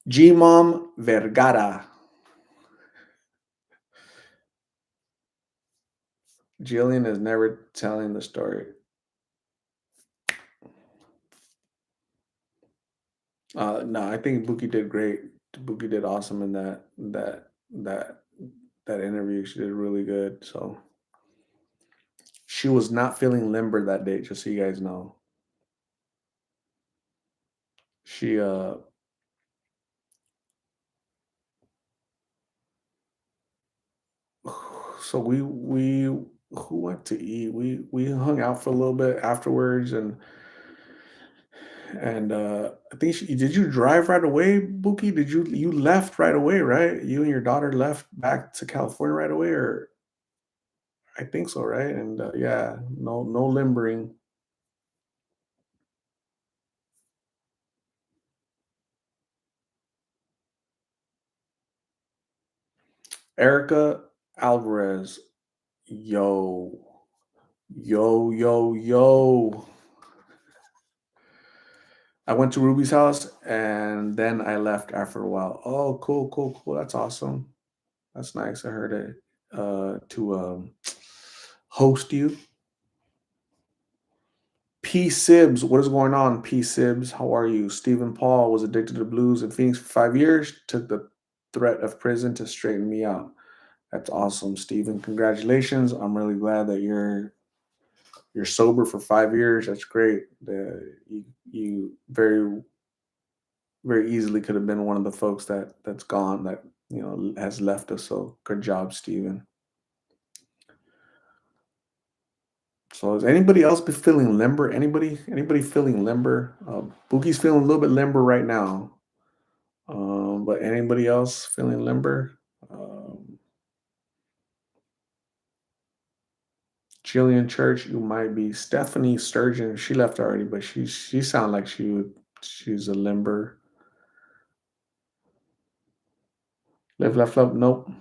G Mom Vergara. Jillian is never telling the story. No, I think Buki did great. Buki did awesome in that that interview. She did really good. So she was not feeling limber that day, just so you guys know. She so we who went to eat? We hung out for a little bit afterwards, and I think did you drive right away, Buki? Did you left right away, right? You and your daughter left back to California right away, or I think so, right? And yeah, no limbering. Erica Alvarez, yo, yo. I went to Ruby's house and then I left after a while. Oh, cool. That's awesome. That's nice. I heard it. To host you. P. Sibbs, what is going on? P. Sibbs, how are you? Stephen Paul was addicted to blues in Phoenix for 5 years. Took the threat of prison to straighten me out. That's awesome, Stephen. Congratulations. I'm really glad that you're sober for 5 years. That's great. You very easily could have been one of the folks that's gone that has left us. So good job, Stephen. So is anybody else be feeling limber? Anybody feeling limber? Boogie's feeling a little bit limber right now. But anybody else feeling limber? Jillian Church, you might be. Stephanie Sturgeon, she left already, but she sounded like she's a limber. Live, left, left. Nope.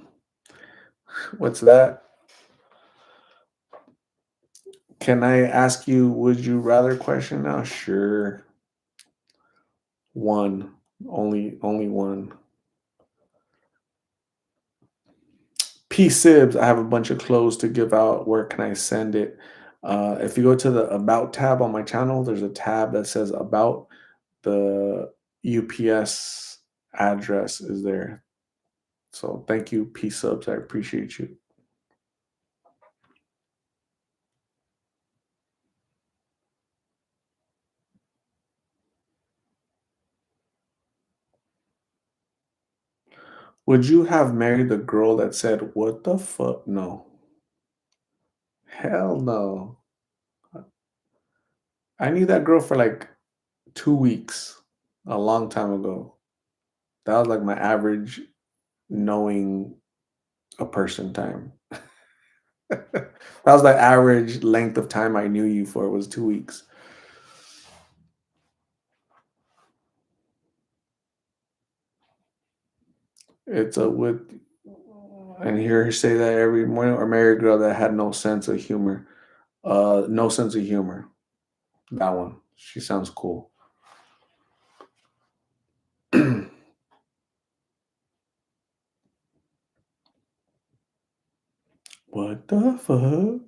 What's that? Can I ask you, would you rather question now? Sure. One. Only one. P Sibs, I have a bunch of clothes to give out. Where can I send it? If you go to the About tab on my channel, there's a tab that says About. The UPS address is there. So thank you, P Subs. I appreciate you. Would you have married the girl that said, "What the fuck?" No. Hell no. I knew that girl for like 2 weeks a long time ago. That was like my average knowing a person time. That was the average length of time I knew you for. It was 2 weeks. It's a with and hear her say that every morning, or marry a girl that had no sense of humor. No sense of humor. That one. She sounds cool. What the fuck?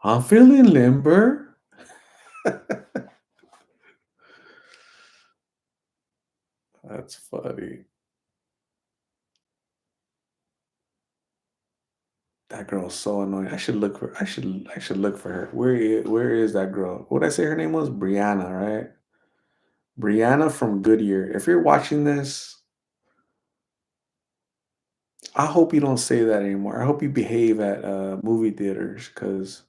I'm feeling limber. That's funny. That girl's so annoying. I should look for her. Where is that girl? What did I say her name was? Brianna, right? Brianna from Goodyear. If you're watching this, I hope you don't say that anymore. I hope you behave at movie theaters because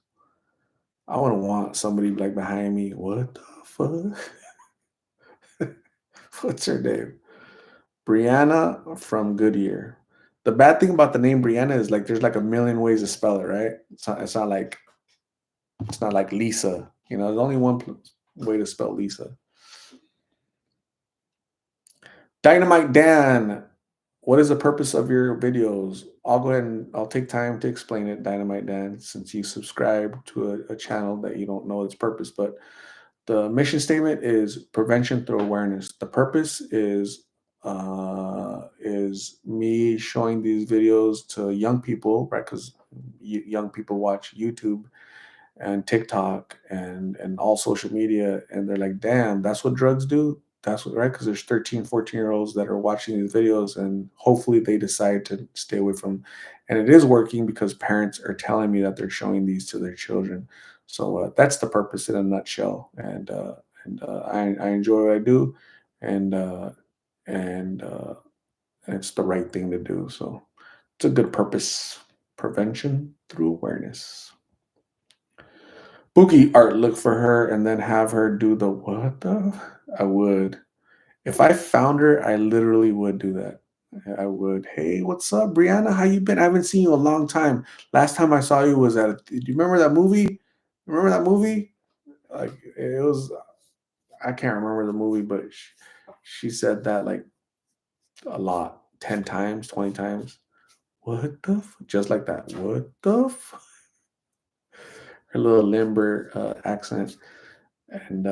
I wouldn't want somebody like behind me. What the fuck? What's her name? Brianna from Goodyear. The bad thing about the name Brianna is like there's like a million ways to spell it, right? It's not like Lisa. There's only one way to spell Lisa. Dynamite Dan, what is the purpose of your videos? I'll go ahead and I'll take time to explain it, Dynamite Dan, since you subscribe to a channel that you don't know its purpose. But the mission statement is prevention through awareness. The purpose is me showing these videos to young people, right? Because young people watch YouTube and TikTok and all social media, and they're like, "Damn, that's what drugs do." That's what, right? Because there's 13, 14-year-olds that are watching these videos, and hopefully they decide to stay away from. And it is working because parents are telling me that they're showing these to their children. So that's the purpose in a nutshell. And I enjoy what I do, and uh, and it's the right thing to do. So it's a good purpose. Prevention through awareness. Boogie art, look for her and then have her do the what the? I would. If I found her, I literally would do that. I would. Hey, what's up, Brianna? How you been? I haven't seen you in a long time. Last time I saw you was do you remember that movie? Remember that movie? Like it was. I can't remember the movie, but she said that like a lot, 10 times, 20 times. What the? Just like that. What the? Her little limber accent, and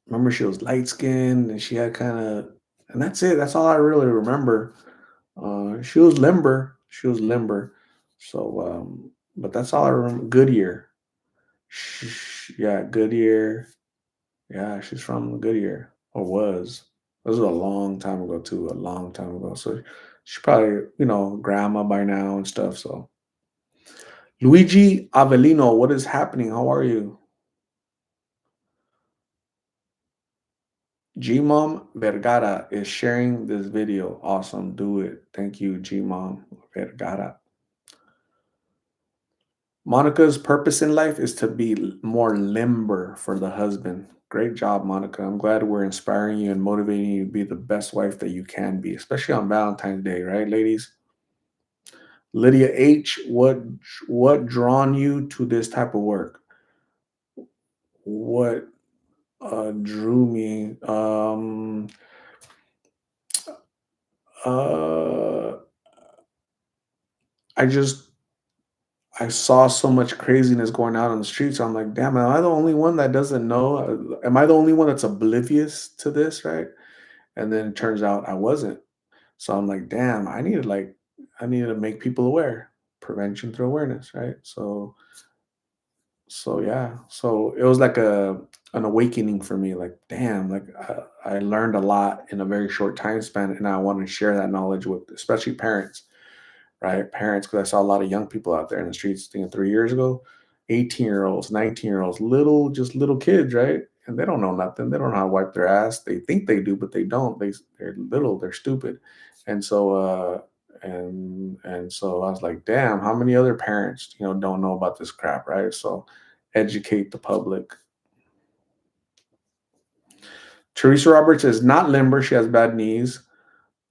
remember she was light skinned and she had kind of, and that's it. That's all I really remember. She was limber. She was limber. So, but that's all I remember. Goodyear. Yeah, Goodyear. Yeah, she's from Goodyear or was. This was a long time ago too. A long time ago. So she's probably grandma by now and stuff. So Luigi Avellino, what is happening? How are you? Gmom Vergara is sharing this video. Awesome. Do it. Thank you, Gmom Vergara. Monica's purpose in life is to be more limber for the husband. Great job, Monica. I'm glad we're inspiring you and motivating you to be the best wife that you can be, especially on Valentine's Day, right, ladies? Lydia H, what drawn you to this type of work? What drew me? Uh, I just I saw so much craziness going out on the streets. I'm like, damn, am I the only one that doesn't know? Am I the only one that's oblivious to this, right? And then it turns out I wasn't. So I'm like, damn, I needed to make people aware. Prevention through awareness, right? So yeah. So it was like an awakening for me. Like, damn, like I learned a lot in a very short time span, and I want to share that knowledge with especially parents, right? Parents, because I saw a lot of young people out there in the streets, 3 years ago, 18-year-olds, 19-year-olds, just little kids, right? And they don't know nothing. They don't know how to wipe their ass. They think they do, but they don't. They're little. They're stupid. And so, and so I was like, damn, how many other parents, don't know about this crap, right? So, educate the public. Teresa Roberts is not limber. She has bad knees.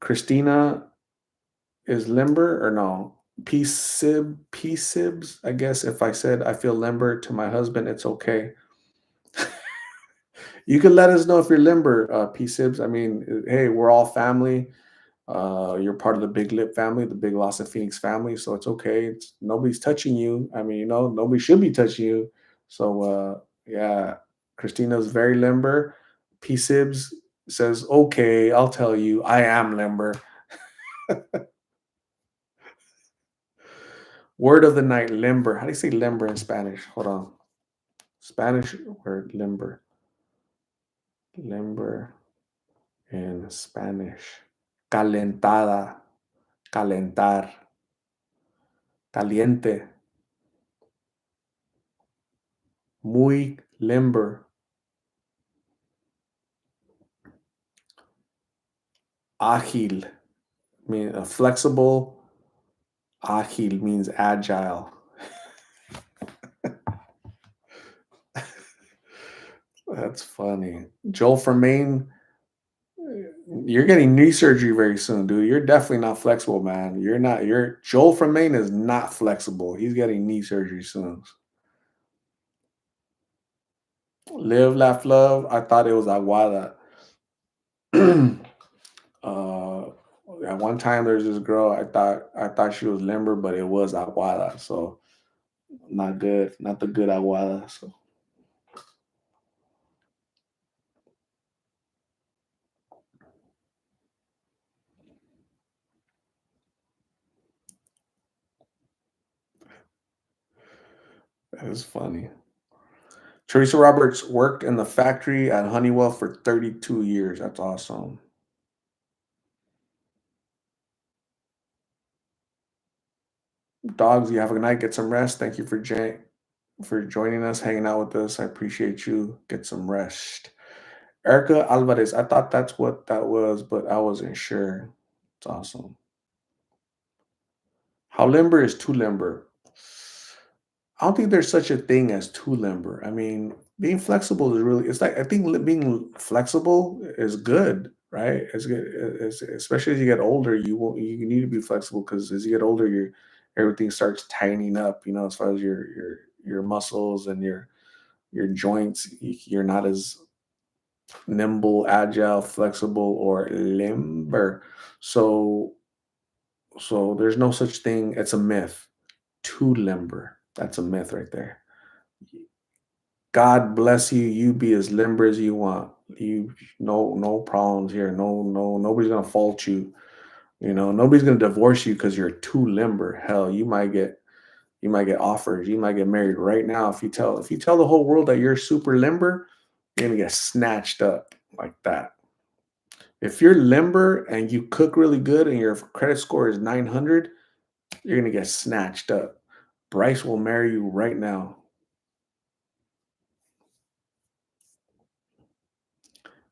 Christina is limber or no? P-sibs, I guess if I said I feel limber to my husband, it's okay. You can let us know if you're limber, P-sibs. I mean, hey, we're all family. You're part of the Big Lip family, the Big Loss of Phoenix family, so it's okay. Nobody's touching you. I mean, nobody should be touching you. So, yeah, Christina's very limber. P-sibs says, okay, I'll tell you, I am limber. Word of the night, limber. How do you say limber in Spanish? Hold on. Spanish word limber. Limber in Spanish. Calentada, calentar, caliente, muy limber, ágil, mean flexible, ágil means agile. That's funny. Joel from Maine, you're getting knee surgery very soon, dude. You're definitely not flexible, man. You're not. You're Joel from Maine is not flexible. He's getting knee surgery soon. Live, laugh, love. I thought it was Aguada. uh, at one time, there's this girl. I thought she was limber, but it was Aguada. So not good. Not the good Aguada. So that is funny. Teresa Roberts worked in the factory at Honeywell for 32 years. That's awesome. Dogs, you have a good night. Get some rest. Thank you for joining us, hanging out with us. I appreciate you. Get some rest. Erica Alvarez, I thought that's what that was, but I wasn't sure. It's awesome. How limber is too limber? I don't think there's such a thing as too limber. I mean, being flexible is really, it's like, I think being flexible is good, right? It's good, especially as you get older, you need to be flexible because as you get older, everything starts tightening up, as far as your muscles and your joints, you're not as nimble, agile, flexible, or limber. So, so there's no such thing. It's a myth. Too limber. That's a myth right there. God bless you. You be as limber as you want. You no problems here. Nobody's gonna fault you. Nobody's gonna divorce you because you're too limber. Hell, you might get offers. You might get married right now if you tell the whole world that you're super limber, you're gonna get snatched up like that. If you're limber and you cook really good and your credit score is 900, you're gonna get snatched up. Bryce will marry you right now.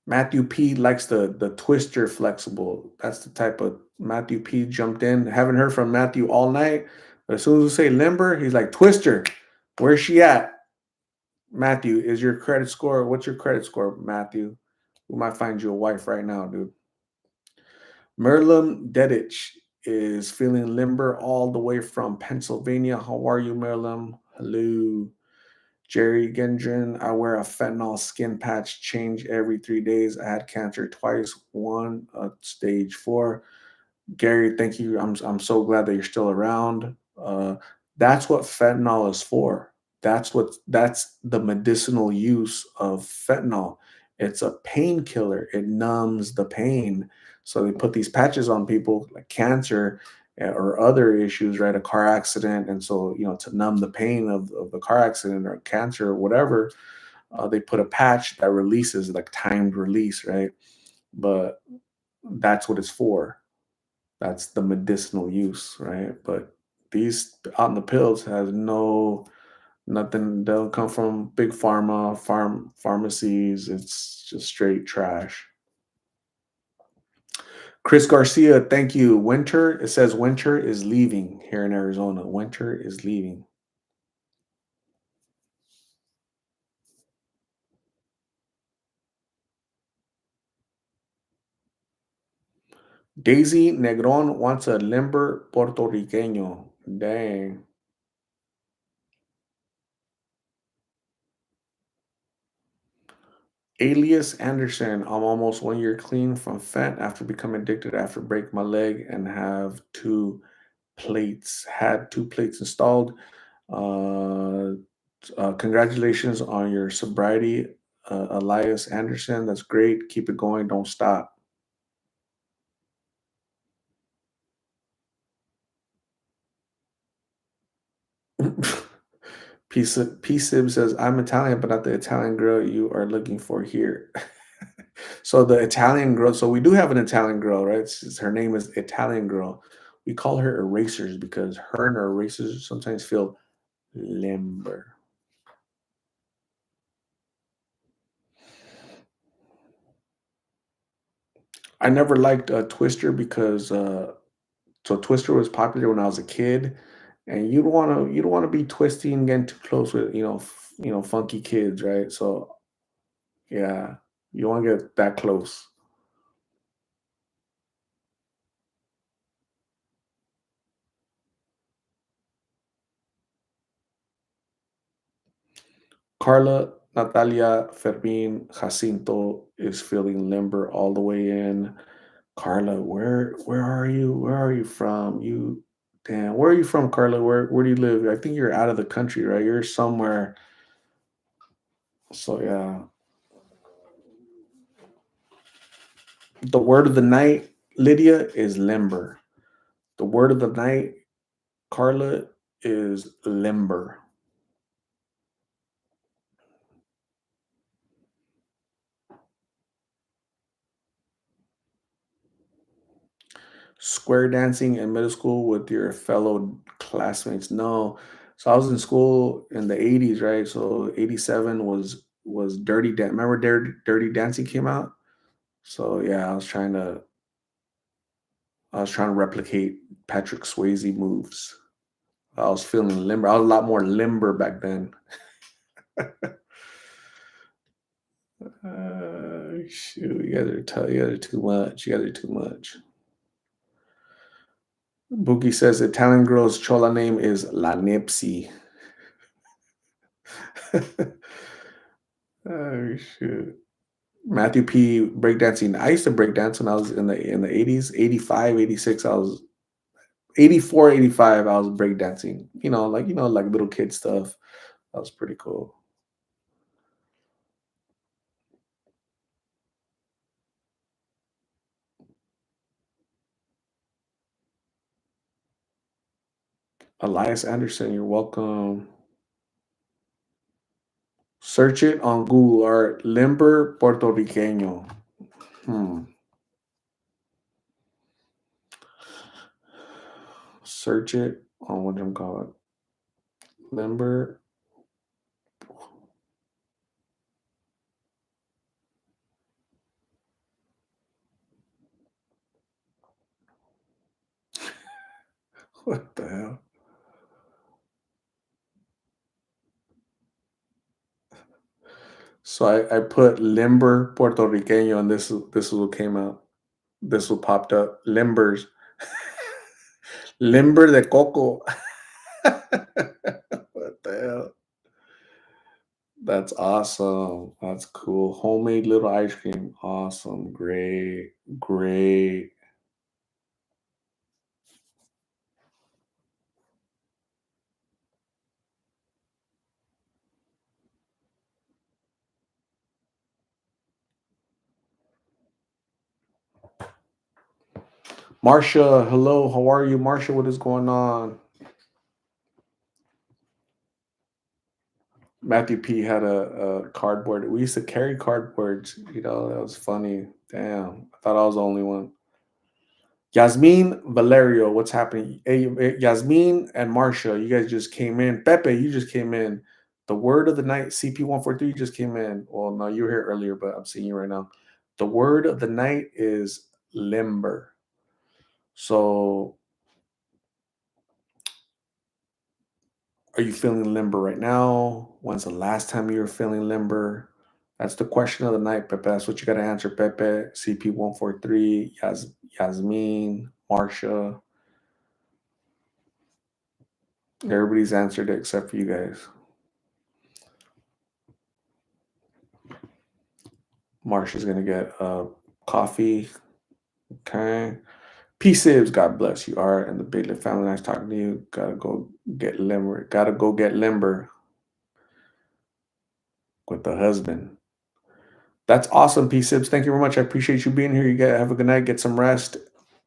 Matthew P likes the twister flexible. That's the type of Matthew P jumped in. Haven't heard from Matthew all night. But as soon as we say limber, he's like, Twister, where's she at? Matthew, is your credit score? What's your credit score, Matthew? We might find you a wife right now, dude. Merlin Dedich is feeling limber all the way from Pennsylvania. How are you, Merlin? Hello. Jerry Gendron, I wear a fentanyl skin patch, change every 3 days. I had cancer twice, one stage 4. Gary, thank you. I'm so glad that you're still around. That's what fentanyl is for. That's the medicinal use of fentanyl. It's a painkiller. It numbs the pain. So they put these patches on people like cancer or other issues, right? A car accident, and so to numb the pain of the car accident or cancer or whatever, they put a patch that releases like timed release, right? But that's what it's for. That's the medicinal use, right? But these out in the pills has nothing. They don't come from big pharmacies. It's just straight trash. Chris Garcia, thank you. Winter, it says winter is leaving here in Arizona. Winter is leaving. Daisy Negron wants a limber Puertorriqueño. Dang. Alias Anderson, I'm almost 1 year clean from fent after becoming addicted after break my leg and had 2 plates installed. Uh, Congratulations on your sobriety, Elias Anderson. That's great. Keep it going. Don't stop. P-Sib says, I'm Italian, but not the Italian girl you are looking for here. So the Italian girl, so we do have an Italian girl, right? Her name is Italian girl. We call her erasers because her and her erasers sometimes feel limber. I never liked Twister because so Twister was popular when I was a kid, and you don't want to be twisting and getting too close with funky kids, right? So yeah, you want to get that close. Carla, Natalia, Fermin, Jacinto is feeling limber all the way in. Carla, where are you? Where are you from? You damn, where are you from, Carla? Where do you live? I think you're out of the country, right? You're somewhere. So yeah. The word of the night, Lydia, is limber. The word of the night, Carla, is limber. Square dancing in middle school with your fellow classmates. No. So I was in school in the 80s, right? So 87 was Dirty Dance. Remember Dirty Dancing came out? So yeah, I was trying to replicate Patrick Swayze moves. I was feeling limber. I was a lot more limber back then. Shoot, you guys are too much. You guys are too much. Boogie says Italian girl's chola name is La Nipsey. Oh shoot. Matthew P breakdancing. I used to breakdance when I was in the 80s, 85, 86. I was 84, 85. I was breakdancing. Like little kid stuff. That was pretty cool. Elias Anderson, you're welcome. Search it on Google or limber puertorriqueño. Hmm. Search it on what I'm calling limber. What the hell? So I put limber puertorriqueño, and this is what came out. This what popped up. Limbers. Limber de coco. What the hell? That's awesome. That's cool. Homemade little ice cream. Awesome. Great. Great. Marsha, hello. How are you, Marsha? What is going on? Matthew P had a cardboard. We used to carry cardboards. That was funny. Damn. I thought I was the only one. Yasmin Valerio, what's happening? Hey, Yasmin and Marcia, you guys just came in. Pepe, you just came in. The word of the night, CP143, just came in. Well, no, you were here earlier, but I'm seeing you right now. The word of the night is limber. So, are you feeling limber right now? When's the last time you were feeling limber? That's the question of the night, Pepe. That's what you got to answer, Pepe. CP143, Yasmin, Marcia. Everybody's answered it except for you guys. Marsha's gonna get coffee. Okay. P-Sibs, God bless you. Art and the Big Lip family. Nice talking to you. Gotta go get limber. Gotta go get limber with the husband. That's awesome, P-Sibs. Thank you very much. I appreciate you being here. You gotta have a good night. Get some rest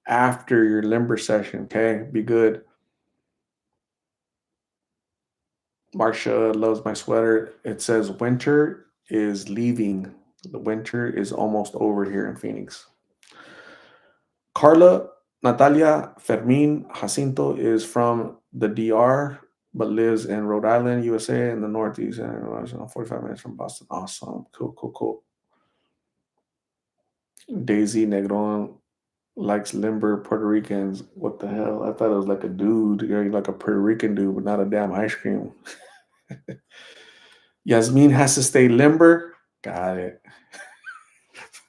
after your limber session. Okay. Be good. Marsha loves my sweater. It says winter is leaving. The winter is almost over here in Phoenix. Carla, Natalia, Fermin, Jacinto is from the DR, but lives in Rhode Island, USA, in the Northeast, and 45 minutes from Boston. Awesome. Cool, cool, cool. Daisy Negron likes limber Puerto Ricans. What the hell? I thought it was like a dude, like a Puerto Rican dude, but not a damn ice cream. Yasmin has to stay limber. Got it.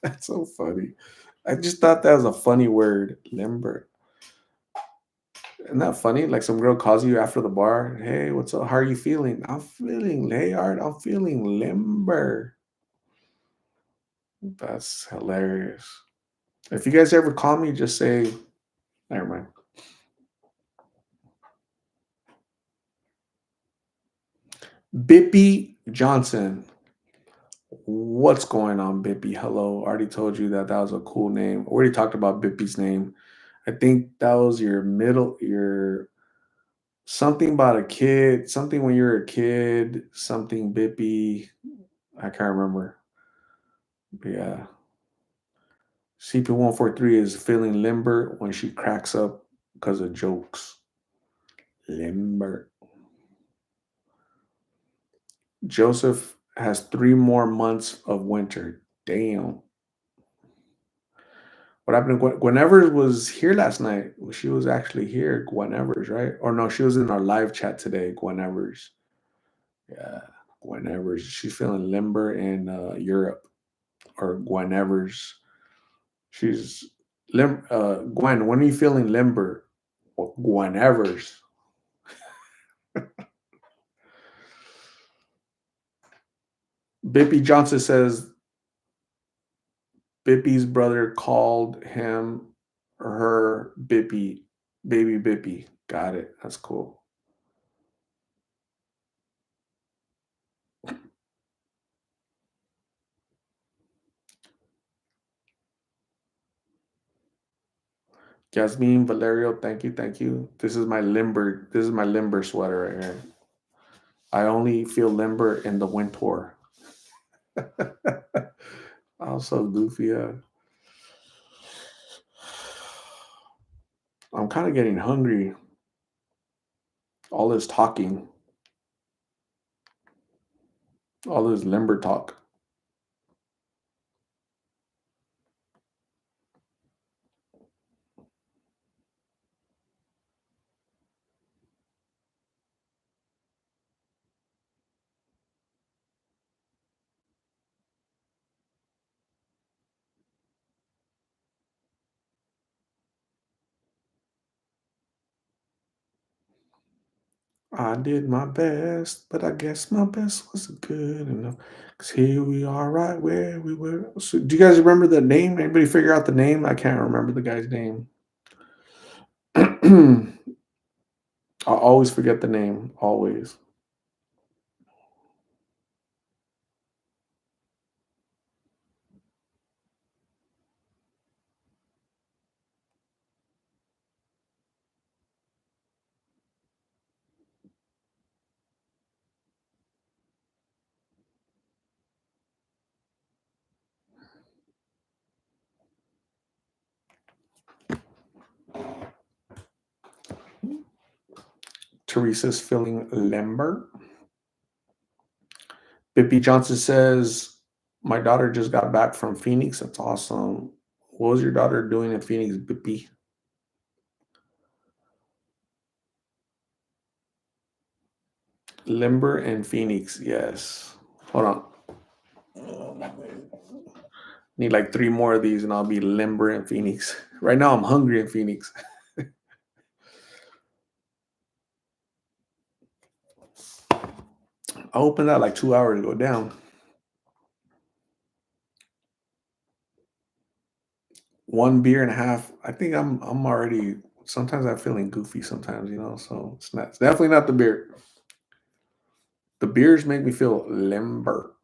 That's so funny. I just thought that was a funny word, limber. Isn't that funny? Like some girl calls you after the bar. Hey, what's up? How are you feeling? I'm feeling, hey, Art, I'm feeling limber. That's hilarious. If you guys ever call me, just say, never mind. Bippy Johnson. What's going on, Bippy? Hello. Already told you that that was a cool name. Already talked about Bippy's name. I think that was your something about a kid, something when you were a kid, something Bippy. I can't remember. But yeah. CP143 is feeling limber when she cracks up because of jokes. Limber. Joseph has 3 more months of winter. Damn. What happened to Gwen Evers was here last night. She was actually here, Gwen Evers, right? Or no, she was in our live chat today, Gwen Evers. Yeah, Gwen Evers. She's feeling limber in Europe, or Gwen Evers. She's Gwen, when are you feeling limber? Well, Gwen Evers. Bippy Johnson says Bippy's brother called him or her Bippy, baby Bippy. Got it. That's cool. Jasmine Valerio, thank you, thank you. This is my limber. This is my limber sweater right here. I only feel limber in the winter. I'm so goofy. I'm kind of getting hungry. All this talking, all this limber talk. I did my best, but I guess my best wasn't good enough. Cause here we are, right where we were. So, do you guys remember the name? Anybody figure out the name? I can't remember the guy's name. I always forget the name. Always. Teresa's feeling limber. Bippy Johnson says, my daughter just got back from Phoenix. That's awesome. What was your daughter doing in Phoenix, Bippy? Limber and Phoenix, yes. Hold on. Need like 3 more of these and I'll be limber in Phoenix. Right now I'm hungry in Phoenix. I opened that like 2 hours ago. Down. One beer and a half. I think I'm already sometimes I'm feeling goofy sometimes. So it's definitely not the beer. The beers make me feel limber.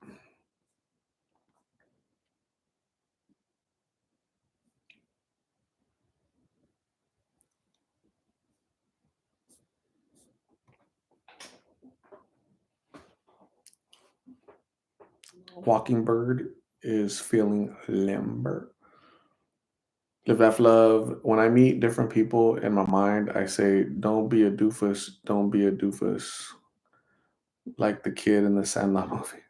Walking Bird is feeling limber. Live, laugh, love. When I meet different people in my mind, I say, "Don't be a doofus. Don't be a doofus." Like the kid in the Sandlot movie.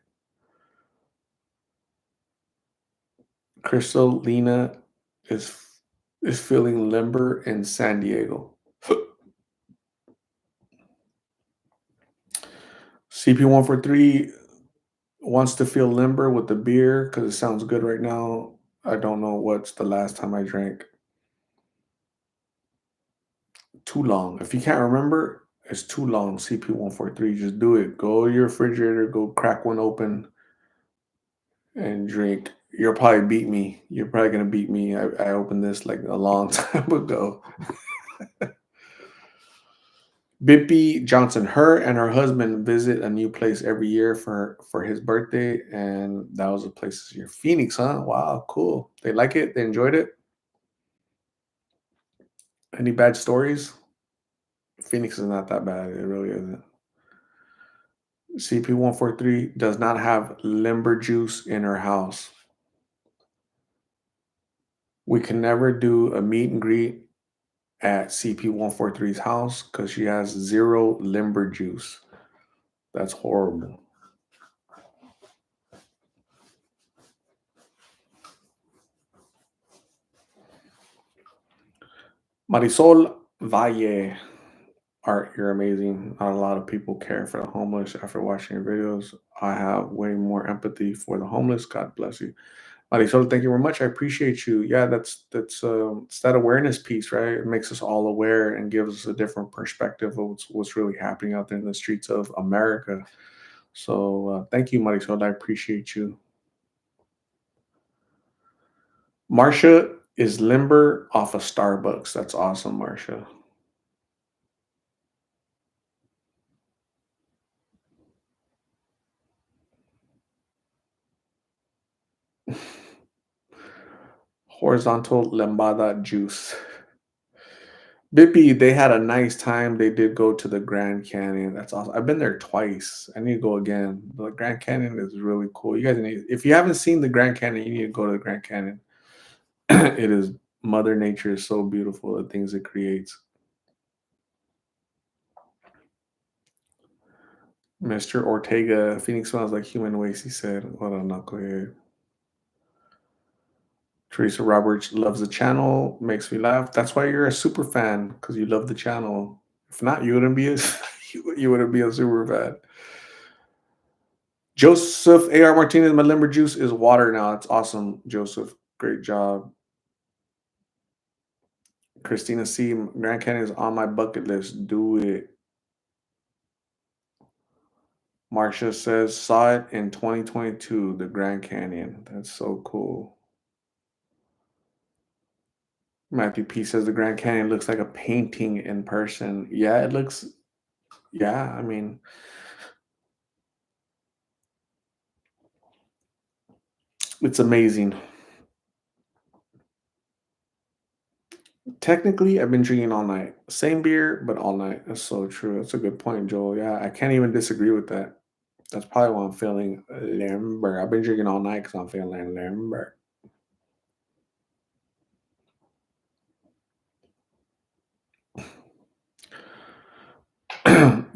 Crystal Lena is is feeling limber in San Diego. CP143 wants to feel limber with the beer because it sounds good right now. I don't know what's the last time I drank. Too long. If you can't remember, it's too long. CP143. Just do it. Go to your refrigerator, go crack one open and drink. You'll probably beat me. You're probably gonna beat me. I opened this like a long time ago. Bippy Johnson, her and her husband visit a new place every year for his birthday, and that was a place this year. Phoenix, huh? Wow, cool. They like it. They enjoyed it. Any bad stories? Phoenix is not that bad. It really isn't. CP143 does not have limber juice in her house. We can never do a meet and greet at CP143's house because she has zero limber juice. That's horrible. Marisol Valle, Art, you're amazing. Not a lot of people care for the homeless after watching your videos. I have way more empathy for the homeless. God bless you. Marisol, thank you very much. I appreciate you. Yeah, that's it's that awareness piece, right? It makes us all aware and gives us a different perspective of what's really happening out there in the streets of America. So thank you, Marisol. I appreciate you. Marsha is limber off of Starbucks. That's awesome, Marsha. Horizontal lambada juice. Bippy, they had a nice time. They did go to the Grand Canyon. That's awesome. I've been there twice. I need to go again. The Grand Canyon is really cool. You guys need, if you haven't seen the Grand Canyon, you need to go to the Grand Canyon. It is Mother Nature is so beautiful, the things it creates. Mr. Ortega, Phoenix smells like human waste, he said. What a knucklehead. Teresa Roberts loves the channel, makes me laugh. That's why you're a super fan, because you love the channel. If not, you wouldn't be a you wouldn't be a super fan. Joseph A.R. Martinez, my limber juice is water now. It's awesome, Joseph. Great job. Christina C. Grand Canyon is on my bucket list. Do it. Marcia says, saw it in 2022, the Grand Canyon. That's so cool. Matthew P says the Grand Canyon looks like a painting in person. Yeah, it looks, yeah, I mean, it's amazing. Technically, I've been drinking all night. Same beer, but all night. That's so true. That's a good point, Joel. Yeah, I can't even disagree with that. That's probably why I'm feeling limber. I've been drinking all night because I'm feeling limber.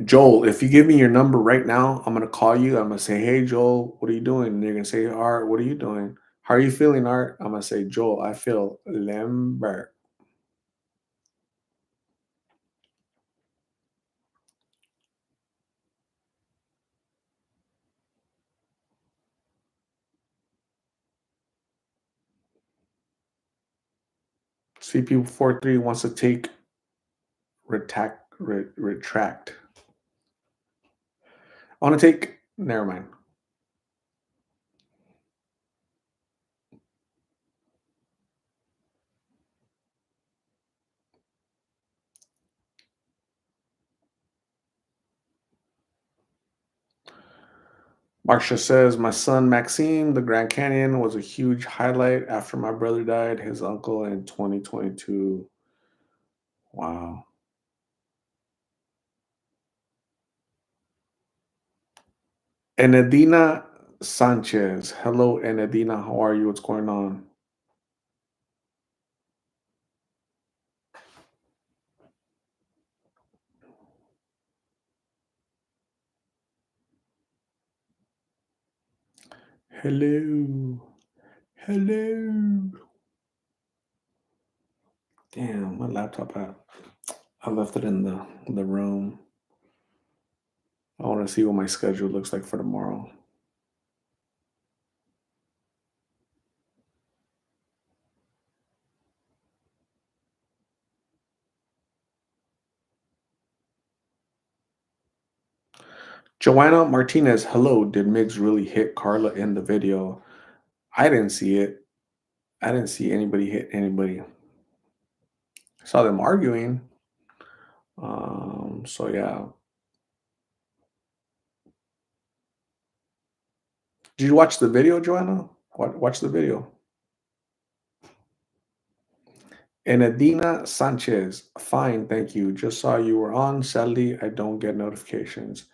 Joel, if you give me your number right now, I'm gonna call you. I'm gonna say, "Hey, Joel, what are you doing?" And you're gonna say, "Art, what are you doing? How are you feeling, Art?" I'm gonna say, "Joel, I feel limber." CP43 wants to take retract. I want to take. Never mind. Marcia says, "My son Maxime, the Grand Canyon was a huge highlight after my brother died. His uncle in 2022. Wow." And Adina Sanchez. Hello, Enedina. How are you? What's going on? Hello. Hello. Damn, my laptop out. I left it in the room. I want to see what my schedule looks like for tomorrow. Joanna Martinez, hello. Did Migs really hit Carla in the video? I didn't see it. I didn't see anybody hit anybody. I saw them arguing. So yeah. Did you watch the video, Joanna? Watch the video. And Adina Sanchez, fine, thank you. Just saw you were on. Sadly, I don't get notifications.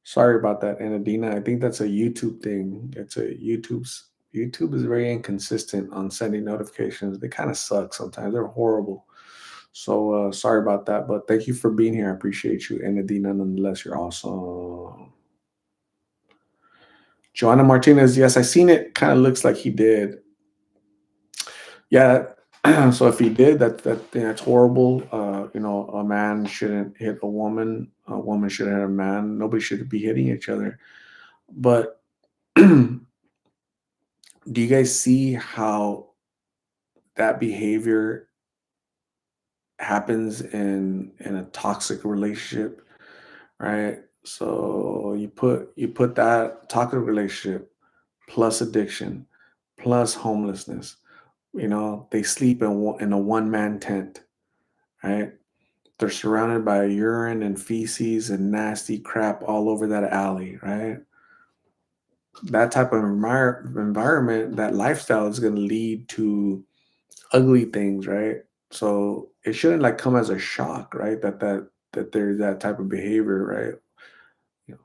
Sorry about that, and Adina. I think that's a YouTube thing. It's a YouTube is very inconsistent on sending notifications. They kind of suck sometimes. They're horrible. So sorry about that, but thank you for being here. I appreciate you, and Adina. Nonetheless, you're awesome. Joanna Martinez, yes, I seen it. Kind of looks like he did. Yeah. So if he did, that's horrible. A man shouldn't hit a woman. A woman shouldn't hit a man. Nobody should be hitting each other. But do you guys see how that behavior happens in a toxic relationship, right? So you put that toxic relationship plus addiction plus homelessness. They sleep in a one man tent, right? They're surrounded by urine and feces and nasty crap all over that alley, right? That type of environment, that lifestyle is going to lead to ugly things, right? So it shouldn't like come as a shock, right? That there's that type of behavior, right?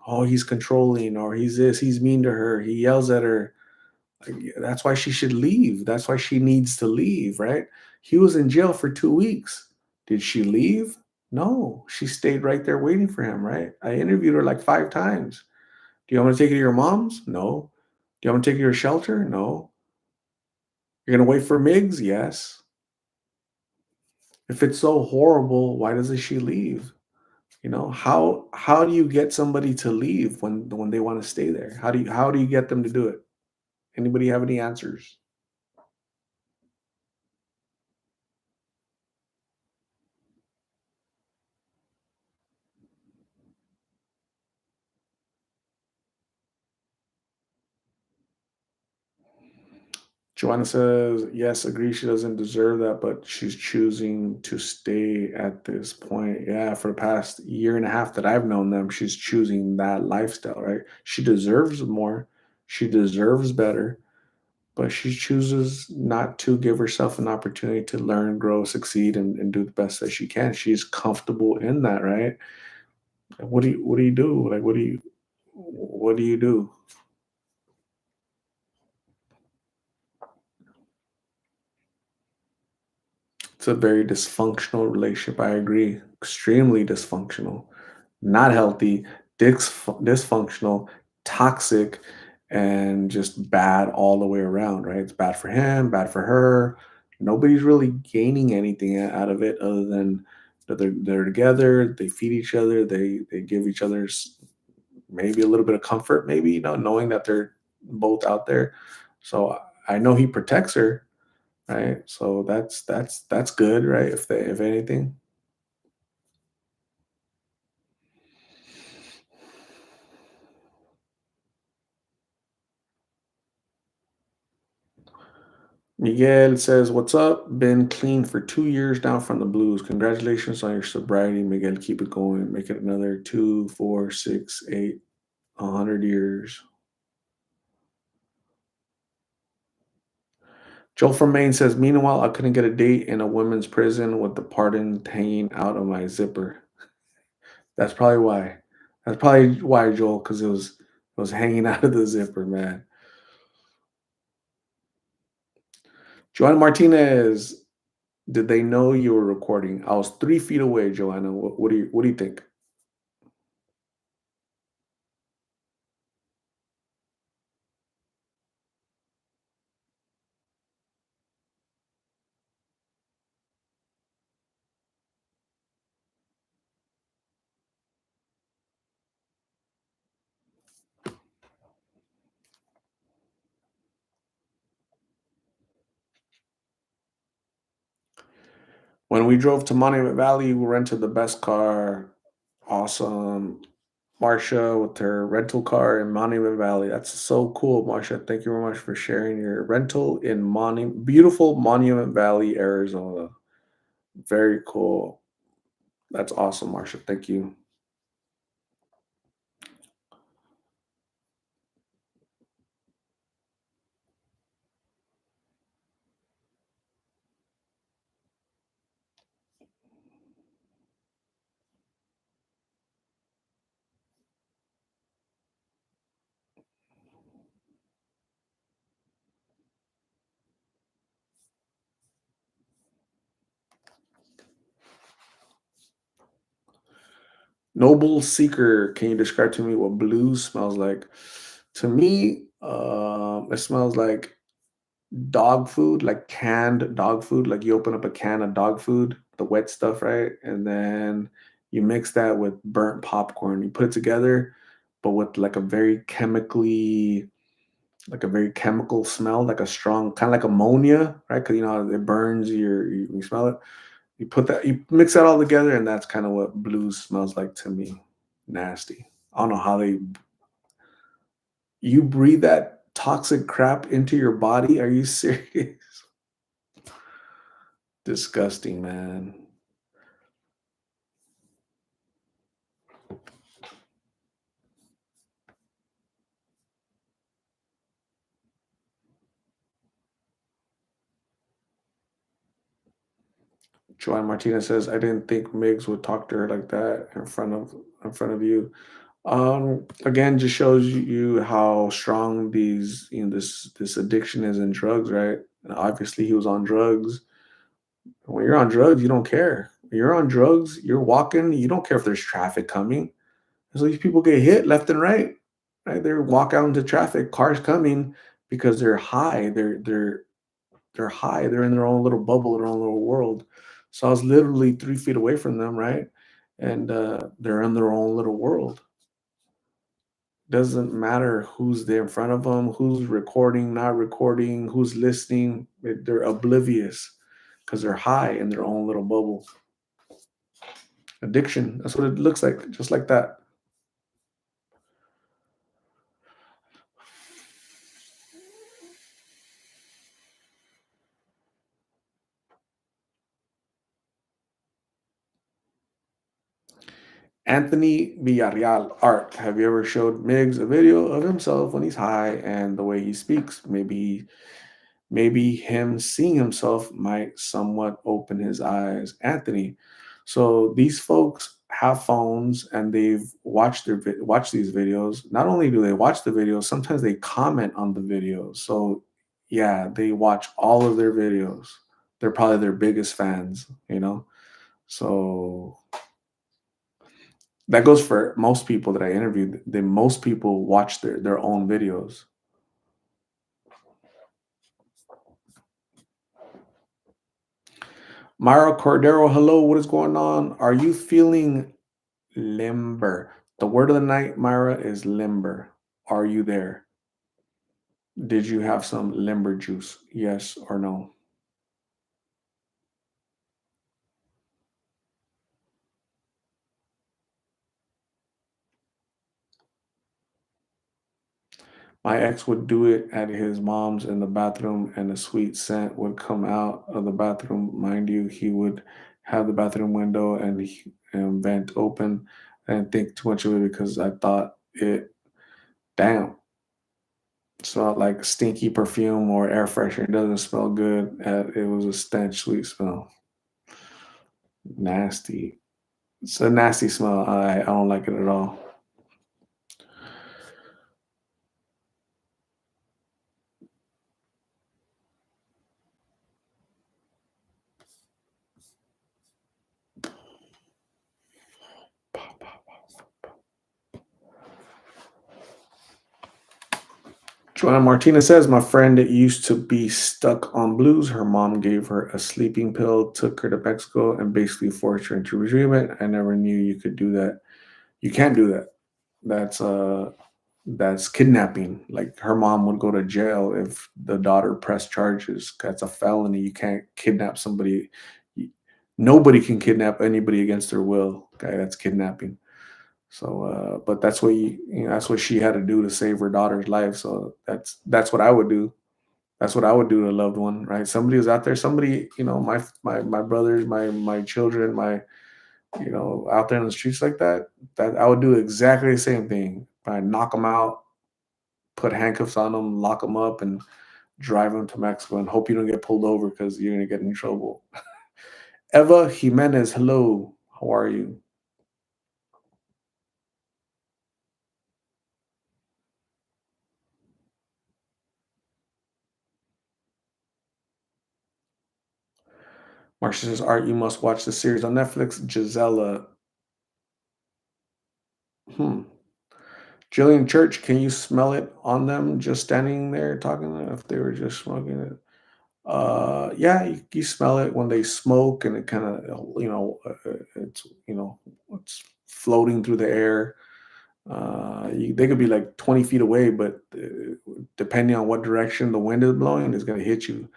Oh, he's controlling, or he's this, he's mean to her, he yells at her. Like, yeah, that's why she should leave. That's why she needs to leave, right? He was in jail for 2 weeks. Did she leave? No, she stayed right there waiting for him, right? I interviewed her like 5 times. Do you want me to take you to your mom's? No. Do you want me to take you to a shelter? No. You're gonna wait for Migs? Yes. If it's so horrible, why doesn't she leave? How do you get somebody to leave when they want to stay there? How do you get them to do it? Anybody have any answers? Joanna says, yes, agree she doesn't deserve that, but she's choosing to stay at this point. Yeah, for the past year and a half that I've known them, she's choosing that lifestyle, right? She deserves more. She deserves better, but she chooses not to give herself an opportunity to learn, grow, succeed, and do the best that she can. She's comfortable in that, right? What do you do? Like what do you do? It's a very dysfunctional relationship. I agree. Extremely dysfunctional, not healthy, dysfunctional, toxic, and just bad all the way around, right? It's bad for him, bad for her. Nobody's really gaining anything out of it other than that they're together, they feed each other, they give each other maybe a little bit of comfort, maybe, knowing that they're both out there. So I know he protects her, right? So that's good, right? If anything. Miguel says, "What's up? Been clean for 2 years now from the blues. Congratulations on your sobriety, Miguel. Keep it going. Make it another 2, 4, 6, 8, 100 years." Joel from Maine says, "Meanwhile, I couldn't get a date in a women's prison with the pardon hanging out of my zipper." That's probably why. That's probably why, Joel, because it was hanging out of the zipper, man. Joanna Martinez, did they know you were recording? I was 3 feet away, Joanna. What do you think? When we drove to Monument Valley, we rented the best car. Awesome. Marsha with her rental car in Monument Valley. That's so cool, Marsha. Thank you very much for sharing your rental in beautiful Monument Valley, Arizona. Very cool. That's awesome, Marsha. Thank you. Noble Seeker, can you describe to me what blues smells like? To me, it smells like dog food, like canned dog food. Like you open up a can of dog food, the wet stuff, right? And then you mix that with burnt popcorn. You put it together, but with like a very chemical smell, like a strong, kind of like ammonia, right? Because you know how it burns you smell it. You mix that all together, and that's kind of what blues smells like to me. Nasty. I don't know how you breathe that toxic crap into your body. Are you serious? Disgusting, man. Joanne Martinez says, "I didn't think Migs would talk to her like that in front of you." Again, just shows you how strong this addiction is in drugs, right? And obviously, he was on drugs. When you're on drugs, you don't care. When you're on drugs, you're walking. You don't care if there's traffic coming. So these people get hit left and right. Right? They walk out into traffic, cars coming because they're high. They're high. They're in their own little bubble, their own little world. So I was literally 3 feet away from them, right? And they're in their own little world. Doesn't matter who's there in front of them, who's recording, not recording, who's listening. They're oblivious because they're high in their own little bubble. Addiction. That's what it looks like, just like that. Anthony Villarreal art. Have you ever showed Migs a video of himself when he's high and the way he speaks? Maybe him seeing himself might somewhat open his eyes. Anthony. So these folks have phones and they've watched these videos. Not only do they watch the videos, sometimes they comment on the videos. So yeah, they watch all of their videos. They're probably their biggest fans. So that goes for most people that I interviewed. Most people watch their own videos. Myra Cordero, hello, what is going on? Are you feeling limber? The word of the night, Myra, is limber. Are you there? Did you have some limber juice? Yes or no? My ex would do it at his mom's in the bathroom, and a sweet scent would come out of the bathroom. Mind you, he would have the bathroom window and vent open. I didn't think too much of it because I thought damn, smelled like stinky perfume or air freshener. It doesn't smell good. It was a stench, sweet smell. Nasty. It's a nasty smell. I don't like it at all. Joanna Martinez says, my friend used to be stuck on blues. Her mom gave her a sleeping pill, took her to Mexico, and basically forced her into treatment. I never knew you could do that. You can't do that. That's that's kidnapping. Like her mom would go to jail if the daughter pressed charges. That's a felony. You can't kidnap somebody. Y- Nobody can kidnap anybody against their will. Okay, that's kidnapping. So, but that's what that's what she had to do to save her daughter's life. So that's what I would do. That's what I would do to a loved one, right? Somebody who's out there, somebody, my brothers, my children, my out there in the streets like that. That I would do exactly the same thing. I knock them out, put handcuffs on them, lock them up, and drive them to Mexico, and hope you don't get pulled over because you're gonna get in trouble. Eva Jimenez, hello, how are you? Marcia says, Art, you must watch the series on Netflix. Gisela, hmm. Jillian Church, can you smell it on them just standing there talking if they were just smoking it? Yeah, you smell it when they smoke, and it kind of, it's, it's floating through the air. They could be like 20 feet away, but depending on what direction the wind is blowing, it's going to hit you.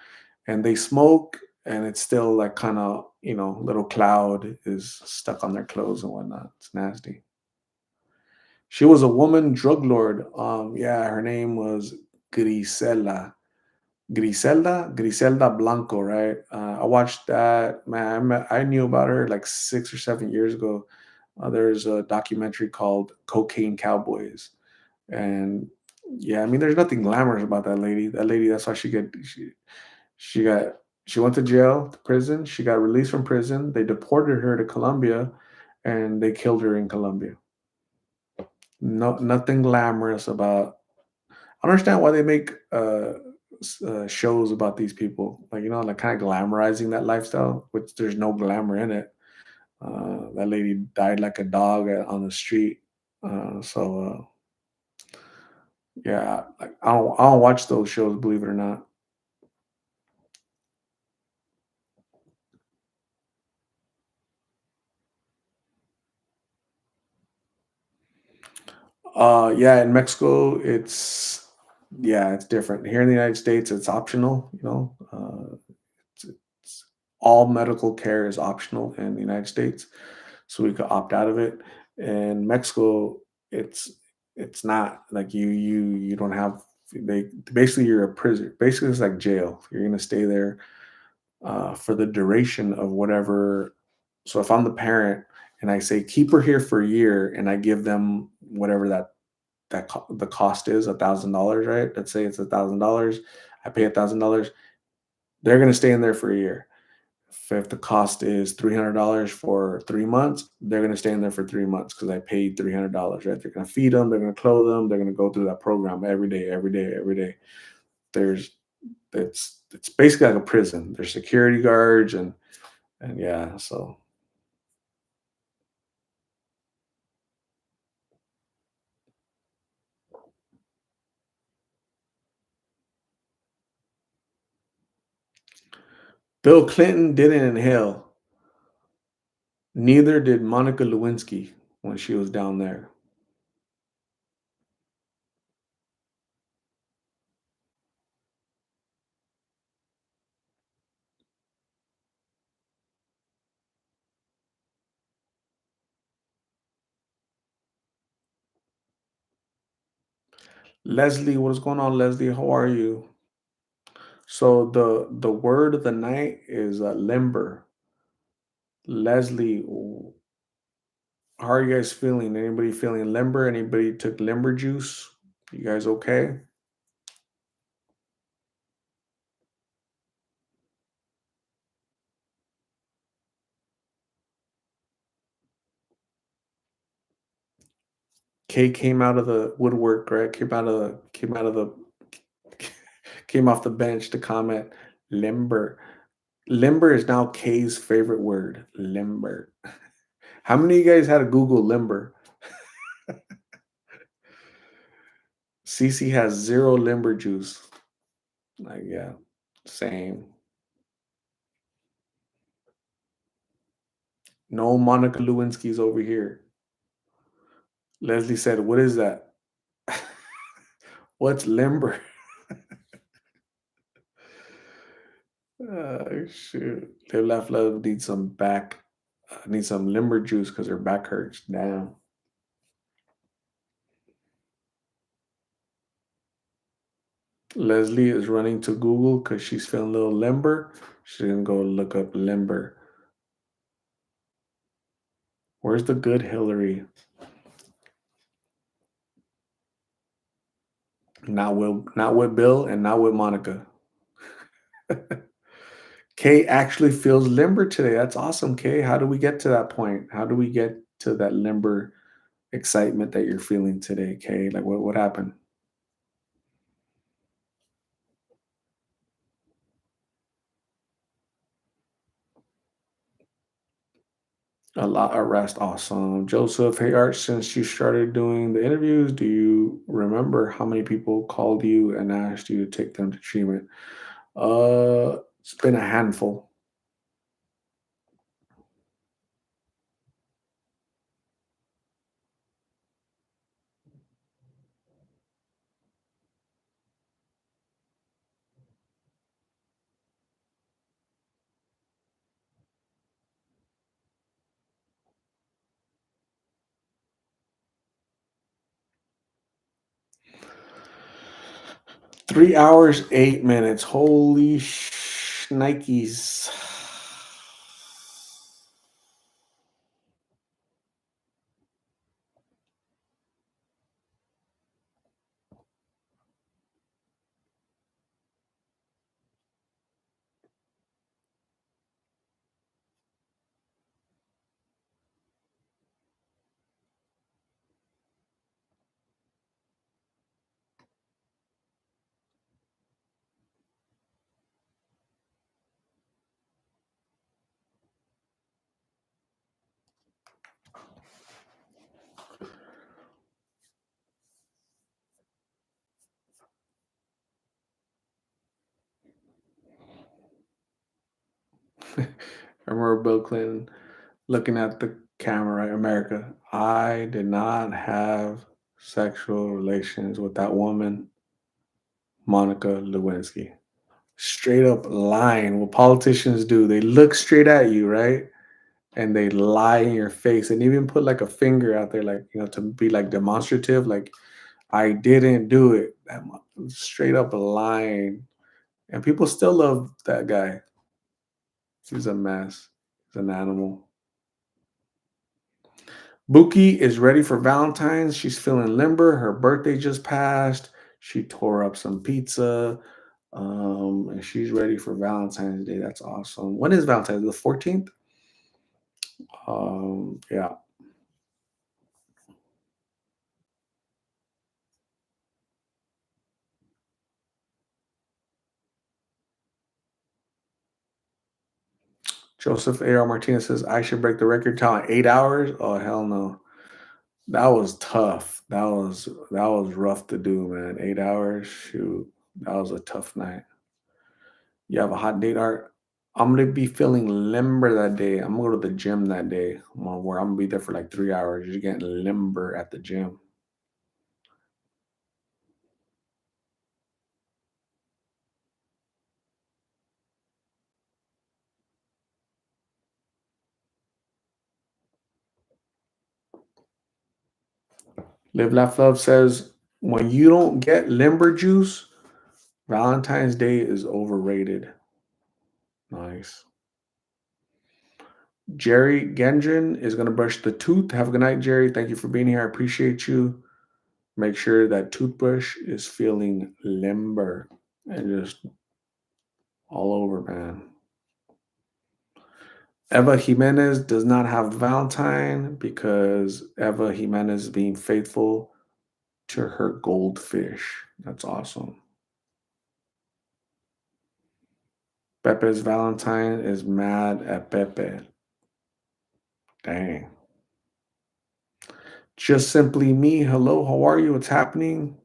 And they smoke, and it's still like kind of, little cloud is stuck on their clothes and whatnot. It's nasty. She was a woman drug lord. Yeah, her name was Grisela. Griselda Blanco, right? I watched that. Man, I knew about her like 6 or 7 years ago. There's a documentary called Cocaine Cowboys, and yeah, I mean, there's nothing glamorous about that lady. That lady, that's why she got she went to jail, to prison. She got released from prison. They deported her to Colombia, and they killed her in Colombia. No, nothing glamorous about. I understand why they make shows about these people, like like kind of glamorizing that lifestyle, which there's no glamour in it. That lady died like a dog on the street. So yeah, like I don't watch those shows, believe it or not. Yeah, in Mexico, it's different. Here in the United States, it's optional. It's all medical care is optional in the United States, so we could opt out of it. In Mexico, it's it's not like you don't have they basically you're a prisoner. Basically, it's like jail. You're gonna stay there for the duration of whatever. So if I'm the parent and I say keep her here for a year, and I give them whatever the cost is, $1,000, right? Let's say it's $1,000. I pay $1,000. They're gonna stay in there for a year. If the cost is $300 for 3 months, they're going to stay in there for 3 months because I paid $300, right? They're going to feed them, they're going to clothe them, they're going to go through that program every day, every day, every day. There's it's basically like a prison. There's security guards and yeah. So Bill Clinton didn't inhale. Neither did Monica Lewinsky when she was down there. Leslie, what is going on, Leslie? How are you? So the word of the night is limber. Leslie, how are you guys feeling? Anybody feeling limber? Anybody took limber juice? You guys okay? Kay came out of the woodwork, right? Came off the bench to comment limber. Limber is now Kay's favorite word. Limber. How many of you guys had to Google limber? Cece has zero limber juice. Like, yeah, same. No Monica Lewinsky's over here. Leslie said, "What is that? What's limber?" Shoot. Live, laugh, love needs some back, needs some limber juice because her back hurts. Damn. Leslie is running to Google because she's feeling a little limber. She's gonna go look up limber. Where's the good Hillary? Not with Bill, and not with Monica. Kay actually feels limber today. That's awesome, Kay. How do we get to that point? How do we get to that limber excitement that you're feeling today, Kay? Like what happened? A lot of rest. Awesome. Joseph, hey Art, since you started doing the interviews, do you remember how many people called you and asked you to take them to treatment? It's been a handful. 3 hours, 8 minutes. Holy Nikes. 'Cause I remember Bill Clinton looking at the camera, right? America, I did not have sexual relations with that woman, Monica Lewinsky. Straight up lying. What politicians do, they look straight at you, right? And they lie in your face and even put like a finger out there, like, to be like demonstrative, like, I didn't do it. Straight up lying. And people still love that guy. He's a mess. He's an animal. Buki is ready for Valentine's. She's feeling limber. Her birthday just passed. She tore up some pizza. And she's ready for Valentine's Day. That's awesome. When is Valentine's? The 14th? Yeah. Joseph A.R. Martinez says, I should break the record time in 8 hours. Oh, hell no. That was tough. That was rough to do, man. 8 hours. Shoot. That was a tough night. You have a hot date, Art? I'm gonna be feeling limber that day. I'm gonna go to the gym that day. I'm gonna be there for like 3 hours. You're getting limber at the gym. Live Laugh Love says, when you don't get limber juice, Valentine's Day is overrated. Nice. Jerry Gendron is gonna brush the tooth. Have a good night, Jerry. Thank you for being here. I appreciate you. Make sure that toothbrush is feeling limber and just all over, man. Eva Jimenez does not have Valentine because Eva Jimenez is being faithful to her goldfish. That's awesome. Pepe's Valentine is mad at Pepe. Dang. Just simply me. Hello, how are you? What's happening?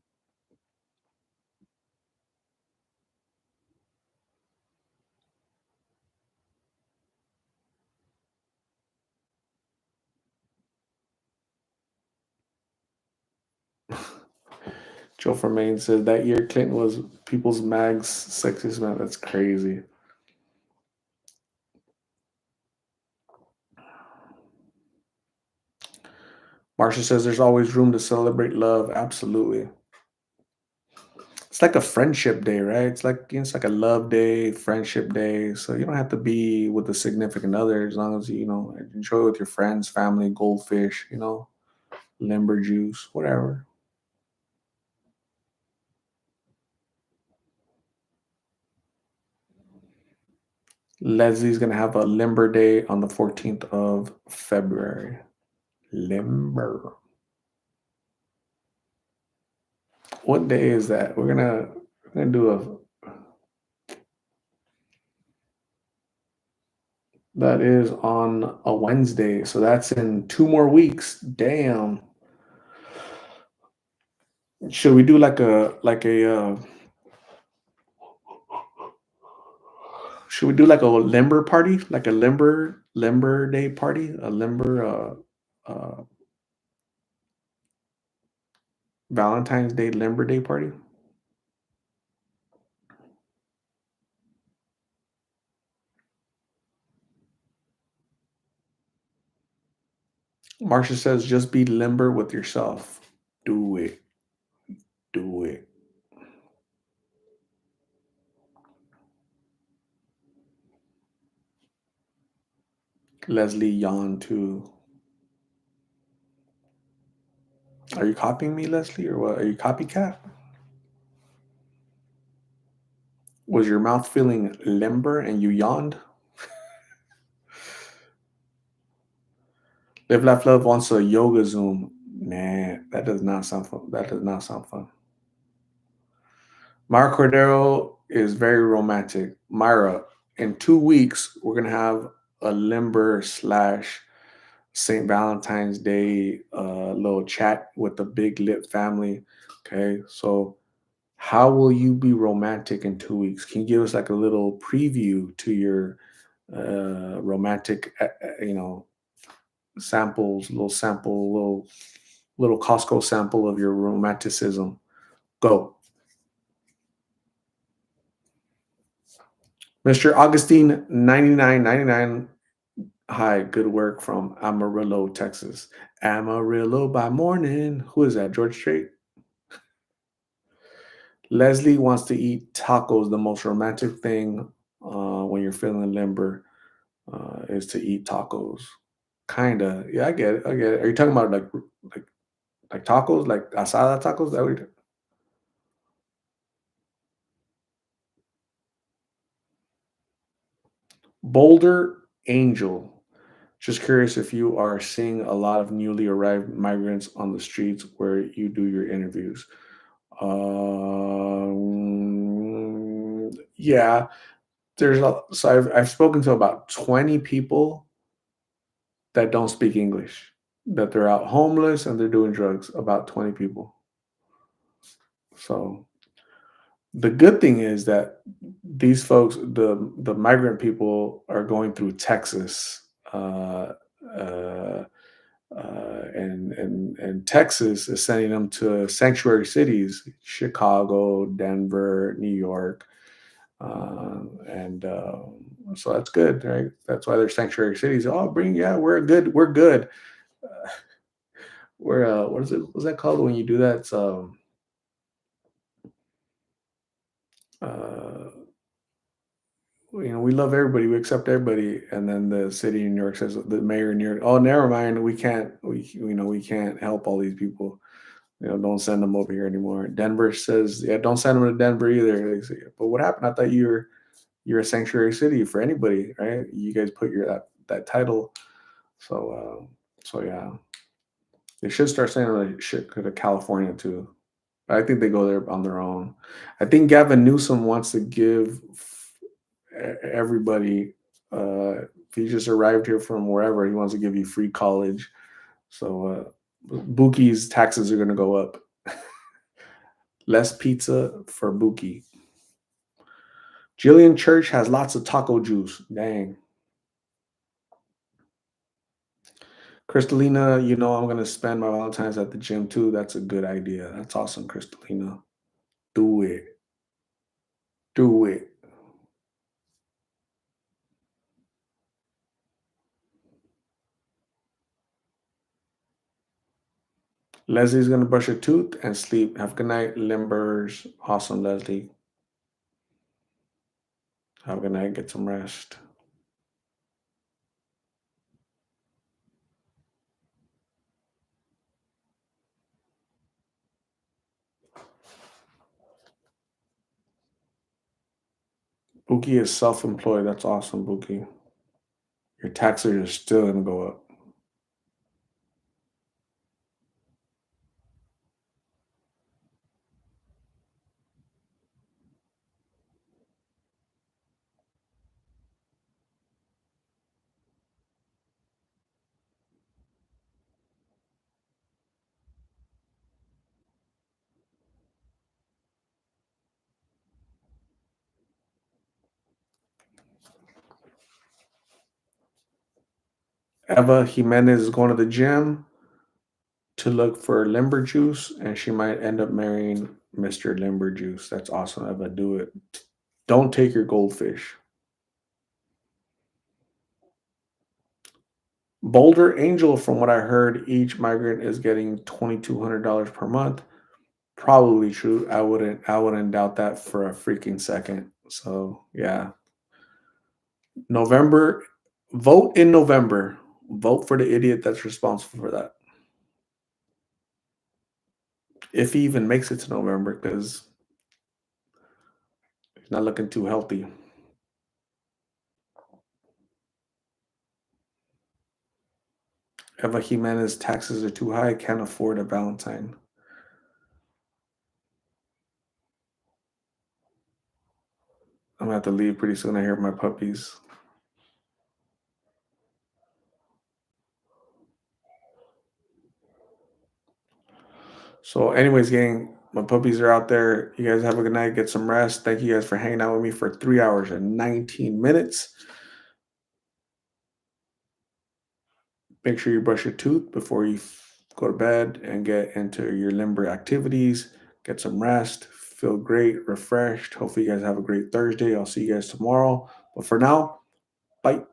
Joe from Maine said that year Clinton was People's Mag's sexiest man. That's crazy. Marsha says there's always room to celebrate love. Absolutely. It's like a friendship day, right? It's like a love day, friendship day. So you don't have to be with a significant other as long as you enjoy with your friends, family, goldfish, limber juice, whatever. Leslie's gonna have a limber day on the 14th of February. Limber. What day is that? We're gonna do a that is on a Wednesday, so that's in 2 more weeks. Damn. Should we do should we do like a limber party? Like a limber day party? A limber Valentine's Day limber day party? Marsha says just be limber with yourself. Do it. Do it. Leslie yawned too. Are you copying me, Leslie, or what? Are you copycat? Was your mouth feeling limber and you yawned? Live Laugh Love wants a yoga Zoom. Nah, that does not sound fun. That does not sound fun. Myra Cordero is very romantic. Myra, in 2 weeks, we're gonna have a limber slash St. Valentine's Day little chat with the Big Lip family. Okay, so how will you be romantic in 2 weeks? Can you give us like a little preview to your romantic, samples, little Costco sample of your romanticism? Go, Mr. Augustine 9999. Hi, good work from Amarillo, Texas. Amarillo by morning. Who is that? George Strait? Leslie wants to eat tacos. The most romantic thing when you're feeling limber is to eat tacos. Kinda. Yeah, I get it. I get it. Are you talking about like like tacos, like asada tacos? That what Boulder Angel. Just curious if you are seeing a lot of newly arrived migrants on the streets where you do your interviews. Yeah, so I've spoken to about 20 people that don't speak English, that they're out homeless and they're doing drugs. About 20 people. So the good thing is that these folks, the migrant people, are going through Texas, uh, uh, and Texas is sending them to sanctuary cities: Chicago, Denver, New York, and so that's good, right? That's why they're sanctuary cities. Oh, yeah, we're good. Uh, we're what is it? What's that called when you do that? It's uh, we love everybody, we accept everybody, and then the city of New York says, the mayor in New York, oh, never mind, we can't help all these people. Don't send them over here anymore. Denver says, yeah, don't send them to Denver either. They say, but what happened? I thought you're a sanctuary city for anybody, right? You guys put your that title. So yeah, they should start sending like shit to California too. I think they go there on their own. I think Gavin Newsom wants to give everybody. If he just arrived here from wherever, he wants to give you free college. So Buki's taxes are going to go up. Less pizza for Buki. Jillian Church has lots of taco juice. Dang. Crystalina, I'm gonna spend my Valentine's at the gym too. That's a good idea. That's awesome, Crystalina. Do it. Do it. Leslie's gonna brush her tooth and sleep. Have a good night, Limbers. Awesome, Leslie. Have a good night. Get some rest. Buki is self-employed. That's awesome, Buki. Your taxes are still gonna go up. Eva Jimenez is going to the gym to look for Limber Juice, and she might end up marrying Mr. Limber Juice. That's awesome, Eva. Do it. Don't take your goldfish. Boulder Angel, from what I heard, each migrant is getting $2,200 per month. Probably true. I wouldn't doubt that for a freaking second. So yeah. November, vote in November. Vote for the idiot that's responsible for that. If he even makes it to November, because he's not looking too healthy. Eva Jimenez, taxes are too high, can't afford a Valentine. I'm gonna have to leave pretty soon. I hear my puppies. So, anyways, gang, my puppies are out there. You guys have a good night. Get some rest. Thank you guys for hanging out with me for 3 hours and 19 minutes. Make sure you brush your tooth before you go to bed and get into your limber activities. Get some rest. Feel great, refreshed. Hopefully, you guys have a great Thursday. I'll see you guys tomorrow. But for now, bye.